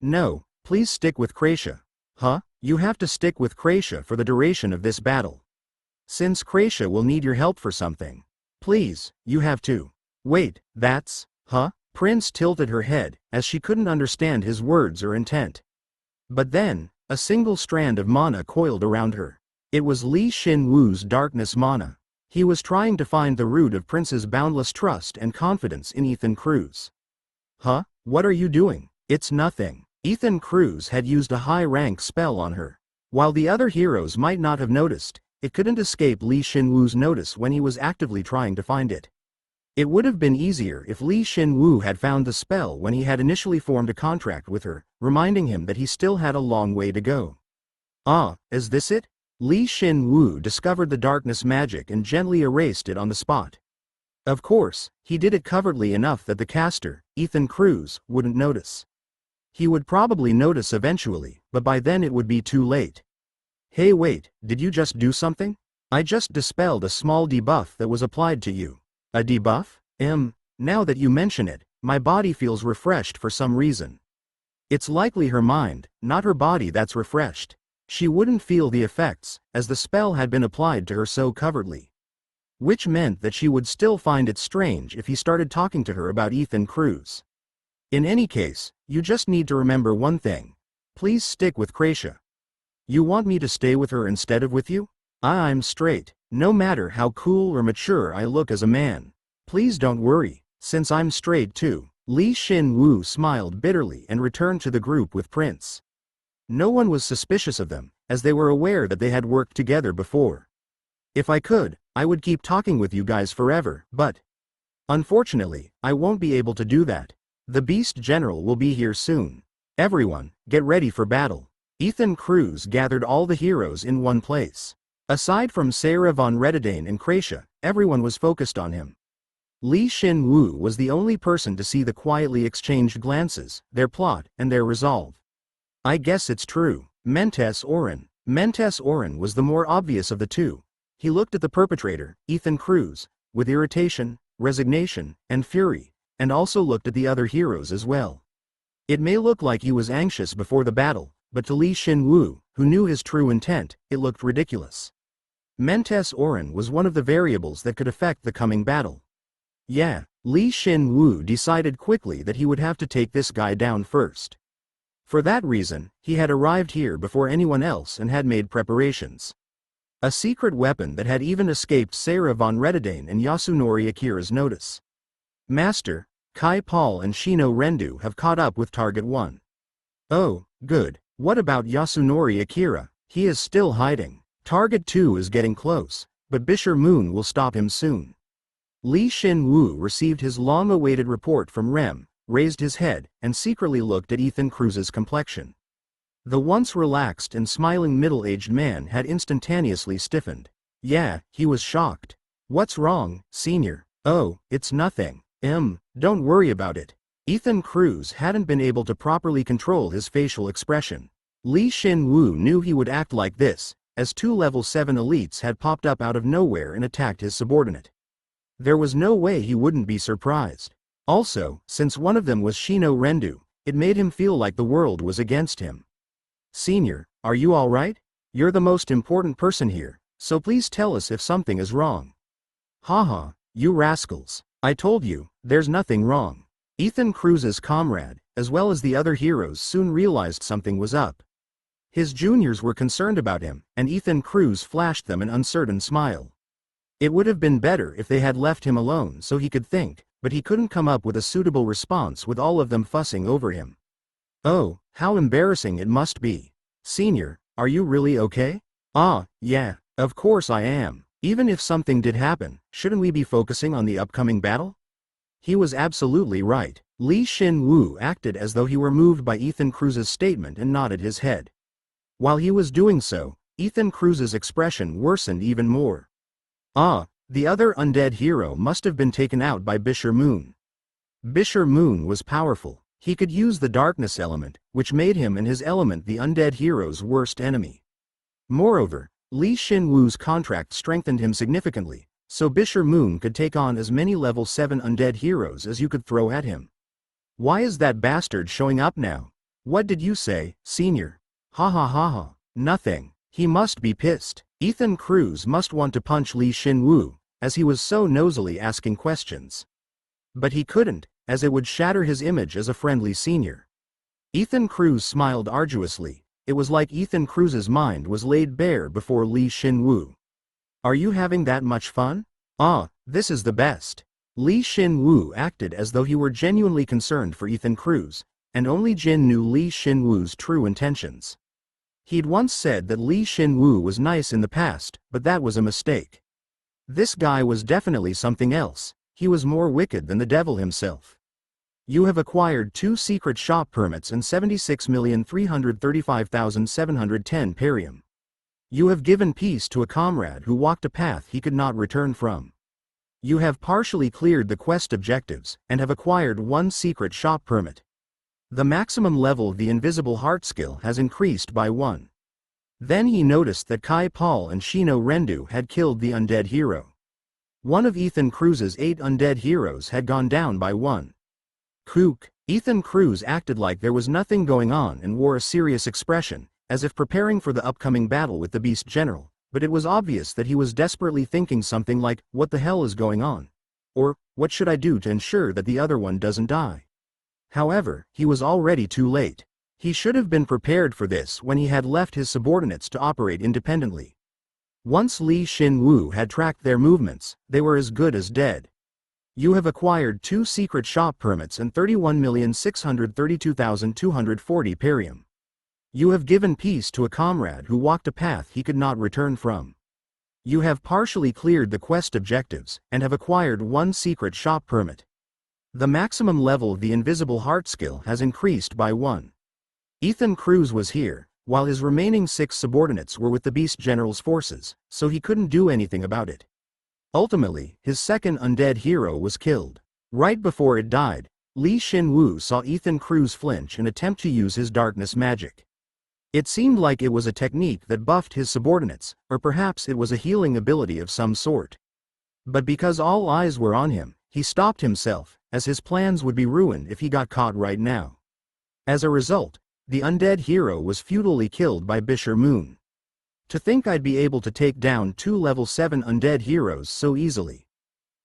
"No, please stick with Kracia." "Huh? You have to stick with Kracia for the duration of this battle. Since Kracia will need your help for something. Please, you have to." "Wait, huh?" Prince tilted her head, as she couldn't understand his words or intent. But then, a single strand of mana coiled around her. It was Shin Woo's darkness mana. He was trying to find the root of Prince's boundless trust and confidence in Ethan Cruz. "Huh? What are you doing?" "It's nothing." Ethan Cruz had used a high-rank spell on her. While the other heroes might not have noticed, it couldn't escape Shin Woo's notice when he was actively trying to find it. It would have been easier if Shin Woo had found the spell when he had initially formed a contract with her, reminding him that he still had a long way to go. Is this it? Shin Woo discovered the darkness magic and gently erased it on the spot. Of course, he did it covertly enough that the caster, Ethan Cruz, wouldn't notice. He would probably notice eventually, but by then it would be too late. "Hey wait, did you just do something?" "I just dispelled a small debuff that was applied to you." "A debuff? Now that you mention it, my body feels refreshed for some reason." It's likely her mind, not her body, that's refreshed. She wouldn't feel the effects, as the spell had been applied to her so covertly. Which meant that she would still find it strange if he started talking to her about Ethan Cruz. In any case, you just need to remember one thing. Please stick with Kracia. You want me to stay with her instead of with you? I'm straight, no matter how cool or mature I look as a man. Please don't worry, since I'm straight too. Shin Woo smiled bitterly and returned to the group with Prince. No one was suspicious of them, as they were aware that they had worked together before. "If I could, I would keep talking with you guys forever, but unfortunately, I won't be able to do that. The Beast General will be here soon. Everyone, get ready for battle." Ethan Cruz gathered all the heroes in one place. Aside from Sarah von Rededane and Kracia, everyone was focused on him. Shin Woo was the only person to see the quietly exchanged glances, their plot, and their resolve. "I guess it's true. Mentes Oren." Mentes Oren was the more obvious of the two. He looked at the perpetrator, Ethan Cruz, with irritation, resignation, and fury, and also looked at the other heroes as well. It may look like he was anxious before the battle, but to Shin Woo, who knew his true intent, it looked ridiculous. Mentes Oren was one of the variables that could affect the coming battle. Yeah, Shin Woo decided quickly that he would have to take this guy down first. For that reason, he had arrived here before anyone else and had made preparations. A secret weapon that had even escaped Sarah von Rededane and Yasunori Akira's notice. "Master, Kai Paul and Shino Rendu have caught up with Target 1. "Oh, good. What about Yasunori Akira? He is still hiding. Target 2 is getting close, but Bisher Moon will stop him soon." Shin Woo received his long-awaited report from Rem, raised his head, and secretly looked at Ethan Cruz's complexion. The once relaxed and smiling middle-aged man had instantaneously stiffened. Yeah, he was shocked. "What's wrong, Senior?" "Oh, it's nothing. Don't worry about it." Ethan Cruz hadn't been able to properly control his facial expression. Lee Shin Woo knew he would act like this, as two level 7 elites had popped up out of nowhere and attacked his subordinate. There was no way he wouldn't be surprised. Also, since one of them was Shino Rendu, it made him feel like the world was against him. "Senior, are you alright? You're the most important person here, so please tell us if something is wrong." "Haha, you rascals. I told you, there's nothing wrong." Ethan Cruz's comrade, as well as the other heroes, soon realized something was up. His juniors were concerned about him, and Ethan Cruz flashed them an uncertain smile. It would have been better if they had left him alone so he could think, but he couldn't come up with a suitable response with all of them fussing over him. Oh, how embarrassing it must be. "Senior, are you really okay?" "Ah, yeah, of course I am. Even if something did happen, shouldn't we be focusing on the upcoming battle?" He was absolutely right. Lee Shin Woo acted as though he were moved by Ethan Cruz's statement and nodded his head. While he was doing so, Ethan Cruz's expression worsened even more. Ah, the other undead hero must have been taken out by Bisher Moon. Bisher Moon was powerful. He could use the darkness element, which made him and his element the undead hero's worst enemy. Moreover, Lee Shin Woo's contract strengthened him significantly, so Bisher Moon could take on as many level 7 undead heroes as you could throw at him. "Why is that bastard showing up now? What did you say, Senior?" "Ha ha ha ha, nothing. He must be pissed." Ethan Cruz must want to punch Lee Shin Woo, as he was so nosily asking questions. But he couldn't, as it would shatter his image as a friendly senior. Ethan Cruz smiled arduously. It was like Ethan Cruz's mind was laid bare before Lee Shin Woo. "Are you having that much fun? Ah, this is the best." Lee Shin Woo acted as though he were genuinely concerned for Ethan Cruz, and only Jin knew Lee Shin Woo's true intentions. He'd once said that Lee Shin Woo was nice in the past, but that was a mistake. This guy was definitely something else. He was more wicked than the devil himself. "You have acquired 2 secret shop permits and 76,335,710 perium. You have given peace to a comrade who walked a path he could not return from. You have partially cleared the quest objectives, and have acquired 1 secret shop permit. The maximum level of the invisible heart skill has increased by 1. Then he noticed that Kai Paul and Shino Rendu had killed the undead hero. One of Ethan Cruz's 8 undead heroes had gone down by 1. Kook. Ethan Cruz acted like there was nothing going on and wore a serious expression, as if preparing for the upcoming battle with the Beast General, but it was obvious that he was desperately thinking something like, "What the hell is going on?" Or, "What should I do to ensure that the other one doesn't die?" However, he was already too late. He should have been prepared for this when he had left his subordinates to operate independently. Once Lee Shin Woo had tracked their movements, they were as good as dead. "You have acquired 2 secret shop permits and 31,632,240 perium. You have given peace to a comrade who walked a path he could not return from. You have partially cleared the quest objectives, and have acquired 1 secret shop permit. The maximum level of the invisible heart skill has increased by 1. Ethan Cruz was here, while his remaining 6 subordinates were with the Beast General's forces, so he couldn't do anything about it. Ultimately, his second undead hero was killed. Right before it died, Lee Shin Woo saw Ethan Cruz flinch and attempt to use his darkness magic. It seemed like it was a technique that buffed his subordinates, or perhaps it was a healing ability of some sort. But because all eyes were on him, he stopped himself, as his plans would be ruined if he got caught right now. As a result, the undead hero was futilely killed by Bisher Moon. To think I'd be able to take down 2 level 7 undead heroes so easily.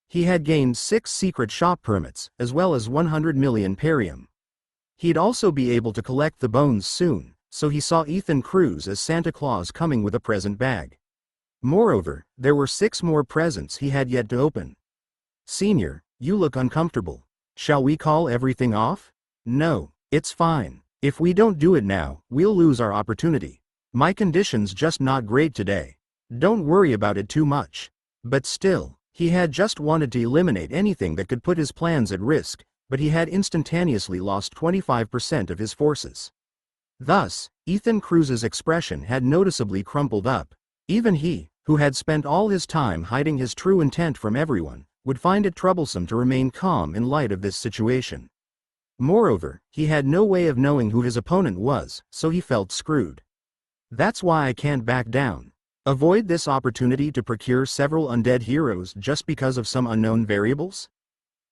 He had gained 6 secret shop permits, as well as 100 million perium. He'd also be able to collect the bones soon, so he saw Ethan Cruz as Santa Claus coming with a present bag. Moreover, there were 6 more presents he had yet to open. "Senior, you look uncomfortable. Shall we call everything off?" "No, it's fine. If we don't do it now, we'll lose our opportunity. My condition's just not great today. Don't worry about it too much." But still, he had just wanted to eliminate anything that could put his plans at risk, but he had instantaneously lost 25% of his forces. Thus, Ethan Cruz's expression had noticeably crumpled up. Even he, who had spent all his time hiding his true intent from everyone, would find it troublesome to remain calm in light of this situation. Moreover, he had no way of knowing who his opponent was, so he felt screwed. That's why I can't back down. Avoid this opportunity to procure several undead heroes just because of some unknown variables?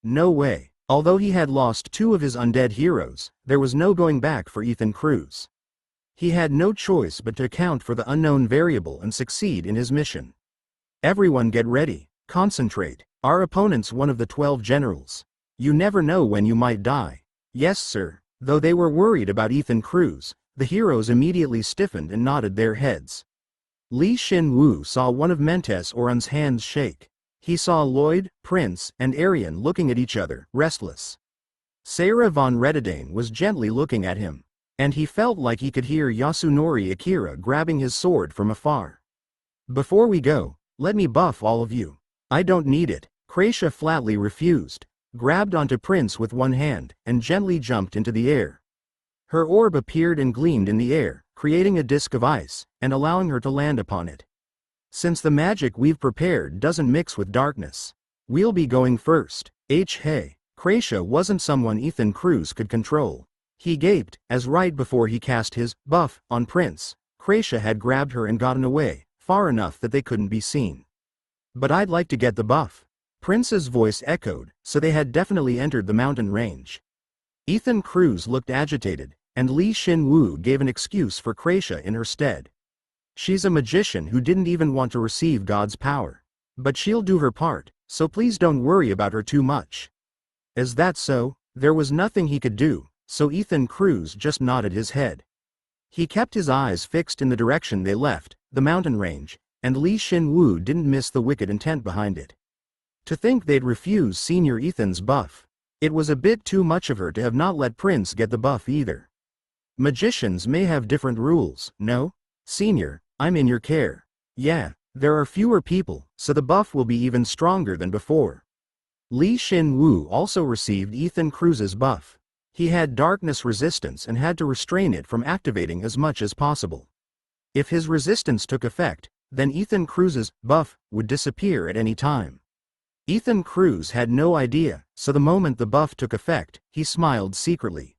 No way. Although he had lost 2 of his undead heroes, there was no going back for Ethan Cruz. He had no choice but to account for the unknown variable and succeed in his mission. Everyone get ready, concentrate. Our opponent's one of the 12 generals. You never know when you might die. Yes sir. Though they were worried about Ethan Cruz, the heroes immediately stiffened and nodded their heads. Shin Woo saw one of Mentes Oran's hands shake. He saw Lloyd, Prince, and Arian looking at each other, restless. Sarah von Redidane was gently looking at him, and he felt like he could hear Yasunori Akira grabbing his sword from afar. Before we go, let me buff all of you. I don't need it. Kracia flatly refused, grabbed onto Prince with one hand, and gently jumped into the air. Her orb appeared and gleamed in the air, creating a disk of ice, and allowing her to land upon it. Since the magic we've prepared doesn't mix with darkness, we'll be going first. Hey, Kracia wasn't someone Ethan Cruz could control. He gaped, as right before he cast his buff on Prince, Kracia had grabbed her and gotten away, far enough that they couldn't be seen. But I'd like to get the buff. Prince's voice echoed, so they had definitely entered the mountain range. Ethan Cruz looked agitated, and Shin Woo gave an excuse for Kracia in her stead. She's a magician who didn't even want to receive God's power. But she'll do her part, so please don't worry about her too much. Is that so? There was nothing he could do, so Ethan Cruz just nodded his head. He kept his eyes fixed in the direction they left, the mountain range, and Shin Woo didn't miss the wicked intent behind it. To think they'd refuse Senior Ethan's buff. It was a bit too much of her to have not let Prince get the buff either. Magicians may have different rules, no? Senior, I'm in your care. Yeah, there are fewer people, so the buff will be even stronger than before. Shin Woo also received Ethan Cruz's buff. He had darkness resistance and had to restrain it from activating as much as possible. If his resistance took effect, then Ethan Cruz's buff would disappear at any time. Ethan Cruz had no idea, so the moment the buff took effect, he smiled secretly.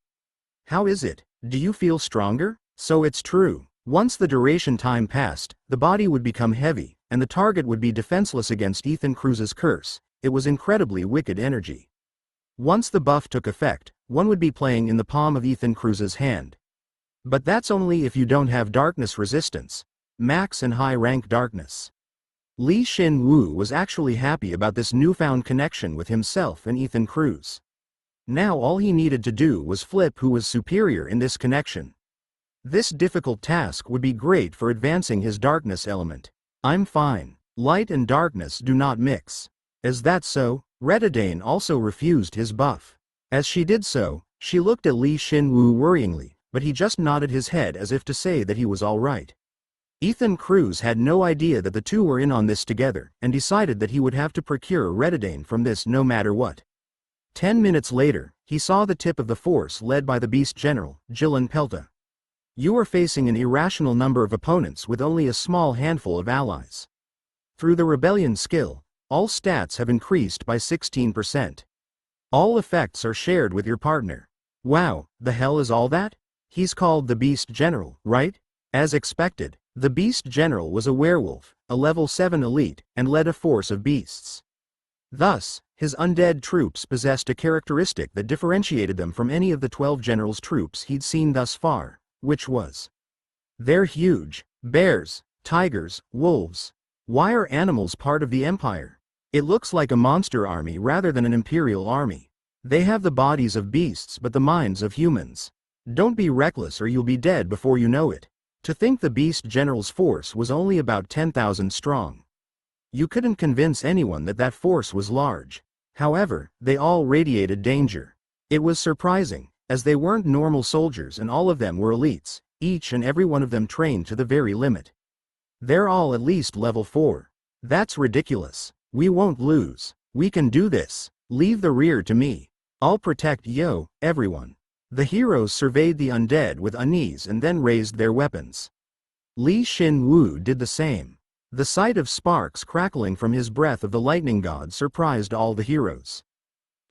How is it? Do you feel stronger? So it's true. Once the duration time passed, the body would become heavy, and the target would be defenseless against Ethan Cruz's curse. It was incredibly wicked energy. Once the buff took effect, one would be playing in the palm of Ethan Cruz's hand. But that's only if you don't have darkness resistance. Max and high rank darkness. Shin Woo was actually happy about this newfound connection with himself and Ethan Cruz. Now all he needed to do was flip who was superior in this connection. This difficult task would be great for advancing his darkness element. I'm fine. Light and darkness do not mix. Is that so? Redidane also refused his buff. As she did so, she looked at Shin Woo worryingly, but he just nodded his head as if to say that he was all right. Ethan Cruz had no idea that the two were in on this together, and decided that he would have to procure Redidane from this no matter what. 10 minutes later, he saw the tip of the force led by the Beast General, Jilin Pelta. You are facing an irrational number of opponents with only a small handful of allies. Through the rebellion skill, all stats have increased by 16%. All effects are shared with your partner. Wow, the hell is all that? He's called the Beast General, right? As expected, the Beast General was a werewolf, a level 7 elite, and led a force of beasts. Thus, his undead troops possessed a characteristic that differentiated them from any of the 12 generals' troops he'd seen thus far, which was, they're huge. Bears, tigers, wolves. Why are animals part of the Empire? It looks like a monster army rather than an imperial army. They have the bodies of beasts but the minds of humans. Don't be reckless or you'll be dead before you know it. To think the Beast General's force was only about 10,000 strong. You couldn't convince anyone that that force was large. However, they all radiated danger. It was surprising, as they weren't normal soldiers and all of them were elites, each and every one of them trained to the very limit. They're all at least level 4. That's ridiculous. We won't lose. We can do this. Leave the rear to me. I'll protect everyone. The heroes surveyed the undead with unease and then raised their weapons. Shin Woo did the same. The sight of sparks crackling from his breath of the lightning god surprised all the heroes.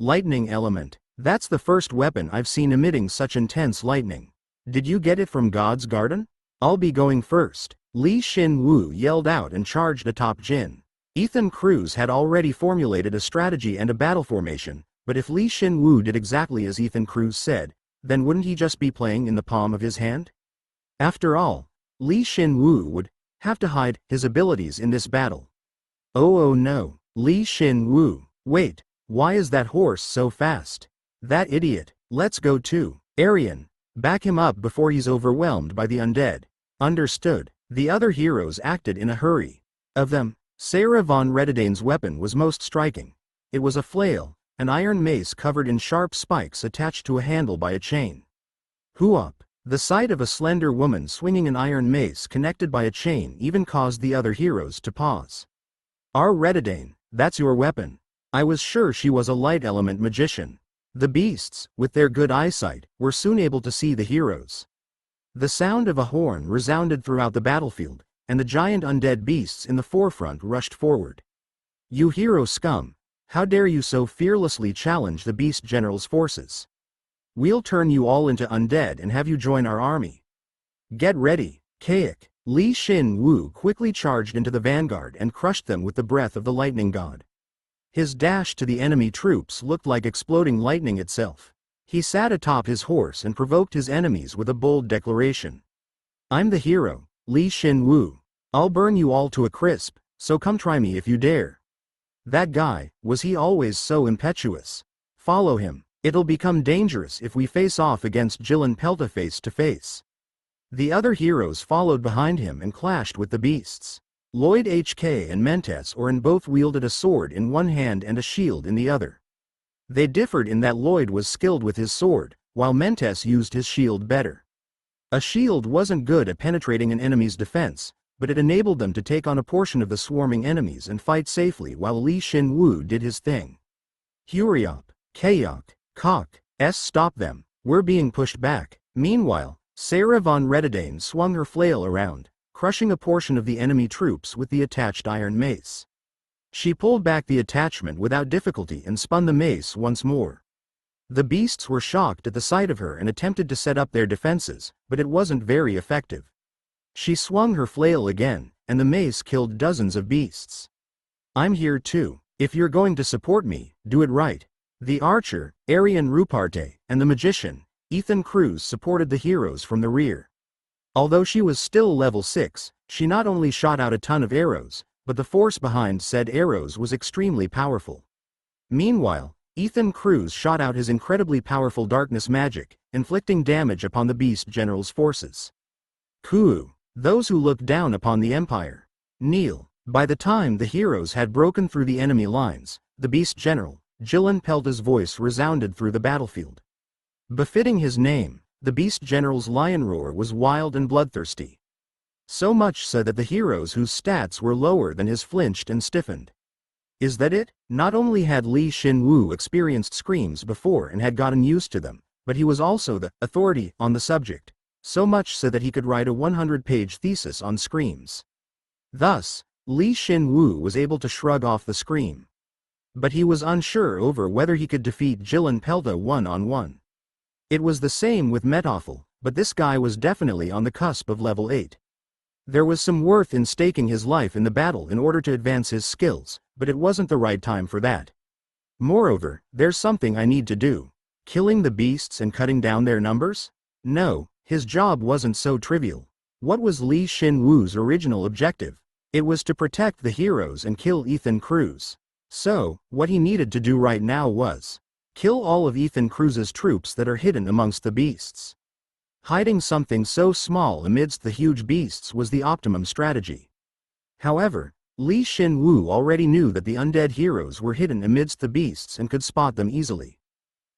Lightning element. That's the first weapon I've seen emitting such intense lightning. Did you get it from God's garden? I'll be going first. Shin Woo yelled out and charged atop Jin. Ethan Cruz had already formulated a strategy and a battle formation, but if Shin Woo did exactly as Ethan Cruz said, then wouldn't he just be playing in the palm of his hand? After all, Shin Woo would have to hide his abilities in this battle. Oh no, Shin Woo, wait, why is that horse so fast? That idiot, let's go too. Arian, back him up before he's overwhelmed by the undead. Understood. The other heroes acted in a hurry. Of them, Sarah von Rededane's weapon was most striking. It was a flail, an iron mace covered in sharp spikes attached to a handle by a chain. Huop! The sight of a slender woman swinging an iron mace connected by a chain even caused the other heroes to pause. Our Rededane, that's your weapon. I was sure she was a light element magician. The beasts, with their good eyesight, were soon able to see the heroes. The sound of a horn resounded throughout the battlefield, and the giant undead beasts in the forefront rushed forward. You hero scum! How dare you so fearlessly challenge the beast general's forces? We'll turn you all into undead and have you join our army. Get ready, Kaik. Shin Woo quickly charged into the vanguard and crushed them with the breath of the lightning god. His dash to the enemy troops looked like exploding lightning itself. He sat atop his horse and provoked his enemies with a bold declaration. I'm the hero, Shin Woo. I'll burn you all to a crisp, so come try me if you dare. That guy, was he always so impetuous? Follow him. It'll become dangerous if we face off against Jilin Pelta face to face. The other heroes followed behind him and clashed with the beasts. Lloyd HK and Mentes Orin both wielded a sword in one hand and a shield in the other. They differed in that Lloyd was skilled with his sword, while Mentes used his shield better. A shield wasn't good at penetrating an enemy's defense, but it enabled them to take on a portion of the swarming enemies and fight safely while Shin Woo did his thing. Huriop, Kayok, Kok, stop them, we're being pushed back. Meanwhile, Sarah von Rededane swung her flail around, crushing a portion of the enemy troops with the attached iron mace. She pulled back the attachment without difficulty and spun the mace once more. The beasts were shocked at the sight of her and attempted to set up their defenses, but it wasn't very effective. She swung her flail again, and the mace killed dozens of beasts. I'm here too. If you're going to support me, do it right. The archer, Arian Ruparte, and the magician, Ethan Cruz supported the heroes from the rear. Although she was still level 6, she not only shot out a ton of arrows, but the force behind said arrows was extremely powerful. Meanwhile, Ethan Cruz shot out his incredibly powerful darkness magic, inflicting damage upon the beast general's forces. Kuu, those who looked down upon the Empire. Kneel. By the time the heroes had broken through the enemy lines, the beast general, Jilin Pelta's voice resounded through the battlefield. Befitting his name, the beast general's lion roar was wild and bloodthirsty. So much so that the heroes whose stats were lower than his flinched and stiffened. Is that it? Not only had Shin Woo experienced screams before and had gotten used to them, but he was also the authority on the subject, so much so that he could write a 100-page thesis on screams. Thus, Shin Woo was able to shrug off the scream. But he was unsure over whether he could defeat Jilin Pelta one-on-one. It was the same with Metoffel, but this guy was definitely on the cusp of level 8. There was some worth in staking his life in the battle in order to advance his skills, but it wasn't the right time for that. Moreover, there's something I need to do. Killing the beasts and cutting down their numbers? No, his job wasn't so trivial. What was Shin Woo's original objective? It was to protect the heroes and kill Ethan Cruz. So, what he needed to do right now was kill all of Ethan Cruz's troops that are hidden amongst the beasts. Hiding something so small amidst the huge beasts was the optimum strategy. However, Shin Woo already knew that the undead heroes were hidden amidst the beasts and could spot them easily.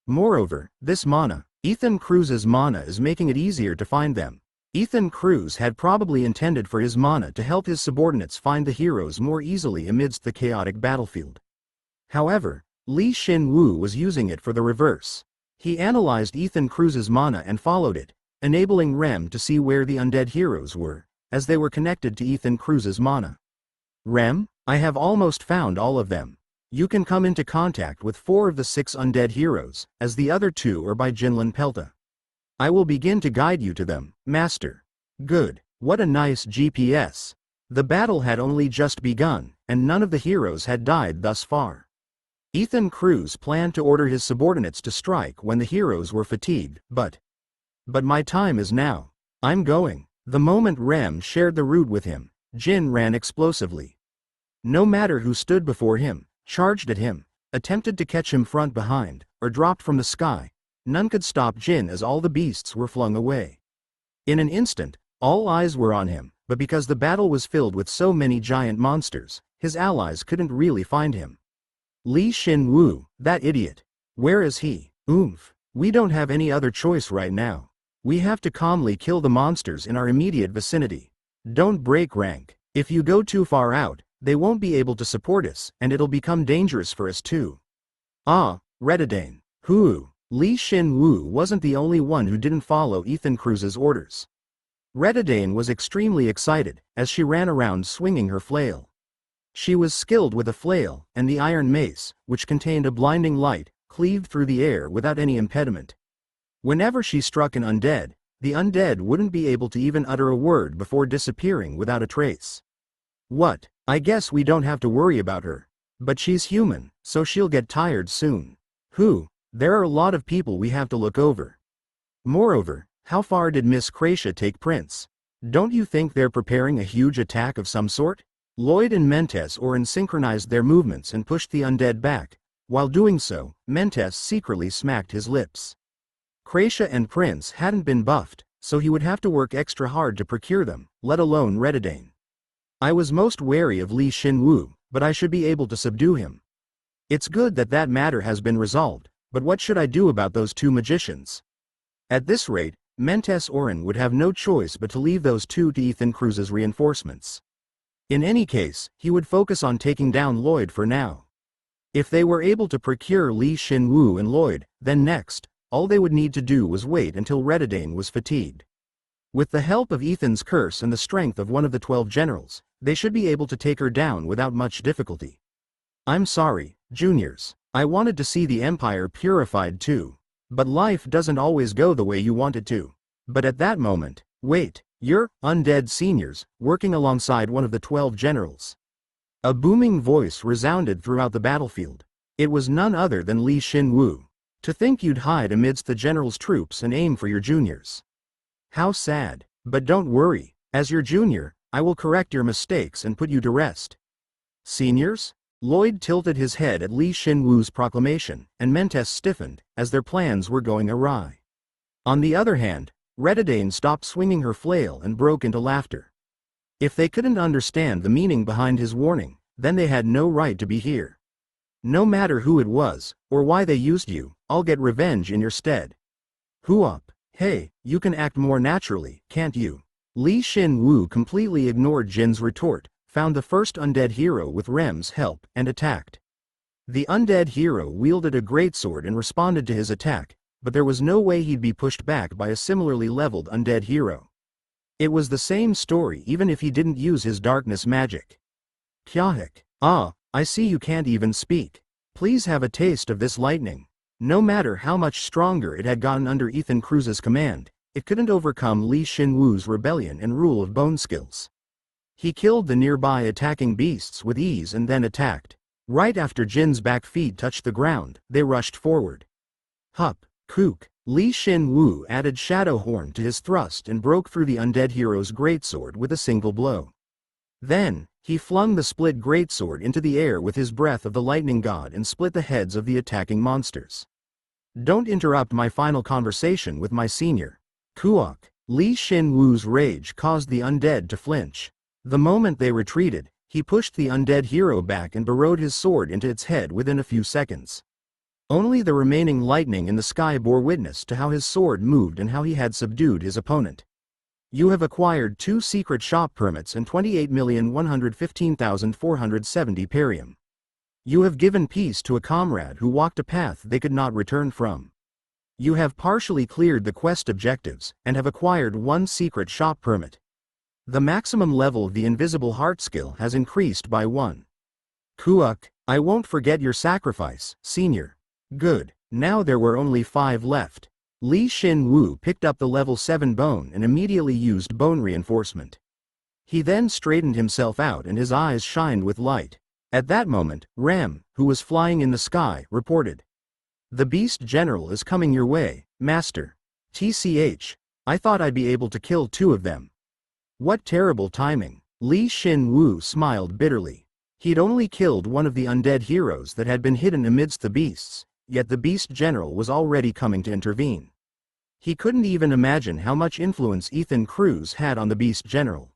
Moreover, this mana, Ethan Cruz's mana, is making it easier to find them. Ethan Cruz had probably intended for his mana to help his subordinates find the heroes more easily amidst the chaotic battlefield. However, Shin Woo was using it for the reverse. He analyzed Ethan Cruz's mana and followed it, enabling Rem to see where the undead heroes were, as they were connected to Ethan Cruz's mana. Rem, I have almost found all of them. You can come into contact with 4 of the 6 undead heroes, as the other 2 are by Jinlin Pelta. I will begin to guide you to them, Master. Good. What a nice GPS. The battle had only just begun, and none of the heroes had died thus far. Ethan Cruz planned to order his subordinates to strike when the heroes were fatigued, but my time is now. I'm going. The moment Rem shared the route with him, Jin ran explosively. No matter who stood before him, charged at him, attempted to catch him front behind, or dropped from the sky, none could stop Jin as all the beasts were flung away. In an instant, all eyes were on him, but because the battle was filled with so many giant monsters, his allies couldn't really find him. Shin Woo, that idiot. Where is he? Oomph. We don't have any other choice right now. We have to calmly kill the monsters in our immediate vicinity. Don't break rank. If you go too far out, they won't be able to support us, and it'll become dangerous for us too. Ah, Redidane. Who? Shin Woo wasn't the only one who didn't follow Ethan Cruz's orders. Redidane was extremely excited, as she ran around swinging her flail. She was skilled with a flail, and the iron mace, which contained a blinding light, cleaved through the air without any impediment. Whenever she struck an undead, the undead wouldn't be able to even utter a word before disappearing without a trace. What? I guess we don't have to worry about her. But she's human, so she'll get tired soon. Who? There are a lot of people we have to look over. Moreover, how far did Miss Kracia take Prince? Don't you think they're preparing a huge attack of some sort? Lloyd and Mentes Orin synchronized their movements and pushed the undead back. While doing so, Mentes secretly smacked his lips. Kracia and Prince hadn't been buffed, so he would have to work extra hard to procure them, let alone Redidane. I was most wary of Shin Woo, but I should be able to subdue him. It's good that that matter has been resolved, but what should I do about those 2 magicians? At this rate, Mentes Orin would have no choice but to leave those 2 to Ethan Cruz's reinforcements. In any case, he would focus on taking down Lloyd for now. If they were able to procure Shin Woo and Lloyd, then next, all they would need to do was wait until Redidane was fatigued. With the help of Ethan's curse and the strength of one of the 12 generals, they should be able to take her down without much difficulty. I'm sorry, juniors. I wanted to see the Empire purified too. But life doesn't always go the way you want it to. But at that moment, wait, you're undead seniors, working alongside one of the 12 generals. A booming voice resounded throughout the battlefield. It was none other than Shin Woo. To think you'd hide amidst the general's troops and aim for your juniors. How sad. But don't worry, as your junior, I will correct your mistakes and put you to rest. Seniors? Lloyd tilted his head at Shin Woo's proclamation, and Mentes stiffened, as their plans were going awry. On the other hand, Redidane stopped swinging her flail and broke into laughter. If they couldn't understand the meaning behind his warning, then they had no right to be here. No matter who it was, or why they used you, I'll get revenge in your stead. Who up? Hey, you can act more naturally, can't you? Shin Woo completely ignored Jin's retort, found the first undead hero with Rem's help, and attacked. The undead hero wielded a greatsword and responded to his attack, but there was no way he'd be pushed back by a similarly leveled undead hero. It was the same story even if he didn't use his darkness magic. Kyahik. Ah, I see you can't even speak. Please have a taste of this lightning. No matter how much stronger it had gotten under Ethan Cruz's command, it couldn't overcome Shin Woo's rebellion and rule of bone skills. He killed the nearby attacking beasts with ease and then attacked. Right after Jin's back feet touched the ground, they rushed forward. Hup, kook. Shin Woo added Shadow Horn to his thrust and broke through the undead hero's greatsword with a single blow. Then, he flung the split greatsword into the air with his breath of the lightning god and split the heads of the attacking monsters. Don't interrupt my final conversation with my senior. Kuok. Shin Woo's rage caused the undead to flinch. The moment they retreated, he pushed the undead hero back and burrowed his sword into its head within a few seconds. Only the remaining lightning in the sky bore witness to how his sword moved and how he had subdued his opponent. You have acquired 2 secret shop permits and 28,115,470 perium. You have given peace to a comrade who walked a path they could not return from. You have partially cleared the quest objectives, and have acquired 1 secret shop permit. The maximum level of the invisible heart skill has increased by 1. Kuuk. I won't forget your sacrifice, senior. Good. Now there were only 5 left. Shin Woo picked up the level 7 bone and immediately used bone reinforcement. He then straightened himself out and his eyes shined with light. At that moment, Ram, who was flying in the sky, reported. The Beast General is coming your way, Master. TCH. I thought I'd be able to kill 2 of them. What terrible timing. Shin Woo smiled bitterly. He'd only killed one of the undead heroes that had been hidden amidst the beasts, yet the Beast General was already coming to intervene. He couldn't even imagine how much influence Ethan Cruz had on the Beast General.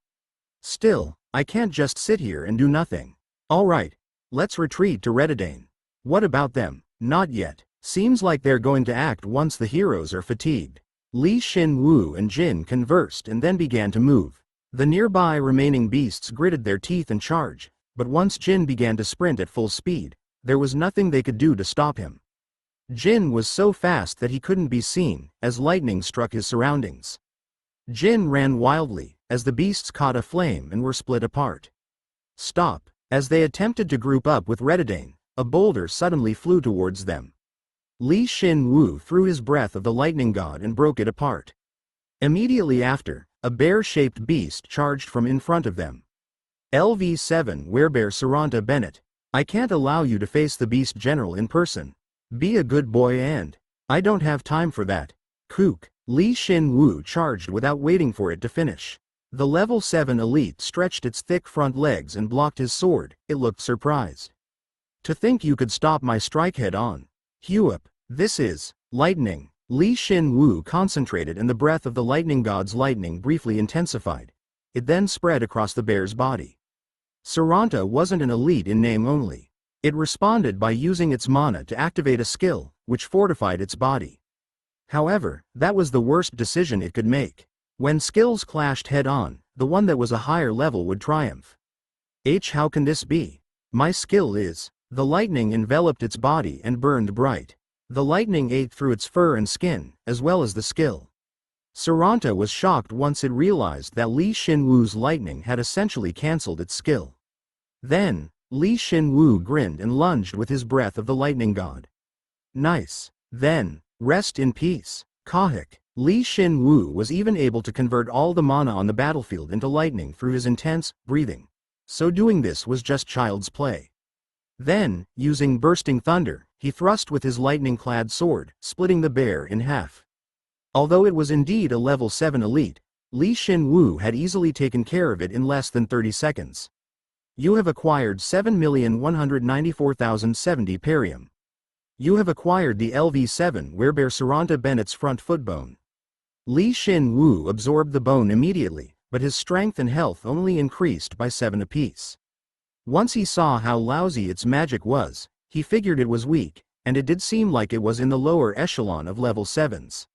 Still, I can't just sit here and do nothing. Alright, let's retreat to Redidane. What about them? Not yet. Seems like they're going to act once the heroes are fatigued. Shin Woo and Jin conversed and then began to move. The nearby remaining beasts gritted their teeth and charged, but once Jin began to sprint at full speed, there was nothing they could do to stop him. Jin was so fast that he couldn't be seen, as lightning struck his surroundings. Jin ran wildly, as the beasts caught a flame and were split apart. Stop! As they attempted to group up with Redidane, a boulder suddenly flew towards them. Shin Woo threw his breath of the lightning god and broke it apart. Immediately after, a bear-shaped beast charged from in front of them. LV7 Werebear Saranta Bennett. I can't allow you to face the Beast General in person. Be a good boy and... I don't have time for that. Kook. Shin Woo charged without waiting for it to finish. The level 7 elite stretched its thick front legs and blocked his sword. It looked surprised. To think you could stop my strike head on. Hup. This is... lightning. Shin Woo concentrated and the breath of the lightning god's lightning briefly intensified. It then spread across the bear's body. Saranta wasn't an elite in name only. It responded by using its mana to activate a skill, which fortified its body. However, that was the worst decision it could make. When skills clashed head-on, the one that was a higher level would triumph. How can this be? My skill is... The lightning enveloped its body and burned bright. The lightning ate through its fur and skin, as well as the skill. Saranta was shocked once it realized that Shin Woo's lightning had essentially cancelled its skill. Then, Shin Woo grinned and lunged with his breath of the lightning god. Nice. Then, rest in peace, Kahik. Shin Woo was even able to convert all the mana on the battlefield into lightning through his intense breathing. So doing this was just child's play. Then, using bursting thunder, he thrust with his lightning-clad sword, splitting the bear in half. Although it was indeed a level 7 elite, Shin Woo had easily taken care of it in less than 30 seconds. You have acquired 7,194,070 perium. You have acquired the LV7 Werebear Saranta Bennett's front foot bone. Shin Woo absorbed the bone immediately, but his strength and health only increased by 7 apiece. Once he saw how lousy its magic was, he figured it was weak, and it did seem like it was in the lower echelon of level 7s.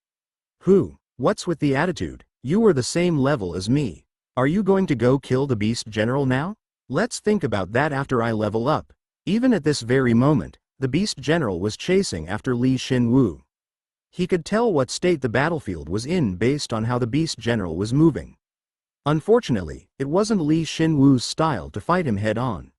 What's with the attitude? You were the same level as me. Are you going to go kill the Beast General now? Let's think about that after I level up. Even at this very moment, the Beast General was chasing after Shin Woo. He could tell what state the battlefield was in based on how the Beast General was moving. Unfortunately, it wasn't Shin Woo's style to fight him head-on.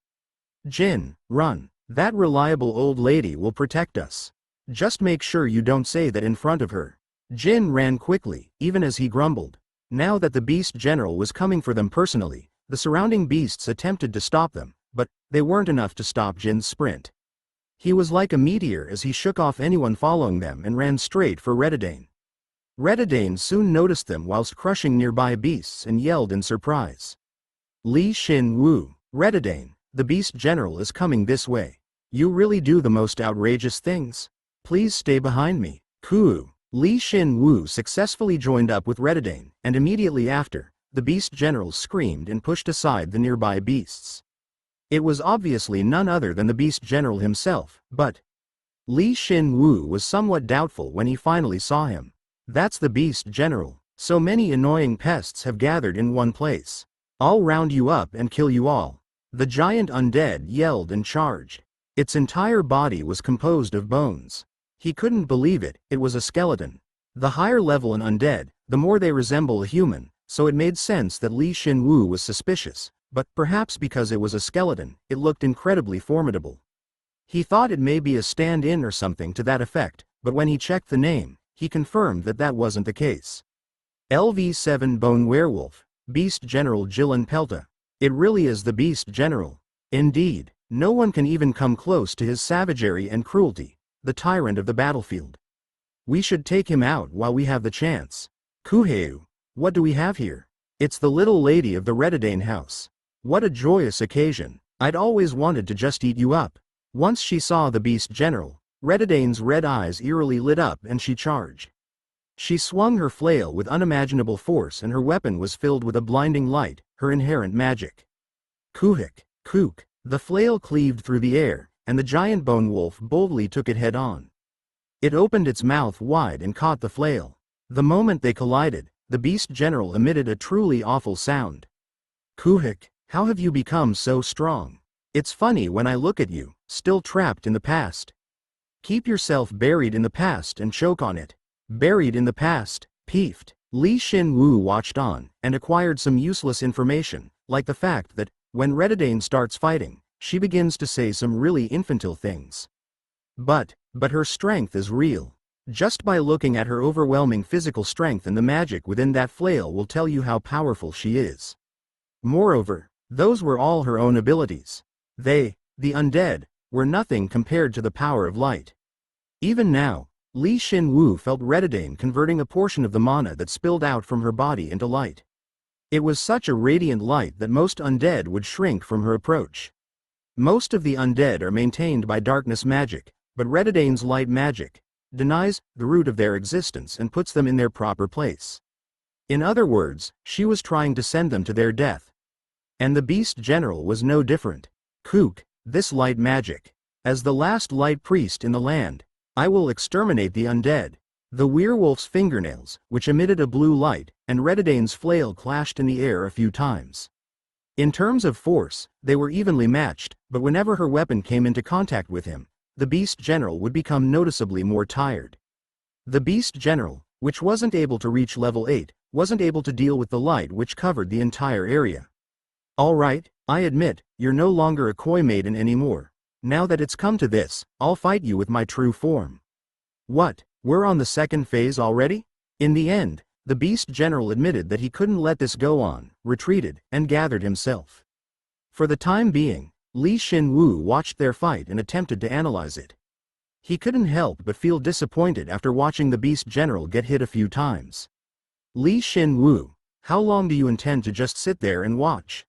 Jin, run. That reliable old lady will protect us. Just make sure you don't say that in front of her. Jin ran quickly, even as he grumbled. Now that the Beast General was coming for them personally, the surrounding beasts attempted to stop them, but they weren't enough to stop Jin's sprint. He was like a meteor as he shook off anyone following them and ran straight for Redidane. Redidane soon noticed them whilst crushing nearby beasts and yelled in surprise. Shin Woo, Redidane, the Beast General is coming this way. You really do the most outrageous things. Please stay behind me. Kuu. Shin Woo successfully joined up with Redidane, and immediately after, the Beast General screamed and pushed aside the nearby beasts. It was obviously none other than the Beast General himself, but Shin Woo was somewhat doubtful when he finally saw him. That's the Beast General. So many annoying pests have gathered in one place. I'll round you up and kill you all. The giant undead yelled and charged. Its entire body was composed of bones. He couldn't believe it, it was a skeleton. The higher level an undead, the more they resemble a human, so it made sense that Shin Woo was suspicious, but perhaps because it was a skeleton, it looked incredibly formidable. He thought it may be a stand-in or something to that effect, but when he checked the name, he confirmed that that wasn't the case. LV7 Bone Werewolf, Beast General Jilin Pelta. It really is the Beast General. Indeed, no one can even come close to his savagery and cruelty, the tyrant of the battlefield. We should take him out while we have the chance. Kuheu, what do we have here? It's the little lady of the Redidane house. What a joyous occasion. I'd always wanted to just eat you up. Once she saw the Beast General, Redidane's red eyes eerily lit up and she charged. She swung her flail with unimaginable force and her weapon was filled with a blinding light, her inherent magic. Kuhik, kook, the flail cleaved through the air, and the giant bone wolf boldly took it head-on. It opened its mouth wide and caught the flail. The moment they collided, the Beast General emitted a truly awful sound. Kuhik, how have you become so strong? It's funny when I look at you, still trapped in the past. Keep yourself buried in the past and choke on it. Buried in the past, peeved. Shin Woo watched on, and acquired some useless information, like the fact that, when Redidane starts fighting, she begins to say some really infantile things. But her strength is real. Just by looking at her overwhelming physical strength and the magic within that flail will tell you how powerful she is. Moreover, those were all her own abilities. They, the undead, were nothing compared to the power of light. Even now, Shin Woo felt Redidane converting a portion of the mana that spilled out from her body into light. It was such a radiant light that most undead would shrink from her approach. Most of the undead are maintained by darkness magic, but Redidane's light magic denies the root of their existence and puts them in their proper place. In other words, she was trying to send them to their death. And the Beast General was no different. Kook, this light magic. As the last light priest in the land, I will exterminate the undead. The werewolf's fingernails, which emitted a blue light, and Redidane's flail clashed in the air a few times. In terms of force, they were evenly matched, but whenever her weapon came into contact with him, the Beast General would become noticeably more tired. The Beast General, which wasn't able to reach level 8, wasn't able to deal with the light which covered the entire area. Alright, I admit, you're no longer a koi maiden anymore. Now that it's come to this, I'll fight you with my true form. What, we're on the second phase already? In the end, the Beast General admitted that he couldn't let this go on, retreated, and gathered himself. For the time being, Shin Woo watched their fight and attempted to analyze it. He couldn't help but feel disappointed after watching the Beast General get hit a few times. Shin Woo, how long do you intend to just sit there and watch?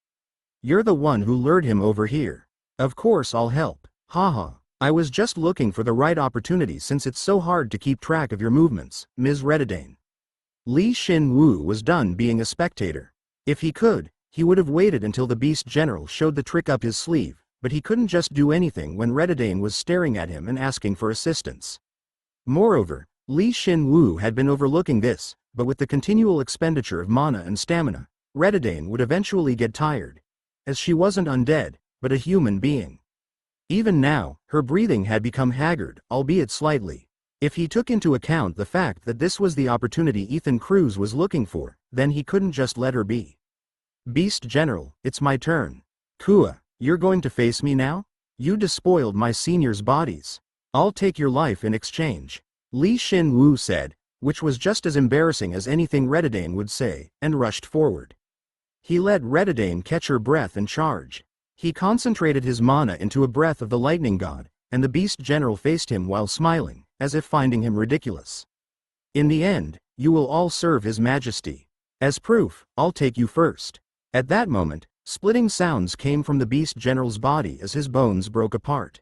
You're the one who lured him over here. Of course I'll help. Haha, I was just looking for the right opportunity since it's so hard to keep track of your movements, Ms. Redidane. Shin Woo was done being a spectator. If he could, he would have waited until the Beast General showed the trick up his sleeve, but he couldn't just do anything when Redidane was staring at him and asking for assistance. Moreover, Shin Woo had been overlooking this, but with the continual expenditure of mana and stamina, Redidane would eventually get tired, as she wasn't undead, but a human being. Even now, her breathing had become haggard, albeit slightly. If he took into account the fact that this was the opportunity Ethan Cruz was looking for, then he couldn't just let her be. Beast General, it's my turn. Kua, you're going to face me now? You despoiled my seniors' bodies. I'll take your life in exchange. Shin Woo said, which was just as embarrassing as anything Redidane would say, and rushed forward. He let Redidane catch her breath and charge. He concentrated his mana into a breath of the lightning god, and the Beast General faced him while smiling, as if finding him ridiculous. In the end, you will all serve his majesty. As proof, I'll take you first. At that moment, splitting sounds came from the Beast General's body as his bones broke apart.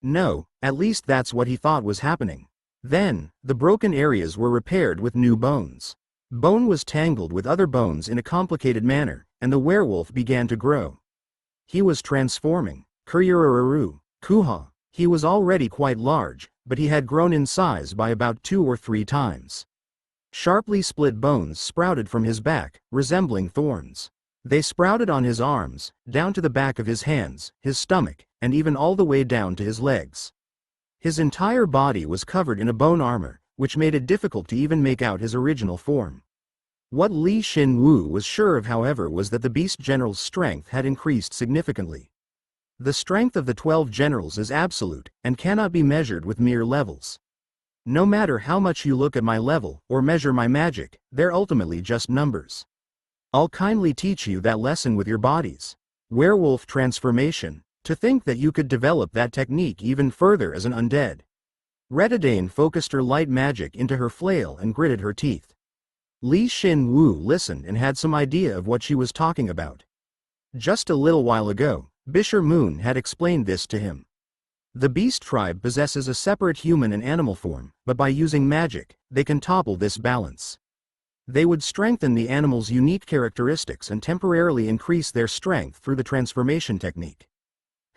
No, at least that's what he thought was happening. Then, the broken areas were repaired with new bones. Bone was tangled with other bones in a complicated manner, and the werewolf began to grow. He was transforming. Kuryururu, Kuha. He was already quite large, but he had grown in size by about 2 or 3 times. Sharply split bones sprouted from his back, resembling thorns. They sprouted on his arms, down to the back of his hands, his stomach, and even all the way down to his legs. His entire body was covered in a bone armor, which made it difficult to even make out his original form. What Shin Woo was sure of, however, was that the Beast General's strength had increased significantly. The strength of the 12 generals is absolute, and cannot be measured with mere levels. No matter how much you look at my level, or measure my magic, they're ultimately just numbers. I'll kindly teach you that lesson with your bodies. Werewolf transformation. To think that you could develop that technique even further as an undead. Redidane focused her light magic into her flail and gritted her teeth. Shin Woo listened and had some idea of what she was talking about. Just a little while ago, Bisher Moon had explained this to him. The beast tribe possesses a separate human and animal form, but by using magic, they can topple this balance. They would strengthen the animal's unique characteristics and temporarily increase their strength through the transformation technique.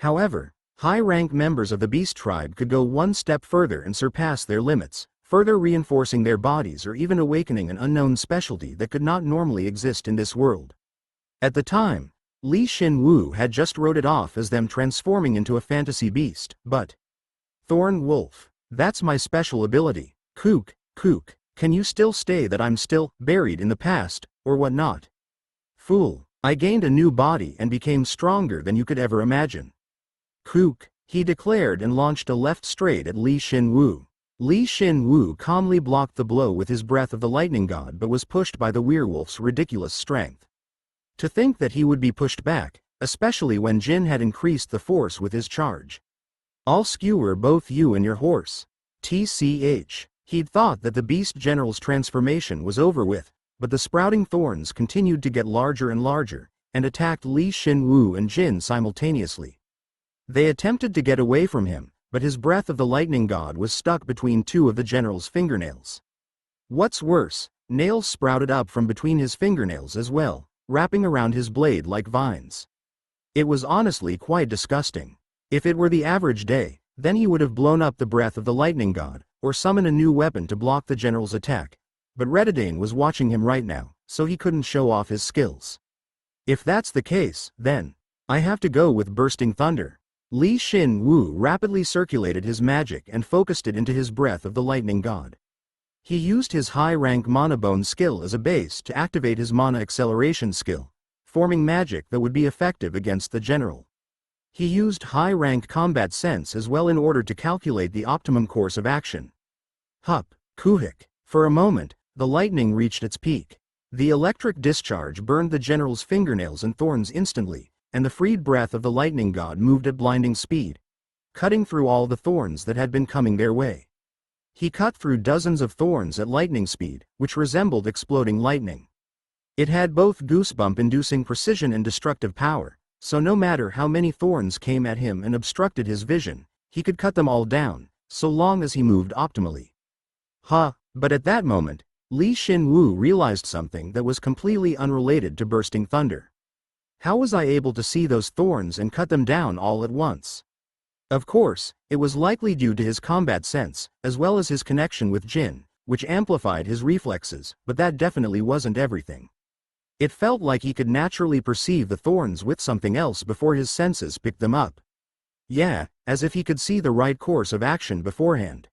However, high-rank members of the beast tribe could go one step further and surpass their limits, further reinforcing their bodies or even awakening an unknown specialty that could not normally exist in this world. At the time, Shin Woo had just wrote it off as them transforming into a fantasy beast, but Thorn Wolf, that's my special ability. Kook, can you still say that I'm still buried in the past, or what not? Fool, I gained a new body and became stronger than you could ever imagine. Kook, he declared and launched a left straight at Shin Woo. Shin Woo calmly blocked the blow with his breath of the lightning god but was pushed by the werewolf's ridiculous strength. To think that he would be pushed back, especially when Jin had increased the force with his charge. I'll skewer both you and your horse. TCH. He'd thought that the beast general's transformation was over with, but the sprouting thorns continued to get larger and larger, and attacked Shin Woo and Jin simultaneously. They attempted to get away from him, but his breath of the lightning god was stuck between two of the general's fingernails. What's worse, nails sprouted up from between his fingernails as well, wrapping around his blade like vines. It was honestly quite disgusting. If it were the average day, then he would have blown up the breath of the lightning god, or summoned a new weapon to block the general's attack. But Redidane was watching him right now, so he couldn't show off his skills. If that's the case, then I have to go with bursting thunder. Shin Woo rapidly circulated his magic and focused it into his breath of the lightning god. He used his high-rank mana bone skill as a base to activate his mana acceleration skill, forming magic that would be effective against the general. He used high-rank combat sense as well in order to calculate the optimum course of action. Hup, Kuhik. For a moment, the lightning reached its peak. The electric discharge burned the general's fingernails and thorns instantly, and the freed breath of the lightning god moved at blinding speed, cutting through all the thorns that had been coming their way. He cut through dozens of thorns at lightning speed, which resembled exploding lightning. It had both goosebump-inducing precision and destructive power, so no matter how many thorns came at him and obstructed his vision, he could cut them all down, so long as he moved optimally. But at that moment, Shin Woo realized something that was completely unrelated to bursting thunder. How was I able to see those thorns and cut them down all at once? Of course, it was likely due to his combat sense, as well as his connection with Jin, which amplified his reflexes, but that definitely wasn't everything. It felt like he could naturally perceive the thorns with something else before his senses picked them up. Yeah, as if he could see the right course of action beforehand.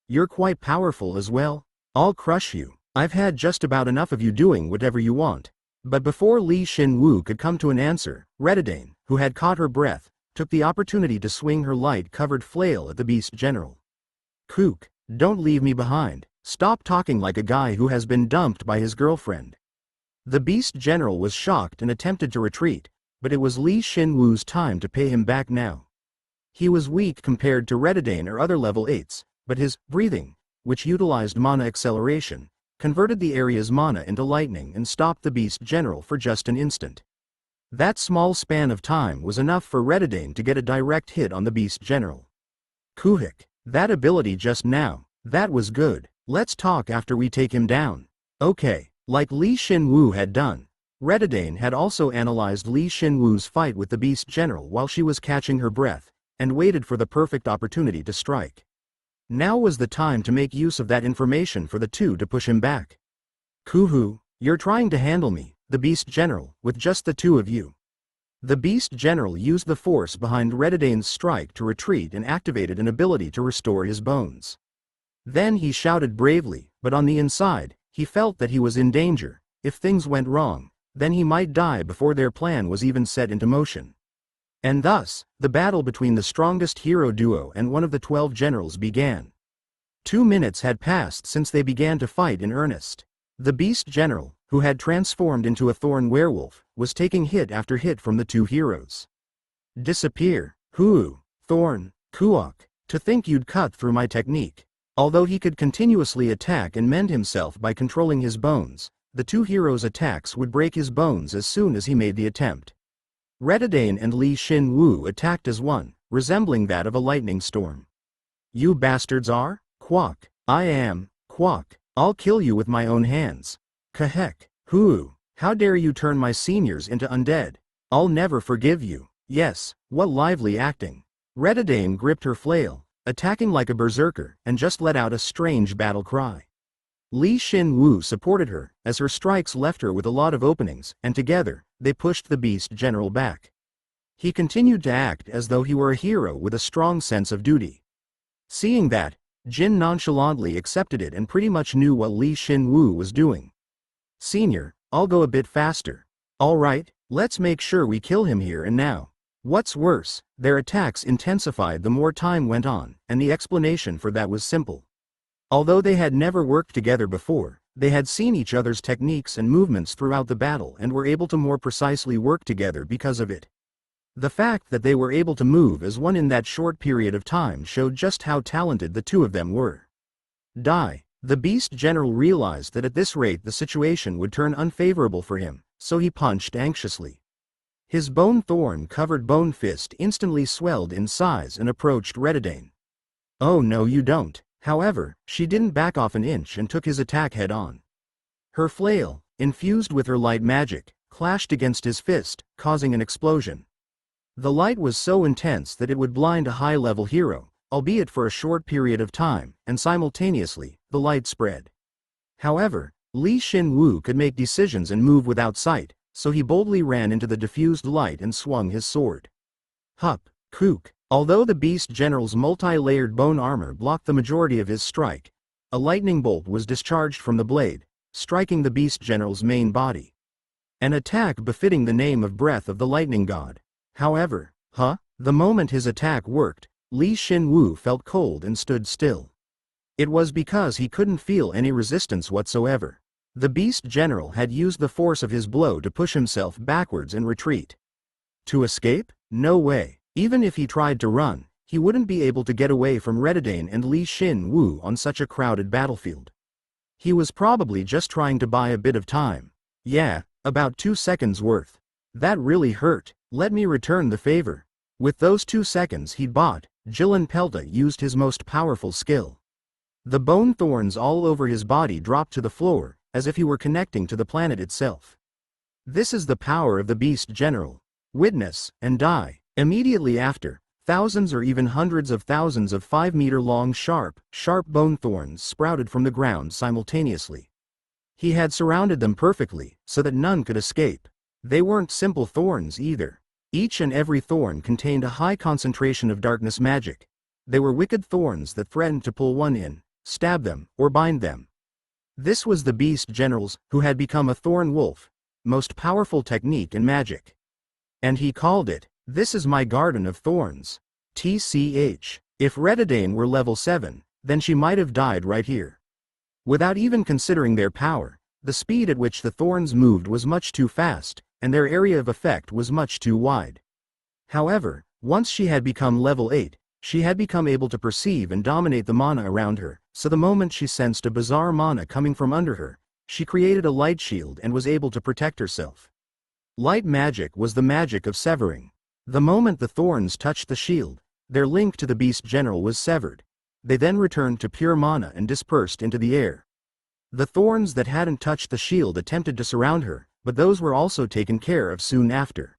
You're quite powerful as well. I'll crush you. I've had just about enough of you doing whatever you want. But before Shin Woo could come to an answer, Redidane, who had caught her breath, took the opportunity to swing her light-covered flail at the beast general. Kook, don't leave me behind. Stop talking like a guy who has been dumped by his girlfriend. The beast general was shocked and attempted to retreat, but it was Shin Woo's time to pay him back now. He was weak compared to Redidane or other level 8s, but his breathing, which utilized mana acceleration, converted the area's mana into lightning and stopped the beast general for just an instant. That small span of time was enough for Redidane to get a direct hit on the beast general. Kuhik, that ability just now, that was good. Let's talk after we take him down. Okay, like Shin Woo had done, Redidane had also analyzed Shin Woo's fight with the beast general while she was catching her breath, and waited for the perfect opportunity to strike. Now was the time to make use of that information for the two to push him back. Kuhu, you're trying to handle me, the beast general, with just the two of you. The beast general used the force behind Redidane's strike to retreat and activated an ability to restore his bones. Then he shouted bravely, but on the inside, he felt that he was in danger. If things went wrong, then he might die before their plan was even set into motion. And thus, the battle between the strongest hero duo and one of the 12 generals began. 2 minutes had passed since they began to fight in earnest. The beast general, who had transformed into a thorn werewolf, was taking hit after hit from the two heroes. Disappear, Huu, Thorn, Kuok, to think you'd cut through my technique. Although he could continuously attack and mend himself by controlling his bones, the two heroes' attacks would break his bones as soon as he made the attempt. Redadane and Shin Woo attacked as one, resembling that of a lightning storm. You bastards are? Quack. I am, Quack. I'll kill you with my own hands. Kahek. Huu. How dare you turn my seniors into undead? I'll never forgive you. Yes, what lively acting. Redadane gripped her flail, attacking like a berserker, and just let out a strange battle cry. Shin Woo supported her, as her strikes left her with a lot of openings, and together, they pushed the beast general back. He continued to act as though he were a hero with a strong sense of duty. Seeing that, Jin nonchalantly accepted it and pretty much knew what Shin Woo was doing. Senior, I'll go a bit faster. Alright, let's make sure we kill him here and now. What's worse, their attacks intensified the more time went on, and the explanation for that was simple. Although they had never worked together before, they had seen each other's techniques and movements throughout the battle and were able to more precisely work together because of it. The fact that they were able to move as one in that short period of time showed just how talented the two of them were. Die. The beast general realized that at this rate the situation would turn unfavorable for him, so he punched anxiously. His bone thorn-covered bone fist instantly swelled in size and approached Redadane. Oh no you don't. However, she didn't back off an inch and took his attack head-on. Her flail, infused with her light magic, clashed against his fist, causing an explosion. The light was so intense that it would blind a high-level hero, albeit for a short period of time, and simultaneously, the light spread. However, Shin Woo could make decisions and move without sight, so he boldly ran into the diffused light and swung his sword. Hup, Kook. Although the beast general's multi-layered bone armor blocked the majority of his strike, a lightning bolt was discharged from the blade, striking the beast general's main body. An attack befitting the name of Breath of the Lightning God. However, the moment his attack worked, Shin Woo felt cold and stood still. It was because he couldn't feel any resistance whatsoever. The beast general had used the force of his blow to push himself backwards and retreat. To escape? No way. Even if he tried to run, he wouldn't be able to get away from Redadane and Shin Woo on such a crowded battlefield. He was probably just trying to buy a bit of time. Yeah, about 2 seconds worth. That really hurt. Let me return the favor. With those 2 seconds he'd bought, Jilin Pelta used his most powerful skill. The bone thorns all over his body dropped to the floor, as if he were connecting to the planet itself. This is the power of the beast general. Witness, and die. Immediately after, thousands or even hundreds of thousands of 5-meter-long sharp bone thorns sprouted from the ground simultaneously. He had surrounded them perfectly, so that none could escape. They weren't simple thorns either. Each and every thorn contained a high concentration of darkness magic. They were wicked thorns that threatened to pull one in, stab them, or bind them. This was the beast general's, who had become a thorn wolf, most powerful technique in magic. And he called it, "This is my garden of thorns." TCH. If Redadane were level 7, then she might have died right here. Without even considering their power, the speed at which the thorns moved was much too fast, and their area of effect was much too wide. However, once she had become level 8, she had become able to perceive and dominate the mana around her, so the moment she sensed a bizarre mana coming from under her, she created a light shield and was able to protect herself. Light magic was the magic of severing. The moment the thorns touched the shield, their link to the beast general was severed. They then returned to pure mana and dispersed into the air. The thorns that hadn't touched the shield attempted to surround her, but those were also taken care of soon after.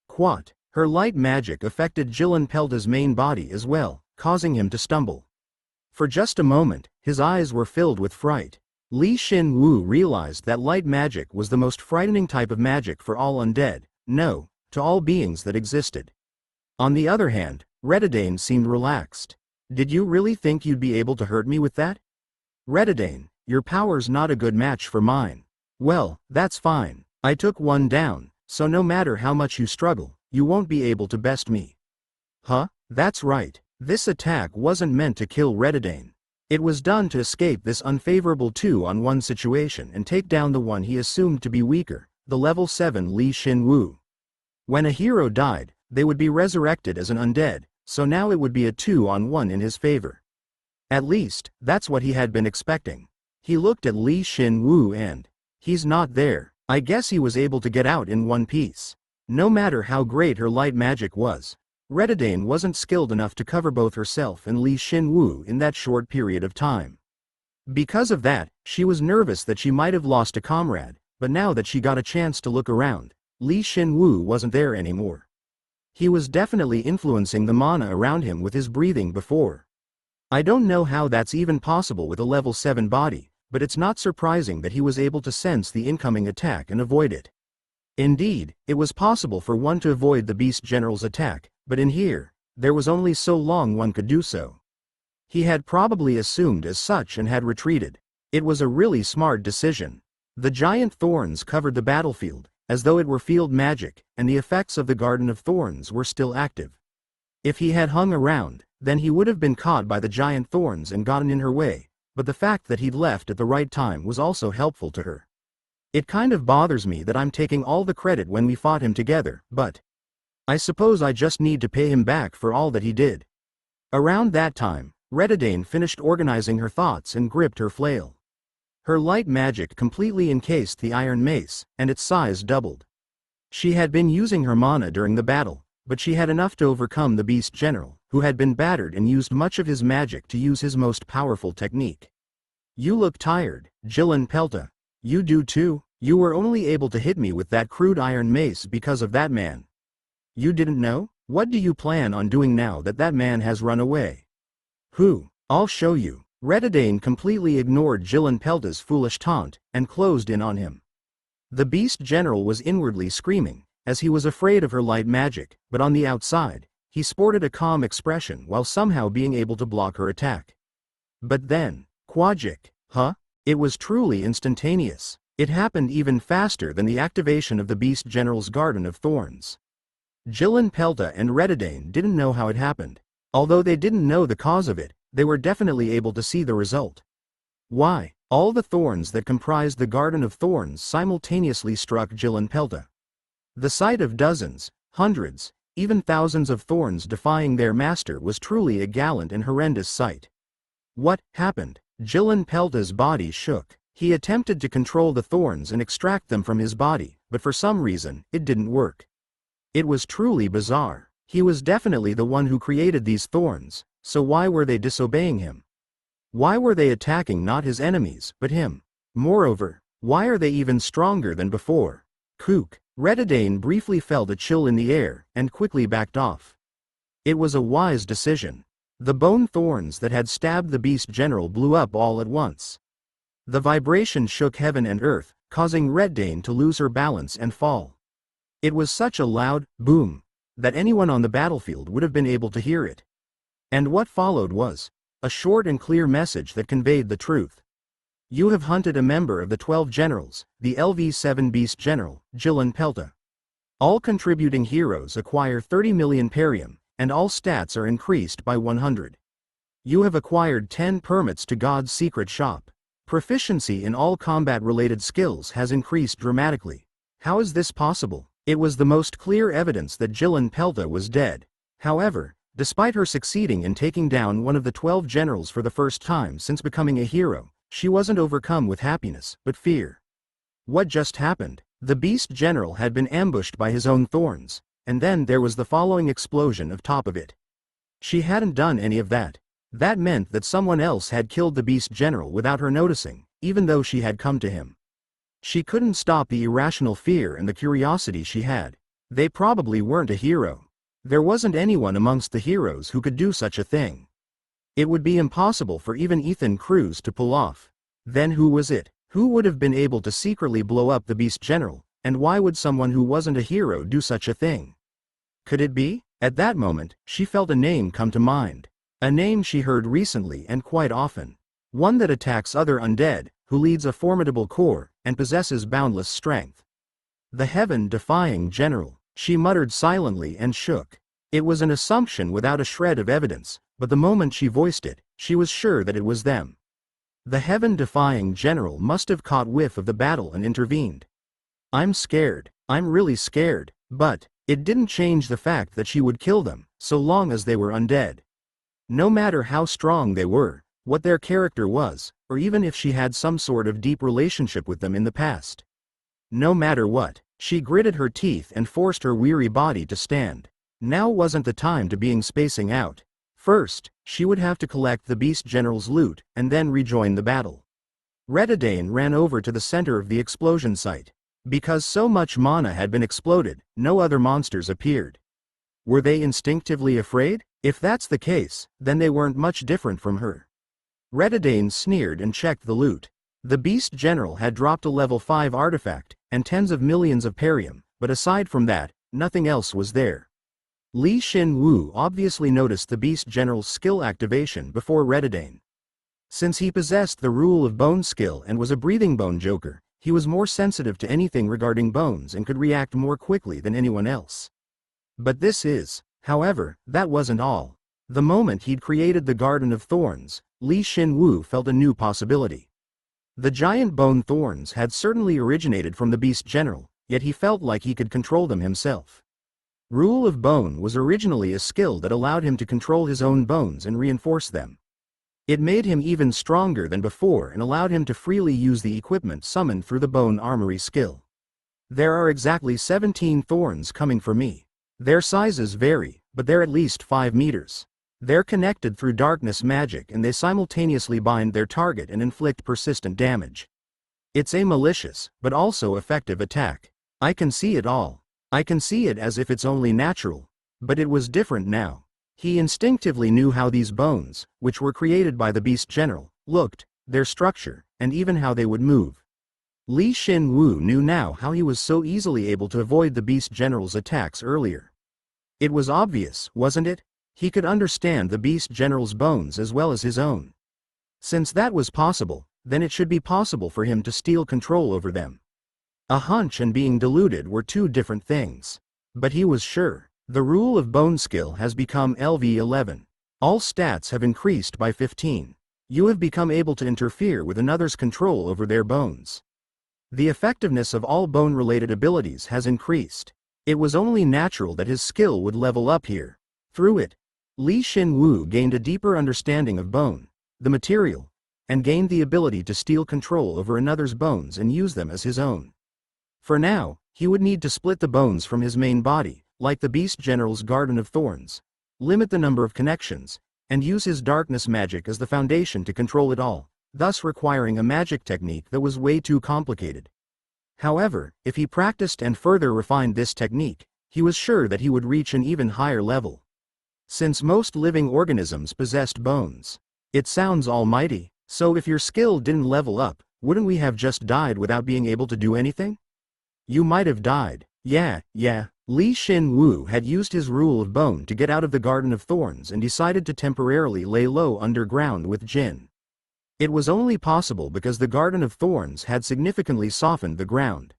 Quat. Her light magic affected Jilin Pelta's main body as well, causing him to stumble. For just a moment, his eyes were filled with fright. Shin Woo realized that light magic was the most frightening type of magic for all undead, no, to all beings that existed. On the other hand, Redadane seemed relaxed. Did you really think you'd be able to hurt me with that? Redadane, your power's not a good match for mine. Well, that's fine. I took one down, so no matter how much you struggle, you won't be able to best me. Huh? That's right. This attack wasn't meant to kill Redidane. It was done to escape this unfavorable 2-on-1 situation and take down the one he assumed to be weaker, the level 7 Shin Woo. When a hero died, they would be resurrected as an undead, so now it would be a 2-on-1 in his favor. At least, that's what he had been expecting. He looked at Shin Woo and, he's not there. I guess he was able to get out in one piece. No matter how great her light magic was, Redidane wasn't skilled enough to cover both herself and Shin Woo in that short period of time. Because of that, she was nervous that she might have lost a comrade, but now that she got a chance to look around, Shin Woo wasn't there anymore. He was definitely influencing the mana around him with his breathing before. I don't know how that's even possible with a level 7 body, but it's not surprising that he was able to sense the incoming attack and avoid it. Indeed, it was possible for one to avoid the Beast General's attack, but in here, there was only so long one could do so. He had probably assumed as such and had retreated. It was a really smart decision. The giant thorns covered the battlefield, as though it were field magic, and the effects of the Garden of Thorns were still active. If he had hung around, then he would have been caught by the giant thorns and gotten in her way, but the fact that he'd left at the right time was also helpful to her. It kind of bothers me that I'm taking all the credit when we fought him together, but I suppose I just need to pay him back for all that he did. Around that time, Redidane finished organizing her thoughts and gripped her flail. Her light magic completely encased the iron mace, and its size doubled. She had been using her mana during the battle, but she had enough to overcome the Beast General, who had been battered and used much of his magic to use his most powerful technique. You look tired, Jilin Pelta. You do too. You were only able to hit me with that crude iron mace because of that man. You didn't know? What do you plan on doing now that that man has run away? Who? I'll show you. Redidane completely ignored Jilin Pelta's foolish taunt, and closed in on him. The Beast General was inwardly screaming, as he was afraid of her light magic, but on the outside, he sported a calm expression while somehow being able to block her attack. But then, Quajic, huh? It was truly instantaneous. It happened even faster than the activation of the Beast General's Garden of Thorns. Jilin Pelta and Redidane didn't know how it happened. Although they didn't know the cause of it, they were definitely able to see the result. Why? All the thorns that comprised the Garden of Thorns simultaneously struck Jilin Pelta. The sight of dozens, hundreds, even thousands of thorns defying their master was truly a gallant and horrendous sight. What happened? Jilin Pelta's body shook. He attempted to control the thorns and extract them from his body, but for some reason, it didn't work. It was truly bizarre. He was definitely the one who created these thorns, so why were they disobeying him? Why were they attacking not his enemies, but him? Moreover, why are they even stronger than before? Kook. Redidane briefly felt a chill in the air, and quickly backed off. It was a wise decision. The bone thorns that had stabbed the Beast General blew up all at once. The vibration shook heaven and earth, causing Redidane to lose her balance and fall. It was such a loud boom that anyone on the battlefield would have been able to hear it. And what followed was a short and clear message that conveyed the truth. You have hunted a member of the 12 generals, the LV7 Beast General, Jilin Pelta. All contributing heroes acquire 30 million perium, and all stats are increased by 100. You have acquired 10 permits to God's secret shop. Proficiency in all combat-related skills has increased dramatically. How is this possible? It was the most clear evidence that Jilin Pelta was dead. However, despite her succeeding in taking down one of the 12 generals for the first time since becoming a hero, she wasn't overcome with happiness, but fear. What just happened? The Beast General had been ambushed by his own thorns, and then there was the following explosion of top of it. She hadn't done any of that. That meant that someone else had killed the Beast General without her noticing, even though she had come to him. She couldn't stop the irrational fear and the curiosity she had. They probably weren't a hero. There wasn't anyone amongst the heroes who could do such a thing. It would be impossible for even Ethan Cruz to pull off. Then who was it? Who would have been able to secretly blow up the Beast General, and why would someone who wasn't a hero do such a thing? Could it be? At that moment, she felt a name come to mind. A name she heard recently and quite often. One that attacks other undead, who leads a formidable corps, and possesses boundless strength. The heaven-defying general. She muttered silently and shook. It was an assumption without a shred of evidence, but the moment she voiced it, she was sure that it was them. The heaven-defying general must have caught whiff of the battle and intervened. I'm scared. I'm really scared, but it didn't change the fact that she would kill them, so long as they were undead. No matter how strong they were, what their character was, or even if she had some sort of deep relationship with them in the past. No matter what, she gritted her teeth and forced her weary body to stand. Now wasn't the time to being spacing out. First, she would have to collect the beast general's loot, and then rejoin the battle. Redadane ran over to the center of the explosion site. Because so much mana had been exploded, no other monsters appeared. Were they instinctively afraid? If that's the case, then they weren't much different from her. Redadane sneered and checked the loot. The beast general had dropped a level 5 artifact, and tens of millions of perium, but aside from that, nothing else was there. Shin Woo obviously noticed the beast general's skill activation before Redadane. Since he possessed the rule of bone skill and was a breathing bone joker, he was more sensitive to anything regarding bones and could react more quickly than anyone else. But however, that wasn't all. The moment he'd created the Garden of Thorns, Shin Woo felt a new possibility. The giant bone thorns had certainly originated from the beast general, yet he felt like he could control them himself. Rule of Bone was originally a skill that allowed him to control his own bones and reinforce them. It made him even stronger than before and allowed him to freely use the equipment summoned through the Bone Armory skill. There are exactly 17 thorns coming for me. Their sizes vary, but they're at least 5 meters. They're connected through darkness magic and they simultaneously bind their target and inflict persistent damage. It's a malicious, but also effective attack. I can see it all. I can see it as if it's only natural. But it was different now. He instinctively knew how these bones, which were created by the beast general, looked, their structure, and even how they would move. Shin Woo knew now how he was so easily able to avoid the beast general's attacks earlier. It was obvious, wasn't it? He could understand the beast general's bones as well as his own. Since that was possible, then it should be possible for him to steal control over them. A hunch and being deluded were two different things. But he was sure. The rule of bone skill has become LV11. All stats have increased by 15. You have become able to interfere with another's control over their bones. The effectiveness of all bone-related abilities has increased. It was only natural that his skill would level up here. Through it, Shin Woo gained a deeper understanding of bone, the material, and gained the ability to steal control over another's bones and use them as his own. For now, he would need to split the bones from his main body, like the beast general's Garden of Thorns, limit the number of connections, and use his darkness magic as the foundation to control it all, thus requiring a magic technique that was way too complicated. However, if he practiced and further refined this technique, he was sure that he would reach an even higher level. Since most living organisms possessed bones. It sounds almighty, so if your skill didn't level up, wouldn't we have just died without being able to do anything? You might have died. Yeah. Shin Woo had used his rule of bone to get out of the Garden of Thorns and decided to temporarily lay low underground with Jin. It was only possible because the Garden of Thorns had significantly softened the ground.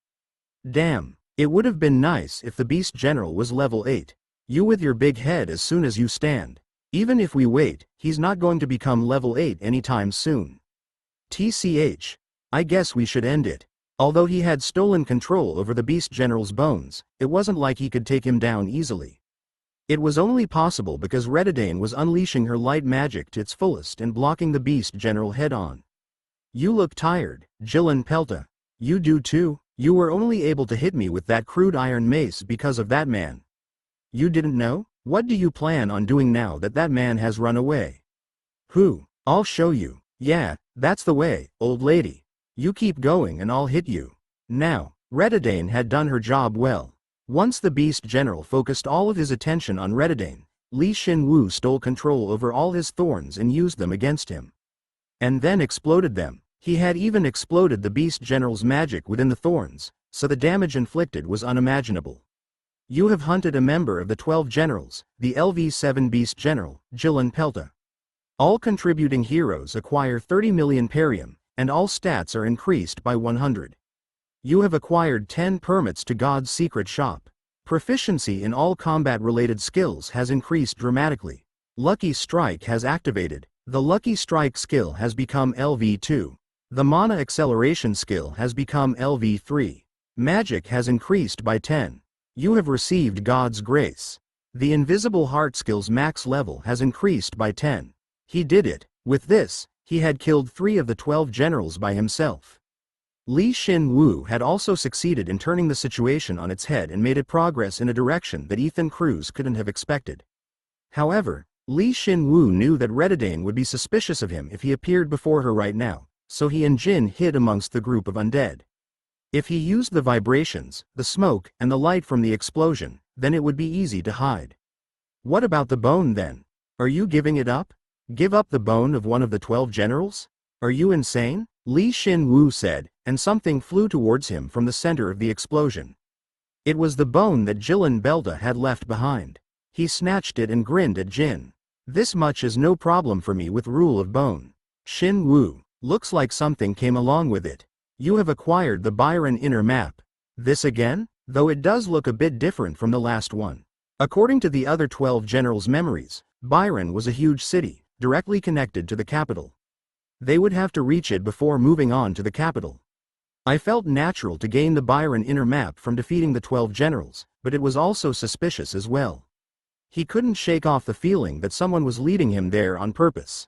Damn, it would have been nice if the beast general was level 8. You with your big head as soon as you stand. Even if we wait, he's not going to become level 8 anytime soon. TCH. I guess we should end it. Although he had stolen control over the beast general's bones, it wasn't like he could take him down easily. It was only possible because Redadane was unleashing her light magic to its fullest and blocking the beast general head-on. You look tired, Jilin Pelta. You do too. You were only able to hit me with that crude iron mace because of that man. You didn't know? What do you plan on doing now that that man has run away? Who? I'll show you. Yeah, that's the way, old lady. You keep going and I'll hit you. Now, Redadane had done her job well. Once the beast general focused all of his attention on Redadane, Shin Woo stole control over all his thorns and used them against him. And then exploded them. He had even exploded the beast general's magic within the thorns, so the damage inflicted was unimaginable. You have hunted a member of the 12 generals, the LV7 beast general, Jilin Pelta. All contributing heroes acquire 30 million perium, and all stats are increased by 100. You have acquired 10 permits to God's secret shop. Proficiency in all combat-related skills has increased dramatically. Lucky Strike has activated. The Lucky Strike skill has become LV2. The Mana Acceleration skill has become LV3. Magic has increased by 10. You have received God's grace. The Invisible Heart skill's max level has increased by 10. He did it. With this, he had killed 3 of the 12 generals by himself. Shin Woo had also succeeded in turning the situation on its head and made it progress in a direction that Ethan Cruz couldn't have expected. However, Shin Woo knew that Redidane would be suspicious of him if he appeared before her right now, so he and Jin hid amongst the group of undead. If he used the vibrations, the smoke, and the light from the explosion, then it would be easy to hide. What about the bone then? Are you giving it up? Give up the bone of one of the 12 generals? Are you insane? Shin Woo said, and something flew towards him from the center of the explosion. It was the bone that Jilin Belta had left behind. He snatched it and grinned at Jin. This much is no problem for me with rule of bone. Shin Woo, looks like something came along with it. You have acquired the Byron inner map. This again? Though it does look a bit different from the last one. According to the other 12 generals' memories, Byron was a huge city, directly connected to the capital. They would have to reach it before moving on to the capital. I felt natural to gain the Byron inner map from defeating the 12 generals, but it was also suspicious as well. He couldn't shake off the feeling that someone was leading him there on purpose.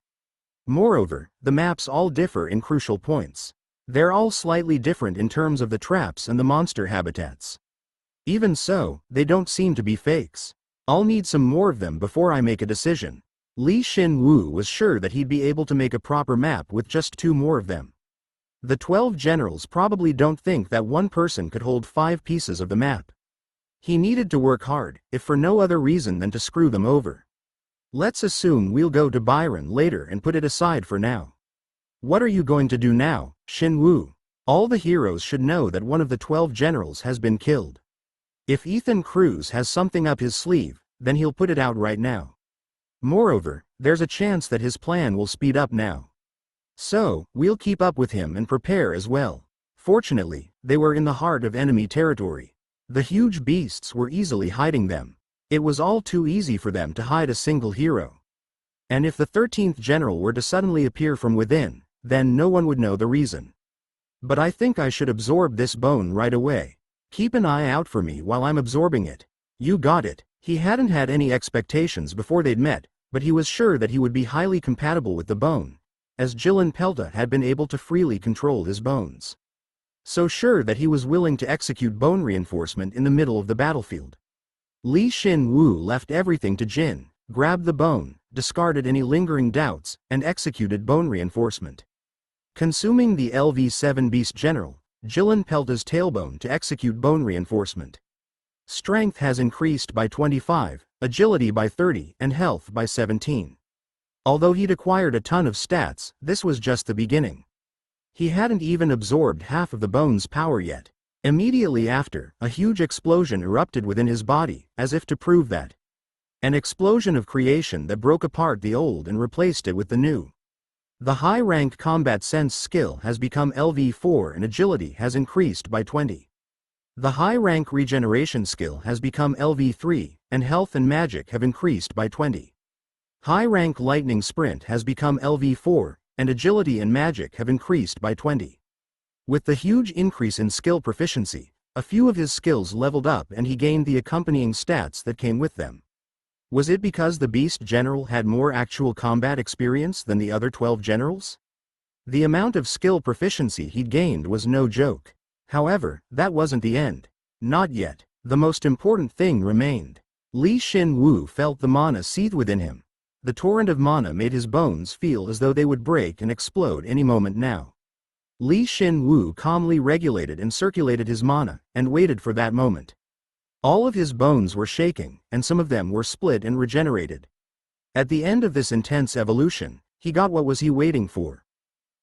Moreover, the maps all differ in crucial points. They're all slightly different in terms of the traps and the monster habitats. Even so, they don't seem to be fakes. I'll need some more of them before I make a decision. Shin Woo was sure that he'd be able to make a proper map with just 2 more of them. The 12 generals probably don't think that one person could hold 5 pieces of the map. He needed to work hard, if for no other reason than to screw them over. Let's assume we'll go to Byron later and put it aside for now. What are you going to do now, Shin Woo? All the heroes should know that one of the 12 generals has been killed. If Ethan Cruz has something up his sleeve, then he'll put it out right now. Moreover, there's a chance that his plan will speed up now. So, we'll keep up with him and prepare as well. Fortunately, they were in the heart of enemy territory. The huge beasts were easily hiding them. It was all too easy for them to hide a single hero. And if the 13th general were to suddenly appear from within, then no one would know the reason. But I think I should absorb this bone right away. Keep an eye out for me while I'm absorbing it. You got it. He hadn't had any expectations before they'd met, but he was sure that he would be highly compatible with the bone, as Jilin Pelta had been able to freely control his bones. So sure that he was willing to execute bone reinforcement in the middle of the battlefield. Shin Woo left everything to Jin, grabbed the bone, discarded any lingering doubts, and executed bone reinforcement. Consuming the LV7 Beast General, Jilin Pelta's tailbone to execute bone reinforcement. Strength has increased by 25, agility by 30, and health by 17. Although he'd acquired a ton of stats, this was just the beginning. He hadn't even absorbed half of the bone's power yet. Immediately after, a huge explosion erupted within his body, as if to prove that. An explosion of creation that broke apart the old and replaced it with the new. The high-rank combat sense skill has become LV4 and agility has increased by 20. The high-rank regeneration skill has become LV3, and health and magic have increased by 20. High-rank lightning sprint has become LV4, and agility and magic have increased by 20. With the huge increase in skill proficiency, a few of his skills leveled up and he gained the accompanying stats that came with them. Was it because the Beast General had more actual combat experience than the other 12 generals? The amount of skill proficiency he'd gained was no joke. However, that wasn't the end. Not yet. The most important thing remained. Shin Woo felt the mana seethe within him. The torrent of mana made his bones feel as though they would break and explode any moment now. Shin Woo calmly regulated and circulated his mana, and waited for that moment. All of his bones were shaking, and some of them were split and regenerated. At the end of this intense evolution, he got what was he waiting for.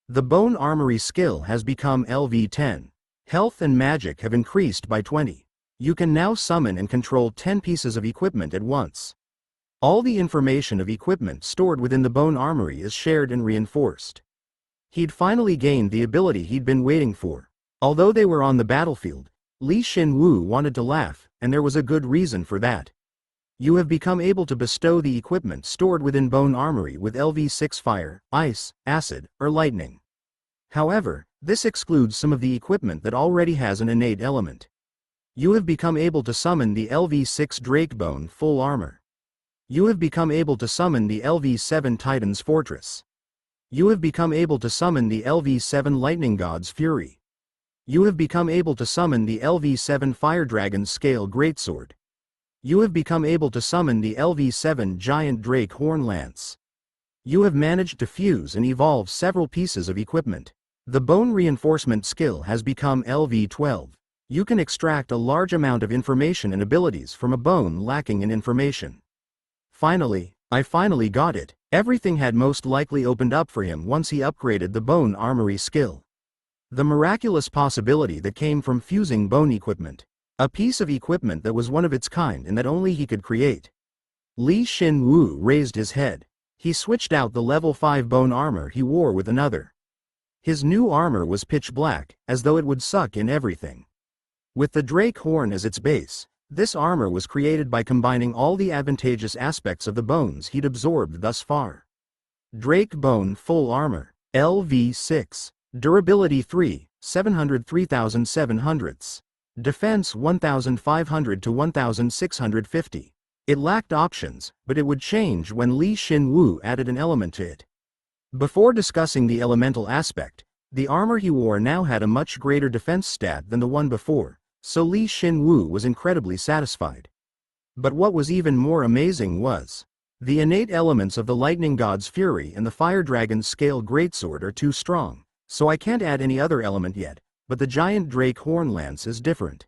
The Bone Armory skill has become LV10. Health and magic have increased by 20. You can now summon and control 10 pieces of equipment at once. All the information of equipment stored within the Bone Armory is shared and reinforced. He'd finally gained the ability he'd been waiting for. Although they were on the battlefield, Li Shin Woo wanted to laugh, and there was a good reason for that. You have become able to bestow the equipment stored within Bone Armory with LV6 fire, ice, acid, or lightning. However, this excludes some of the equipment that already has an innate element. You have become able to summon the LV6 Drakebone full armor. You have become able to summon the LV7 Titan's Fortress. You have become able to summon the LV7 Lightning God's Fury. You have become able to summon the LV7 Fire Dragon's Scale Greatsword. You have become able to summon the LV7 Giant Drake Horn Lance. You have managed to fuse and evolve several pieces of equipment. The bone reinforcement skill has become LV12. You can extract a large amount of information and abilities from a bone lacking in information. Finally, I finally got it. Everything had most likely opened up for him once he upgraded the Bone Armory skill. The miraculous possibility that came from fusing bone equipment. A piece of equipment that was one of its kind and that only he could create. Li Shin Woo raised his head. He switched out the level 5 bone armor he wore with another. His new armor was pitch black, as though it would suck in everything. With the Drake Horn as its base, this armor was created by combining all the advantageous aspects of the bones he'd absorbed thus far. Drake Bone Full Armor, LV6. Durability 3, 703,700. Defense 1,500 to 1,650. It lacked options, but it would change when Li Shin Woo added an element to it. Before discussing the elemental aspect, the armor he wore now had a much greater defense stat than the one before, so Li Shin Woo was incredibly satisfied. But what was even more amazing was, the innate elements of the Lightning God's Fury and the Fire Dragon's Scale Greatsword are too strong, so I can't add any other element yet. But the Giant Drake Horn Lance is different.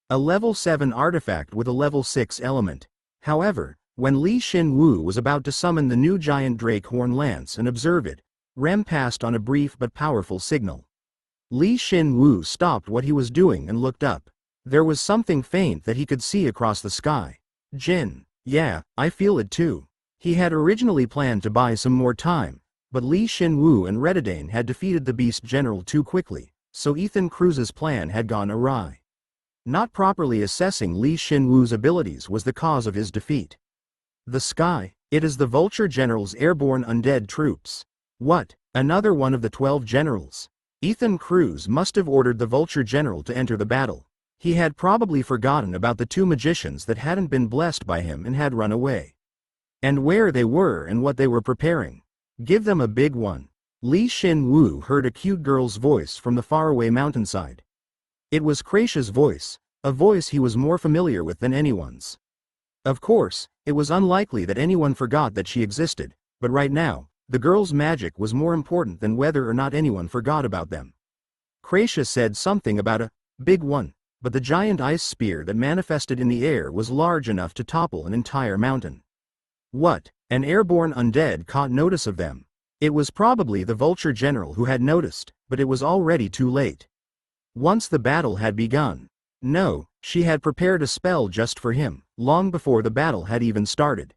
A level 7 artifact with a level 6 element. However, when Li Shin Woo was about to summon the new Giant Drake Horn Lance and observe it, Rem passed on a brief but powerful signal. Li Shin Woo stopped what he was doing and looked up. There was something faint that he could see across the sky. Jin. Yeah, I feel it too. He had originally planned to buy some more time, but Li Shin Woo and Redidane had defeated the Beast General too quickly. So Ethan Cruz's plan had gone awry. Not properly assessing Li Shin Woo's abilities was the cause of his defeat. The sky, it is the Vulture General's airborne undead troops. What, another one of the 12 generals? Ethan Cruz must have ordered the Vulture General to enter the battle. He had probably forgotten about the 2 magicians that hadn't been blessed by him and had run away. And where they were and what they were preparing. Give them a big one. Li Shin Woo heard a cute girl's voice from the faraway mountainside. It was Kraisha's voice, a voice he was more familiar with than anyone's. Of course, it was unlikely that anyone forgot that she existed, but right now, the girl's magic was more important than whether or not anyone forgot about them. Kraisha said something about a big one, but the giant ice spear that manifested in the air was large enough to topple an entire mountain. What? An airborne undead caught notice of them. It was probably the Vulture General who had noticed, but it was already too late. Once the battle had begun. No, she had prepared a spell just for him, long before the battle had even started.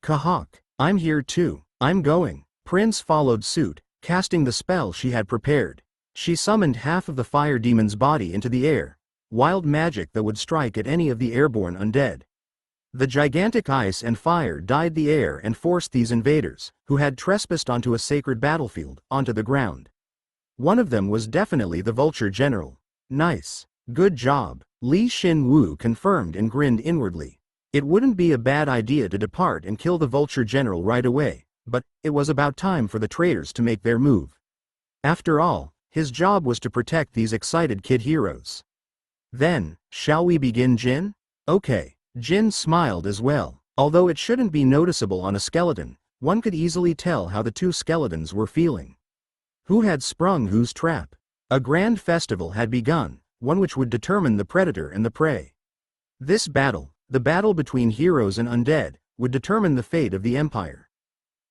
Kahawk, I'm here too, I'm going. Prince followed suit, casting the spell she had prepared. She summoned half of the fire demon's body into the air, wild magic that would strike at any of the airborne undead. The gigantic ice and fire dyed the air and forced these invaders, who had trespassed onto a sacred battlefield, onto the ground. One of them was definitely the Vulture General. Nice. Good job. Li Shin Woo confirmed and grinned inwardly. It wouldn't be a bad idea to depart and kill the Vulture General right away, but it was about time for the traitors to make their move. After all, his job was to protect these excited kid heroes. Then, shall we begin, Jin? Okay. Jin smiled as well. Although it shouldn't be noticeable on a skeleton, one could easily tell how the 2 skeletons were feeling. Who had sprung whose trap? A grand festival had begun, one which would determine the predator and the prey. This battle, the battle between heroes and undead, would determine the fate of the Empire.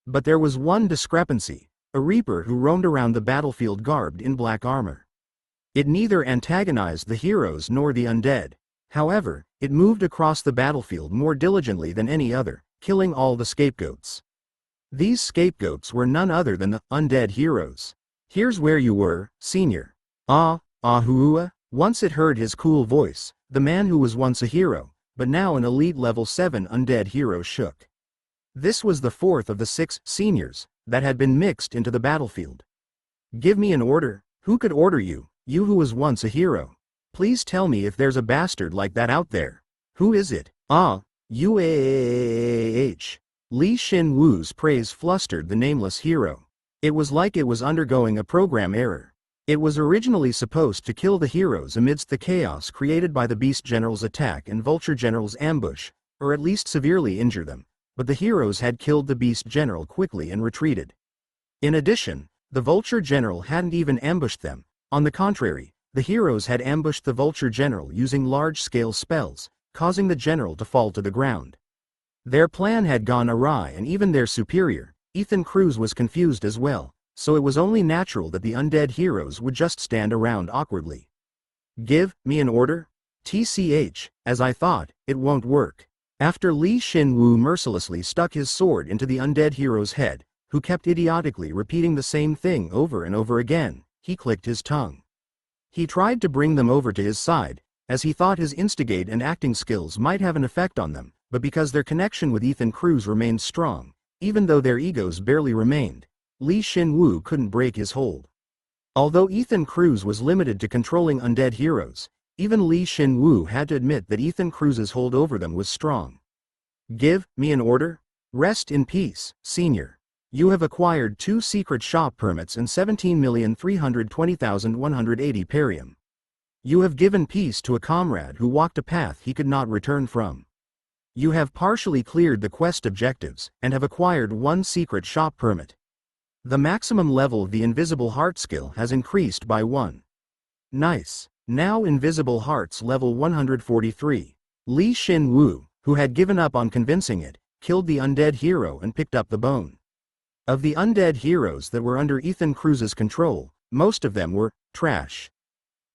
But there was one discrepancy, a reaper who roamed around the battlefield garbed in black armor. It neither antagonized the heroes nor the undead. However, it moved across the battlefield more diligently than any other, killing all the scapegoats. These scapegoats were none other than the undead heroes. Here's where you were, Senior. Ahua, Once it heard his cool voice, the man who was once a hero, but now an elite level 7 undead hero shook. This was the fourth of the 6 seniors that had been mixed into the battlefield. Give me an order. Who could order you, you who was once a hero? Please tell me if there's a bastard like that out there. Who is it? Ah, UAH. Li Shin Woo's praise flustered the nameless hero. It was like it was undergoing a program error. It was originally supposed to kill the heroes amidst the chaos created by the Beast General's attack and Vulture General's ambush, or at least severely injure them, but the heroes had killed the Beast General quickly and retreated. In addition, the Vulture General hadn't even ambushed them. On the contrary, the heroes had ambushed the Vulture General using large-scale spells, causing the general to fall to the ground. Their plan had gone awry, and even their superior, Ethan Cruz, was confused as well, so it was only natural that the undead heroes would just stand around awkwardly. Give me an order? TCH, as I thought, it won't work. After Li Shin Woo mercilessly stuck his sword into the undead hero's head, who kept idiotically repeating the same thing over and over again, he clicked his tongue. He tried to bring them over to his side, as he thought his instigate and acting skills might have an effect on them, but because their connection with Ethan Cruz remained strong, even though their egos barely remained, Li Shin Woo couldn't break his hold. Although Ethan Cruz was limited to controlling undead heroes, even Li Shin Woo had to admit that Ethan Cruz's hold over them was strong. Give me an order? Rest in peace, Senior. You have acquired 2 secret shop permits and 17,320,180 perium. You have given peace to a comrade who walked a path he could not return from. You have partially cleared the quest objectives, and have acquired 1 secret shop permit. The maximum level of the Invisible Heart skill has increased by 1. Nice. Now Invisible Heart's level 143. Li Shin Woo, who had given up on convincing it, killed the undead hero and picked up the bone. Of the undead heroes that were under Ethan Cruz's control, most of them were trash.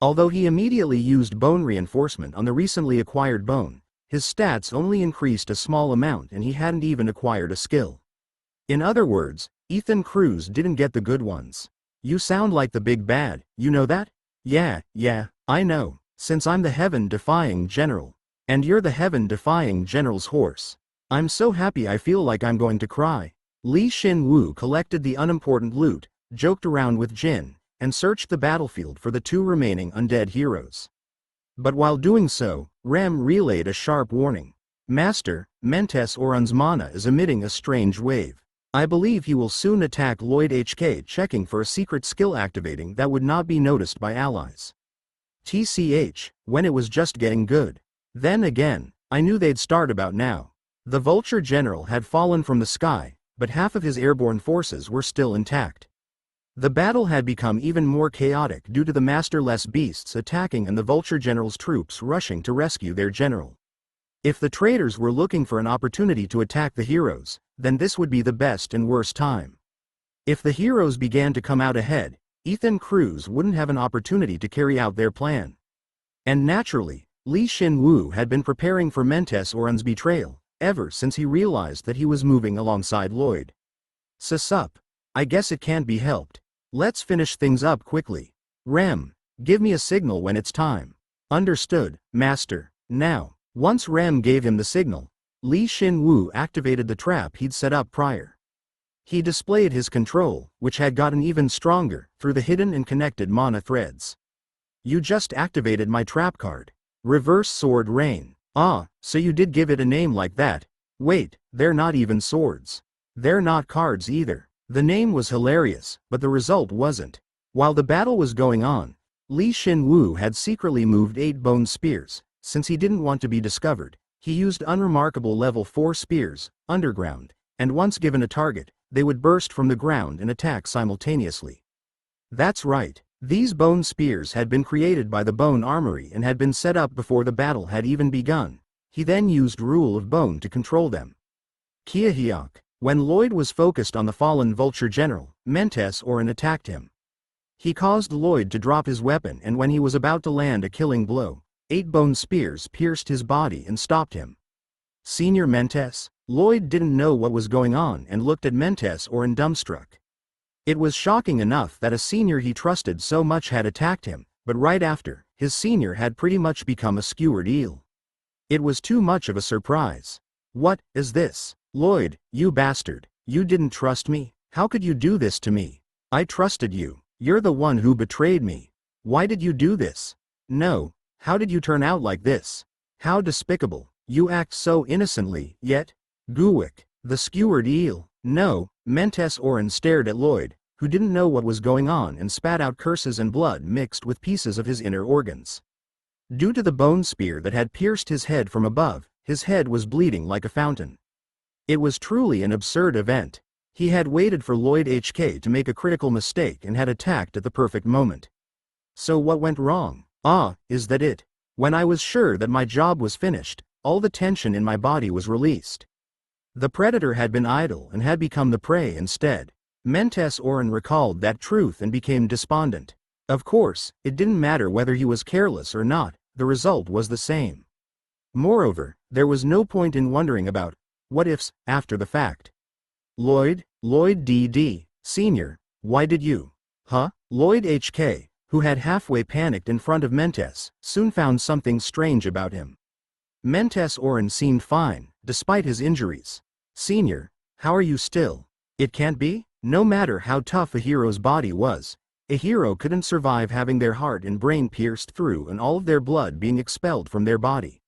Although he immediately used bone reinforcement on the recently acquired bone, his stats only increased a small amount and he hadn't even acquired a skill. In other words, Ethan Cruz didn't get the good ones. You sound like the big bad, you know that? Yeah, I know, since I'm the heaven-defying general. And you're the heaven-defying general's horse. I'm so happy I feel like I'm going to cry. Li Shin Woo collected the unimportant loot, joked around with Jin, and searched the battlefield for the 2 remaining undead heroes. But while doing so, Rem relayed a sharp warning. Master, Mentes Oran's mana is emitting a strange wave. I believe he will soon attack Lloyd HK, checking for a secret skill activating that would not be noticed by allies. TCH, when it was just getting good. Then again, I knew they'd start about now. The Vulture General had fallen from the sky, but half of his airborne forces were still intact. The battle had become even more chaotic due to the masterless beasts attacking and the Vulture General's troops rushing to rescue their general. If the traitors were looking for an opportunity to attack the heroes, then this would be the best and worst time. If the heroes began to come out ahead, Ethan Cruz wouldn't have an opportunity to carry out their plan. And naturally, Li Shin Woo had been preparing for Mentes Oran's betrayal, ever since he realized that he was moving alongside Lloyd. Sup. I guess it can't be helped. Let's finish things up quickly. Rem, give me a signal when it's time. Understood, Master. Now, once Rem gave him the signal, Li Shin Woo activated the trap he'd set up prior. He displayed his control, which had gotten even stronger, through the hidden and connected mana threads. You just activated my trap card. Reverse Sword Rain. Ah, so you did give it a name like that. Wait, they're not even swords. They're not cards either. The name was hilarious, but the result wasn't. While the battle was going on, Li Shin Woo had secretly moved 8 bone spears. Since he didn't want to be discovered, he used unremarkable level 4 spears, underground, and once given a target, they would burst from the ground and attack simultaneously. That's right, these bone spears had been created by the Bone Armory and had been set up before the battle had even begun. He then used Rule of Bone to control them. Kiahyok. When Lloyd was focused on the fallen Vulture General, Mentes Oran attacked him. He caused Lloyd to drop his weapon, and when he was about to land a killing blow, 8 bone spears pierced his body and stopped him. Senior Mentes? Lloyd didn't know what was going on and looked at Mentes Oran dumbstruck. It was shocking enough that a senior he trusted so much had attacked him, but right after, his senior had pretty much become a skewered eel. It was too much of a surprise. What is this? Lloyd, you bastard, you didn't trust me? How could you do this to me? I trusted you. You're the one who betrayed me. Why did you do this? No, how did you turn out like this? How despicable. You act so innocently, yet. Goowick, the skewered eel. No, Mentes Oren stared at Lloyd, who didn't know what was going on, and spat out curses and blood mixed with pieces of his inner organs. Due to the bone spear that had pierced his head from above, his head was bleeding like a fountain. It was truly an absurd event. He had waited for Lloyd HK to make a critical mistake and had attacked at the perfect moment. So what went wrong? Is that it? When I was sure that my job was finished, all the tension in my body was released. The predator had been idle and had become the prey instead. Mentes Oren recalled that truth and became despondent. Of course, it didn't matter whether he was careless or not, the result was the same. Moreover, there was no point in wondering about what-ifs after the fact. Lloyd DD, Sr., why did you? Lloyd HK, who had halfway panicked in front of Mentes, soon found something strange about him. Mentes Oren seemed fine, despite his injuries. Senior, how are you still? It can't be? No matter how tough a hero's body was, a hero couldn't survive having their heart and brain pierced through and all of their blood being expelled from their body.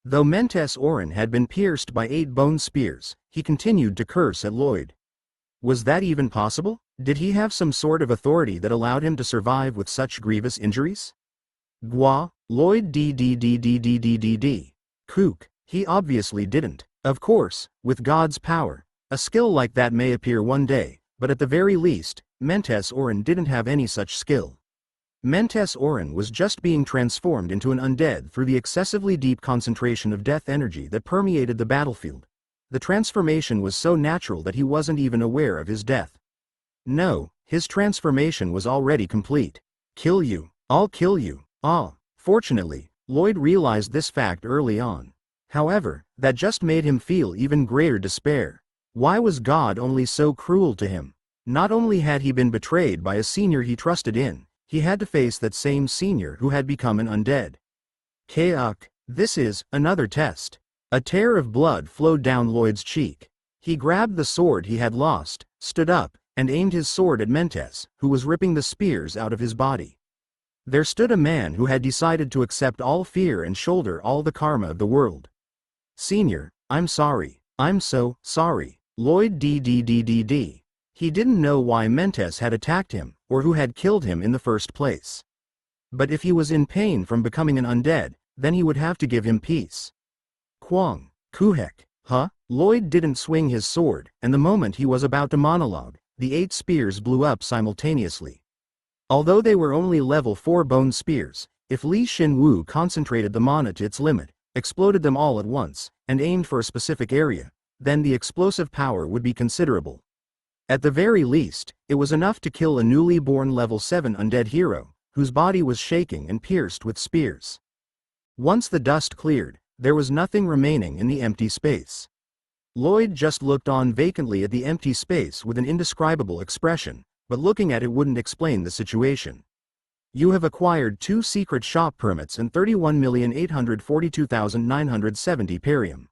Though Mentes Oren had been pierced by 8 bone spears, he continued to curse at Lloyd. Was that even possible? Did he have some sort of authority that allowed him to survive with such grievous injuries? Gwa, Lloyd DDDDDDDD. Kook, he obviously didn't. Of course, with God's power, a skill like that may appear one day, but at the very least, Mentes Oren didn't have any such skill. Mentes Oren was just being transformed into an undead through the excessively deep concentration of death energy that permeated the battlefield. The transformation was so natural that he wasn't even aware of his death. No, his transformation was already complete. Kill you. I'll kill you. Fortunately, Lloyd realized this fact early on. However, that just made him feel even greater despair. Why was God only so cruel to him? Not only had he been betrayed by a senior he trusted in, he had to face that same senior who had become an undead. Kauk, this is another test. A tear of blood flowed down Lloyd's cheek. He grabbed the sword he had lost, stood up, and aimed his sword at Mentes, who was ripping the spears out of his body. There stood a man who had decided to accept all fear and shoulder all the karma of the world. Senior, I'm sorry. I'm so sorry. Lloyd DDDDD. He didn't know why Mentes had attacked him, or who had killed him in the first place. But if he was in pain from becoming an undead, then he would have to give him peace. Kwang, Kuhek, Lloyd didn't swing his sword, and the moment he was about to monologue, the 8 spears blew up simultaneously. Although they were only level 4 bone spears, if Shin Woo concentrated the mana to its limit, exploded them all at once, and aimed for a specific area, then the explosive power would be considerable. At the very least, it was enough to kill a newly born level 7 undead hero, whose body was shaking and pierced with spears. Once the dust cleared, there was nothing remaining in the empty space. Lloyd just looked on vacantly at the empty space with an indescribable expression, but looking at it wouldn't explain the situation. You have acquired 2 secret shop permits and 31,842,970 perium.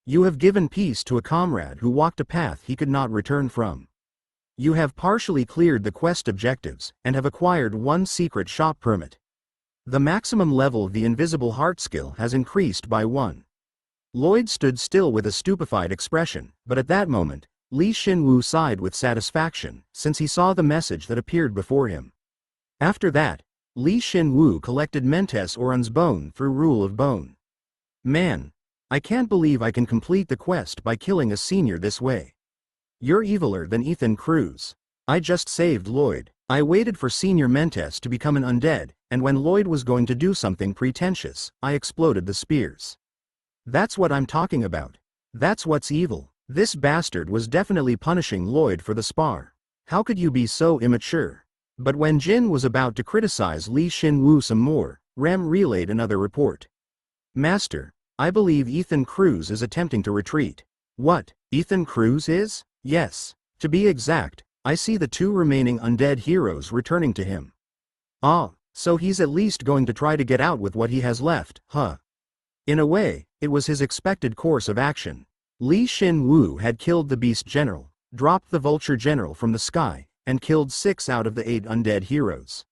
You have given peace to a comrade who walked a path he could not return from. You have partially cleared the quest objectives, and have acquired 1 secret shop permit. The maximum level of the invisible heart skill has increased by 1. Lloyd stood still with a stupefied expression, but at that moment, Shin Woo sighed with satisfaction, since he saw the message that appeared before him. After that, Shin Woo collected Mentes Oren's bone through Rule of Bone. Man, I can't believe I can complete the quest by killing a senior this way. You're eviler than Ethan Cruz. I just saved Lloyd. I waited for Senior Mentes to become an undead, and when Lloyd was going to do something pretentious, I exploded the spears. That's what I'm talking about. That's what's evil. This bastard was definitely punishing Lloyd for the spar. How could you be so immature? But when Jin was about to criticize Shin Woo some more, Rem relayed another report. Master, I believe Ethan Cruz is attempting to retreat. What, Ethan Cruz is? Yes. To be exact, I see the 2 remaining undead heroes returning to him. So he's at least going to try to get out with what he has left, huh? In a way, it was his expected course of action. Shin Woo had killed the Beast General, dropped the Vulture General from the sky, and killed 6 out of the 8 undead heroes.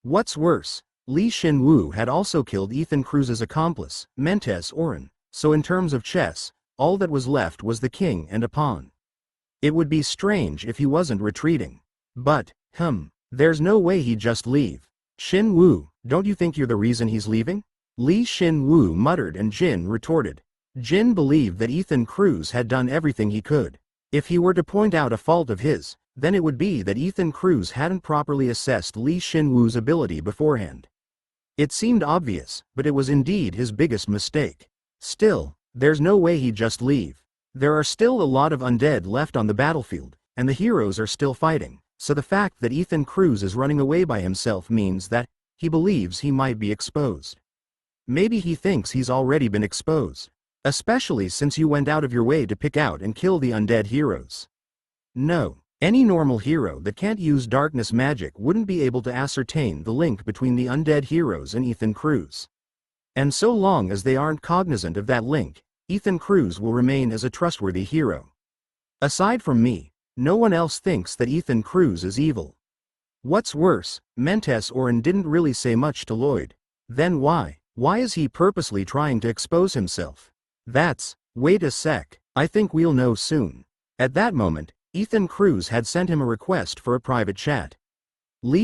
What's worse, Shin Woo had also killed Ethan Cruz's accomplice, Mentes Orin, so in terms of chess, all that was left was the king and a pawn. It would be strange if he wasn't retreating. But, there's no way he'd just leave. Shin Woo, don't you think you're the reason he's leaving? Shin Woo muttered and Jin retorted. Jin believed that Ethan Cruz had done everything he could. If he were to point out a fault of his, then it would be that Ethan Cruz hadn't properly assessed Shin Woo's ability beforehand. It seemed obvious, but it was indeed his biggest mistake. Still, there's no way he'd just leave. There are still a lot of undead left on the battlefield, and the heroes are still fighting, so the fact that Ethan Cruz is running away by himself means that he believes he might be exposed. Maybe he thinks he's already been exposed. Especially since you went out of your way to pick out and kill the undead heroes. No, any normal hero that can't use darkness magic wouldn't be able to ascertain the link between the undead heroes and Ethan Cruz. And so long as they aren't cognizant of that link, Ethan Cruz will remain as a trustworthy hero. Aside from me, no one else thinks that Ethan Cruz is evil. What's worse, Mentes Orin didn't really say much to Lloyd. Then why? Why is he purposely trying to expose himself? Wait a sec, I think we'll know soon. At that moment, Ethan Cruz had sent him a request for a private chat.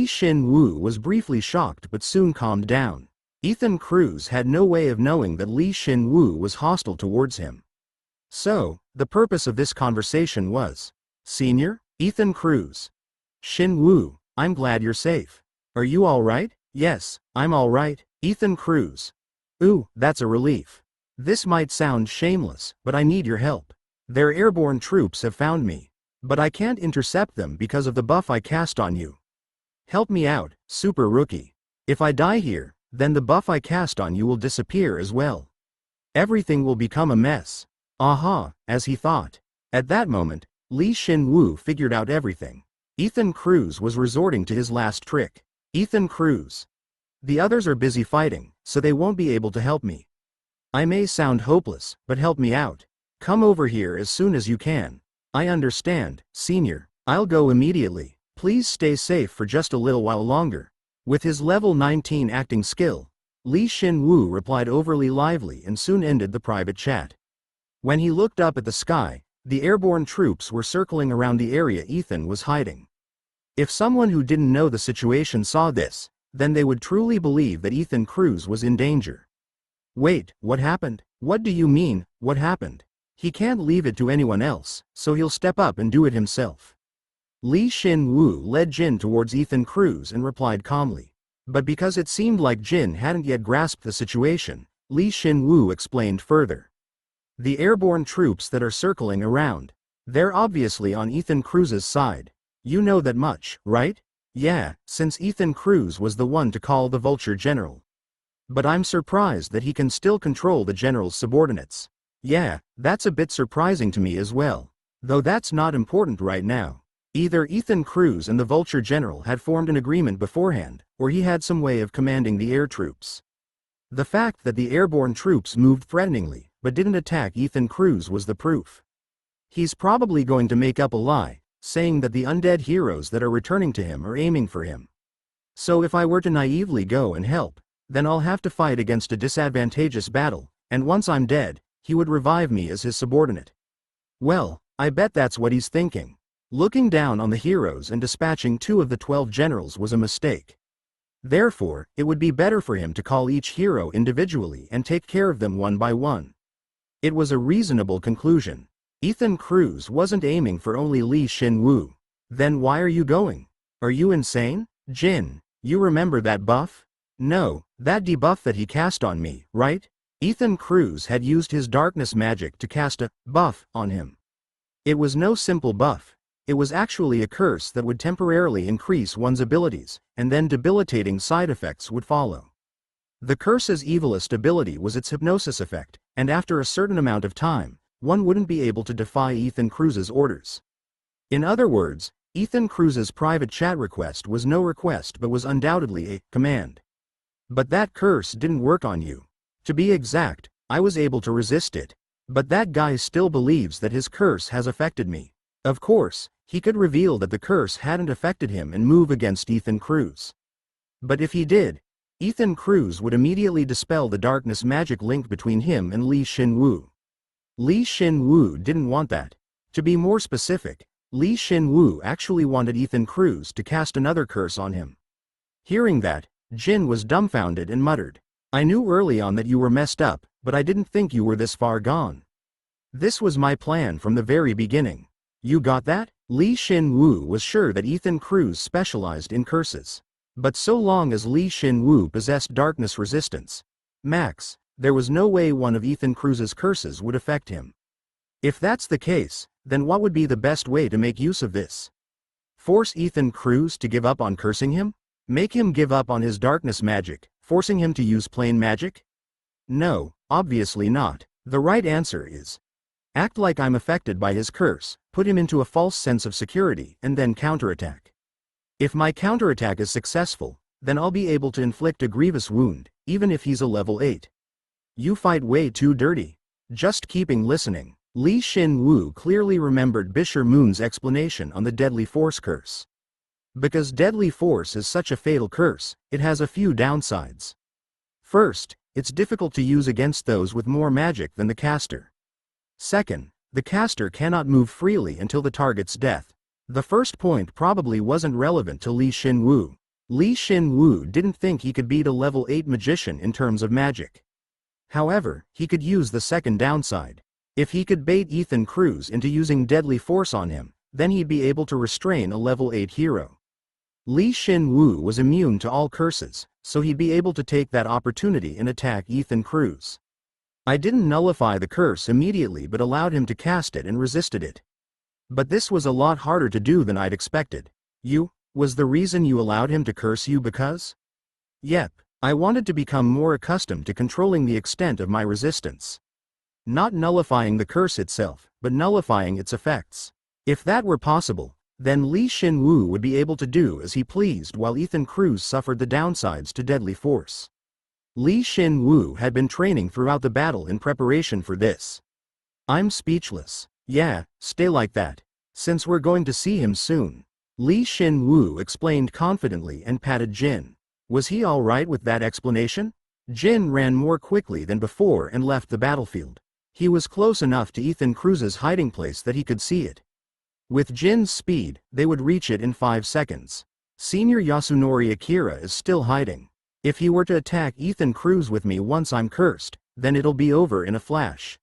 Shin Woo was briefly shocked but soon calmed down. Ethan Cruz had no way of knowing that Shin Woo was hostile towards him. So, the purpose of this conversation was, Senior, Ethan Cruz. Shin Woo, I'm glad you're safe. Are you alright? Yes, I'm alright, Ethan Cruz. Ooh, that's a relief. This might sound shameless, but I need your help. Their airborne troops have found me. But I can't intercept them because of the buff I cast on you. Help me out, Super Rookie. If I die here, then the buff I cast on you will disappear as well. Everything will become a mess. Aha, as he thought. At that moment, Shin Woo figured out everything. Ethan Cruz was resorting to his last trick. Ethan Cruz. The others are busy fighting, so they won't be able to help me. I may sound hopeless, but help me out. Come over here as soon as you can. I understand, Senior. I'll go immediately. Please stay safe for just a little while longer. With his level 19 acting skill, Shin Woo replied overly lively and soon ended the private chat. When he looked up at the sky, the airborne troops were circling around the area Ethan was hiding. If someone who didn't know the situation saw this, then they would truly believe that Ethan Cruz was in danger. Wait, what happened? What do you mean, what happened? He can't leave it to anyone else, so he'll step up and do it himself. Shin Woo led Jin towards Ethan Cruz and replied calmly. But because it seemed like Jin hadn't yet grasped the situation, Shin Woo explained further. The airborne troops that are circling around. They're obviously on Ethan Cruz's side. You know that much, right? Yeah, since Ethan Cruz was the one to call the Vulture General. But I'm surprised that he can still control the general's subordinates. Yeah, that's a bit surprising to me as well. Though that's not important right now. Either Ethan Cruz and the Vulture General had formed an agreement beforehand, or he had some way of commanding the air troops. The fact that the airborne troops moved threateningly, but didn't attack Ethan Cruz was the proof. He's probably going to make up a lie, saying that the undead heroes that are returning to him are aiming for him. So if I were to naively go and help, then I'll have to fight against a disadvantageous battle, and once I'm dead, he would revive me as his subordinate. Well, I bet that's what he's thinking. Looking down on the heroes and dispatching 2 of the 12 generals was a mistake. Therefore, it would be better for him to call each hero individually and take care of them one by one. It was a reasonable conclusion. Ethan Cruz wasn't aiming for only Shin Woo. Then why are you going? Are you insane? Jin, you remember that buff? No, that debuff that he cast on me, right? Ethan Cruz had used his darkness magic to cast a buff on him. It was no simple buff. It was actually a curse that would temporarily increase one's abilities, and then debilitating side effects would follow. The curse's evilest ability was its hypnosis effect, and after a certain amount of time, one wouldn't be able to defy Ethan Cruz's orders. In other words, Ethan Cruz's private chat request was no request but was undoubtedly a command. But that curse didn't work on you. To be exact, I was able to resist it. But that guy still believes that his curse has affected me. Of course, he could reveal that the curse hadn't affected him and move against Ethan Cruz. But if he did, Ethan Cruz would immediately dispel the darkness magic link between him and Shin Woo. Shin Woo didn't want that. To be more specific, Shin Woo actually wanted Ethan Cruz to cast another curse on him. Hearing that, Jin was dumbfounded and muttered, "I knew early on that you were messed up, but I didn't think you were this far gone. This was my plan from the very beginning. You got that?" Shin Woo was sure that Ethan Cruz specialized in curses. But so long as Shin Woo possessed darkness resistance, max, there was no way one of Ethan Cruz's curses would affect him. If that's the case, then what would be the best way to make use of this? Force Ethan Cruz to give up on cursing him? Make him give up on his darkness magic, forcing him to use plain magic? No, obviously not. The right answer is, act like I'm affected by his curse, put him into a false sense of security, and then counterattack. If my counterattack is successful, then I'll be able to inflict a grievous wound, even if he's a level 8. You fight way too dirty. Just keeping listening. Shin Woo clearly remembered Bisher Moon's explanation on the Deadly Force curse. Because Deadly Force is such a fatal curse, it has a few downsides. First, it's difficult to use against those with more magic than the caster. Second, the caster cannot move freely until the target's death. The first point probably wasn't relevant to Shin Woo. Shin Woo didn't think he could beat a level 8 magician in terms of magic. However, he could use the second downside. If he could bait Ethan Cruz into using Deadly Force on him, then he'd be able to restrain a level 8 hero. Shin Woo was immune to all curses, so he'd be able to take that opportunity and attack Ethan Cruz. I didn't nullify the curse immediately but allowed him to cast it and resisted it. But this was a lot harder to do than I'd expected. Was the reason you allowed him to curse you because? Yep, I wanted to become more accustomed to controlling the extent of my resistance. Not nullifying the curse itself, but nullifying its effects. If that were possible, then Shin Woo would be able to do as he pleased while Ethan Cruz suffered the downsides to Deadly Force. Shin Woo had been training throughout the battle in preparation for this. I'm speechless. Yeah, stay like that. Since we're going to see him soon. Shin Woo explained confidently and patted Jin. Was he alright with that explanation? Jin ran more quickly than before and left the battlefield. He was close enough to Ethan Cruz's hiding place that he could see it. With Jin's speed, they would reach it in 5 seconds. Senior Yasunori Akira is still hiding. If he were to attack Ethan Cruz with me once I'm cursed, then it'll be over in a flash.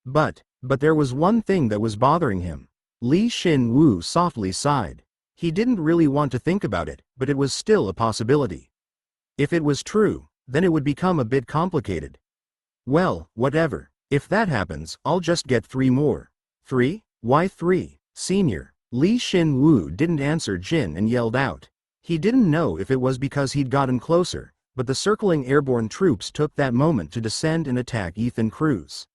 But there was one thing that was bothering him. Shin Woo softly sighed. He didn't really want to think about it, but it was still a possibility. If it was true, then it would become a bit complicated. Well, whatever. If that happens, I'll just get 3 more. 3? Why 3? Senior. Shin Woo didn't answer Jin and yelled out. He didn't know if it was because he'd gotten closer, but the circling airborne troops took that moment to descend and attack Ethan Cruz.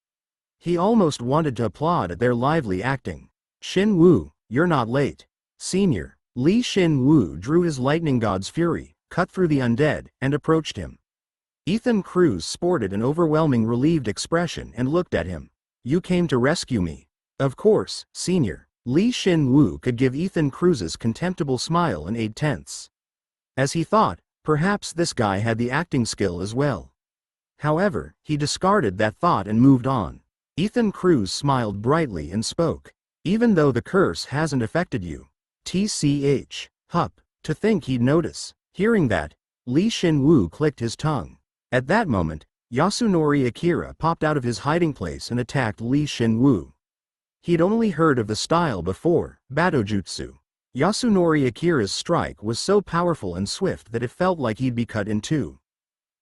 He almost wanted to applaud at their lively acting. Shin Woo, you're not late. Senior. Shin Woo drew his lightning god's fury, cut through the undead, and approached him. Ethan Cruz sported an overwhelming relieved expression and looked at him. You came to rescue me. Of course, Senior. Shin Woo could give Ethan Cruz's contemptible smile an 8/10. As he thought, perhaps this guy had the acting skill as well. However, he discarded that thought and moved on. Ethan Cruz smiled brightly and spoke. Even though the curse hasn't affected you. TCH. Hup. To think he'd notice. Hearing that, Shin Woo clicked his tongue. At that moment, Yasunori Akira popped out of his hiding place and attacked Shin Woo. He'd only heard of the style before, Batojutsu. Yasunori Akira's strike was so powerful and swift that it felt like he'd be cut in two.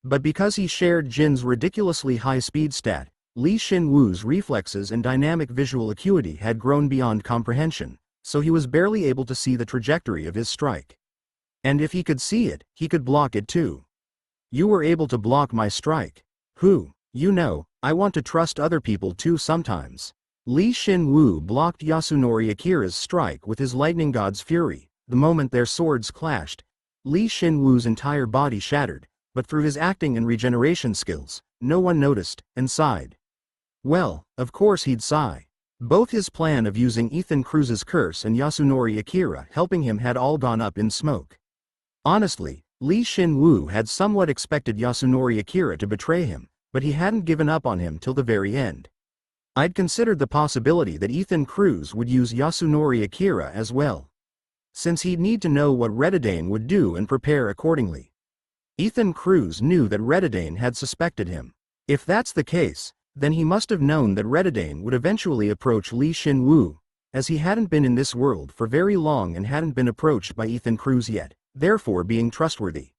But because he shared Jin's ridiculously high speed stat, Shin Woo's reflexes and dynamic visual acuity had grown beyond comprehension, so he was barely able to see the trajectory of his strike. And if he could see it, he could block it too. You were able to block my strike. Who? You know, I want to trust other people too sometimes. Li Shin Woo blocked Yasunori Akira's strike with his lightning god's fury. The moment their swords clashed, Li Shin Woo's entire body shattered, but through his acting and regeneration skills, no one noticed, and sighed. Well, of course he'd sigh. Both his plan of using Ethan Cruz's curse and Yasunori Akira helping him had all gone up in smoke. Honestly, Li Shin Woo had somewhat expected Yasunori Akira to betray him, but he hadn't given up on him till the very end. I'd considered the possibility that Ethan Cruz would use Yasunori Akira as well, since he'd need to know what Redidane would do and prepare accordingly. Ethan Cruz knew that Redidane had suspected him. If that's the case, then he must have known that Redidane would eventually approach Li Shin Woo, as he hadn't been in this world for very long and hadn't been approached by Ethan Cruz yet, therefore being trustworthy.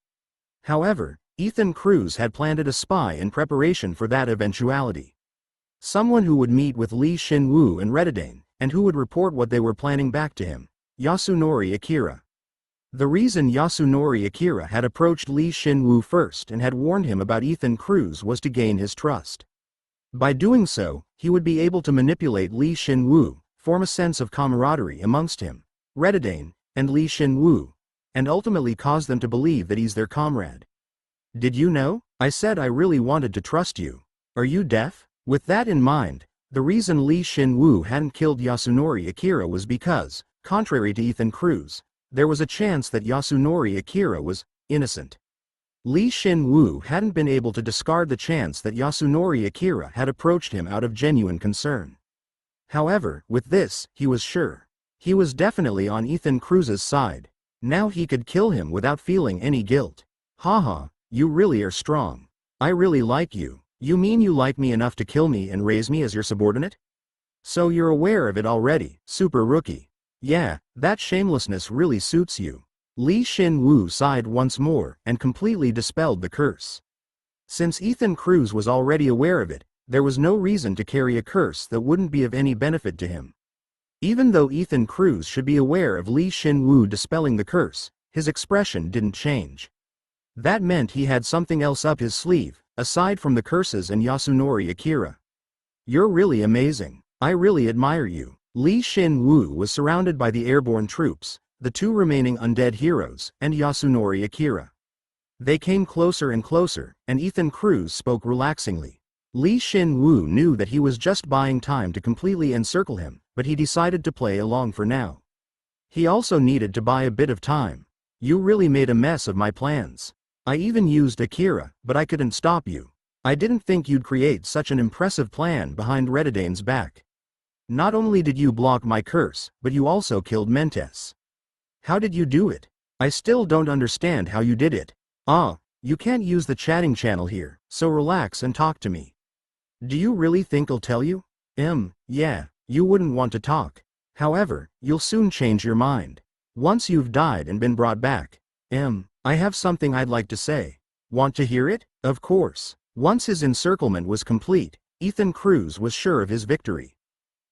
However, Ethan Cruz had planted a spy in preparation for that eventuality. Someone who would meet with Li Shin Woo and Redidane, and who would report what they were planning back to him, Yasunori Akira. The reason Yasunori Akira had approached Li Shin Woo first and had warned him about Ethan Cruz was to gain his trust. By doing so, he would be able to manipulate Li Shin Woo, form a sense of camaraderie amongst him, Redidane, and Li Shin Woo, and ultimately cause them to believe that he's their comrade. Did you know? I said I really wanted to trust you. Are you deaf? With that in mind, the reason Li Shin Woo hadn't killed Yasunori Akira was because, contrary to Ethan Cruz, there was a chance that Yasunori Akira was innocent. Li Shin Woo hadn't been able to discard the chance that Yasunori Akira had approached him out of genuine concern. However, with this, he was sure. He was definitely on Ethan Cruz's side. Now he could kill him without feeling any guilt. Haha, you really are strong. I really like you. You mean you like me enough to kill me and raise me as your subordinate? So you're aware of it already, super rookie. Yeah, that shamelessness really suits you. Li Shin Woo sighed once more and completely dispelled the curse. Since Ethan Cruz was already aware of it, there was no reason to carry a curse that wouldn't be of any benefit to him. Even though Ethan Cruz should be aware of Li Shin Woo dispelling the curse, his expression didn't change. That meant he had something else up his sleeve, aside from the curses and Yasunori Akira. You're really amazing. I really admire you. Li Shin Woo was surrounded by the airborne troops, the two remaining undead heroes, and Yasunori Akira. They came closer and closer, and Ethan Cruz spoke relaxingly. Li Shin Woo knew that he was just buying time to completely encircle him, but he decided to play along for now. He also needed to buy a bit of time. You really made a mess of my plans. I even used Akira, but I couldn't stop you. I didn't think you'd create such an impressive plan behind Redidane's back. Not only did you block my curse, but you also killed Mentes. How did you do it? I still don't understand how you did it. You can't use the chatting channel here, so relax and talk to me. Do you really think I'll tell you? Yeah, you wouldn't want to talk. However, you'll soon change your mind. Once you've died and been brought back. I have something I'd like to say. Want to hear it? Of course. Once his encirclement was complete, Ethan Cruz was sure of his victory.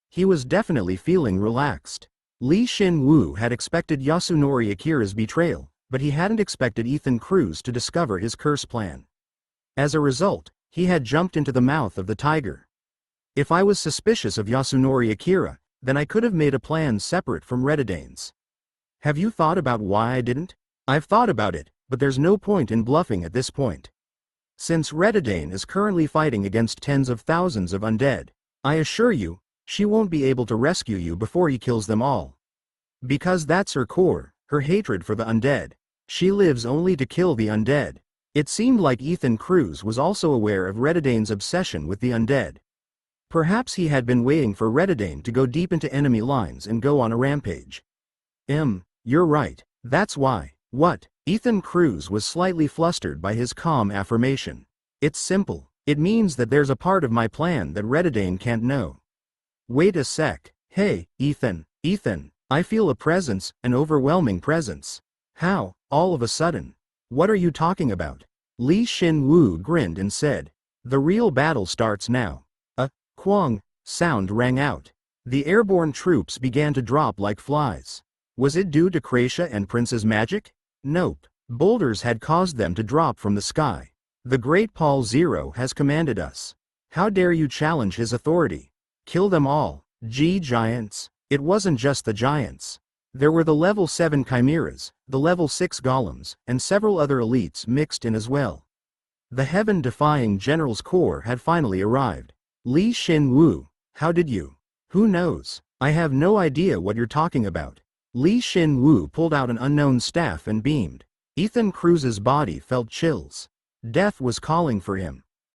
He was definitely feeling relaxed. Li Shin Woo had expected Yasunori Akira's betrayal, but he hadn't expected Ethan Cruz to discover his curse plan. As a result, he had jumped into the mouth of the tiger. If I was suspicious of Yasunori Akira, then I could have made a plan separate from Redidane's. Have you thought about why I didn't? I've thought about it, but there's no point in bluffing at this point. Since Redidane is currently fighting against tens of thousands of undead, I assure you, she won't be able to rescue you before he kills them all. Because that's her core, her hatred for the undead. She lives only to kill the undead. It seemed like Ethan Cruz was also aware of Redidane's obsession with the undead. Perhaps he had been waiting for Redidane to go deep into enemy lines and go on a rampage. You're right. That's why. What? Ethan Cruz was slightly flustered by his calm affirmation. It's simple. It means that there's a part of my plan that Redidane can't know. Wait a sec. Hey, Ethan, I feel a presence, an overwhelming presence. How, all of a sudden? What are you talking about? Li Shin Woo grinned and said, the real battle starts now. A quang sound rang out. The airborne troops began to drop like flies. Was it due to Kracia and Prince's magic? Nope. Boulders had caused them to drop from the sky. The Great Paul Zero has commanded us. How dare you challenge his authority? Kill them all. Giants. It wasn't just the giants. There were the level 7 chimeras, the level 6 golems, and several other elites mixed in as well. The heaven-defying general's core had finally arrived. Shin Woo, how did you? Who knows? I have no idea what you're talking about. Shin Woo pulled out an unknown staff and beamed. Ethan Cruz's body felt chills. Death was calling for him.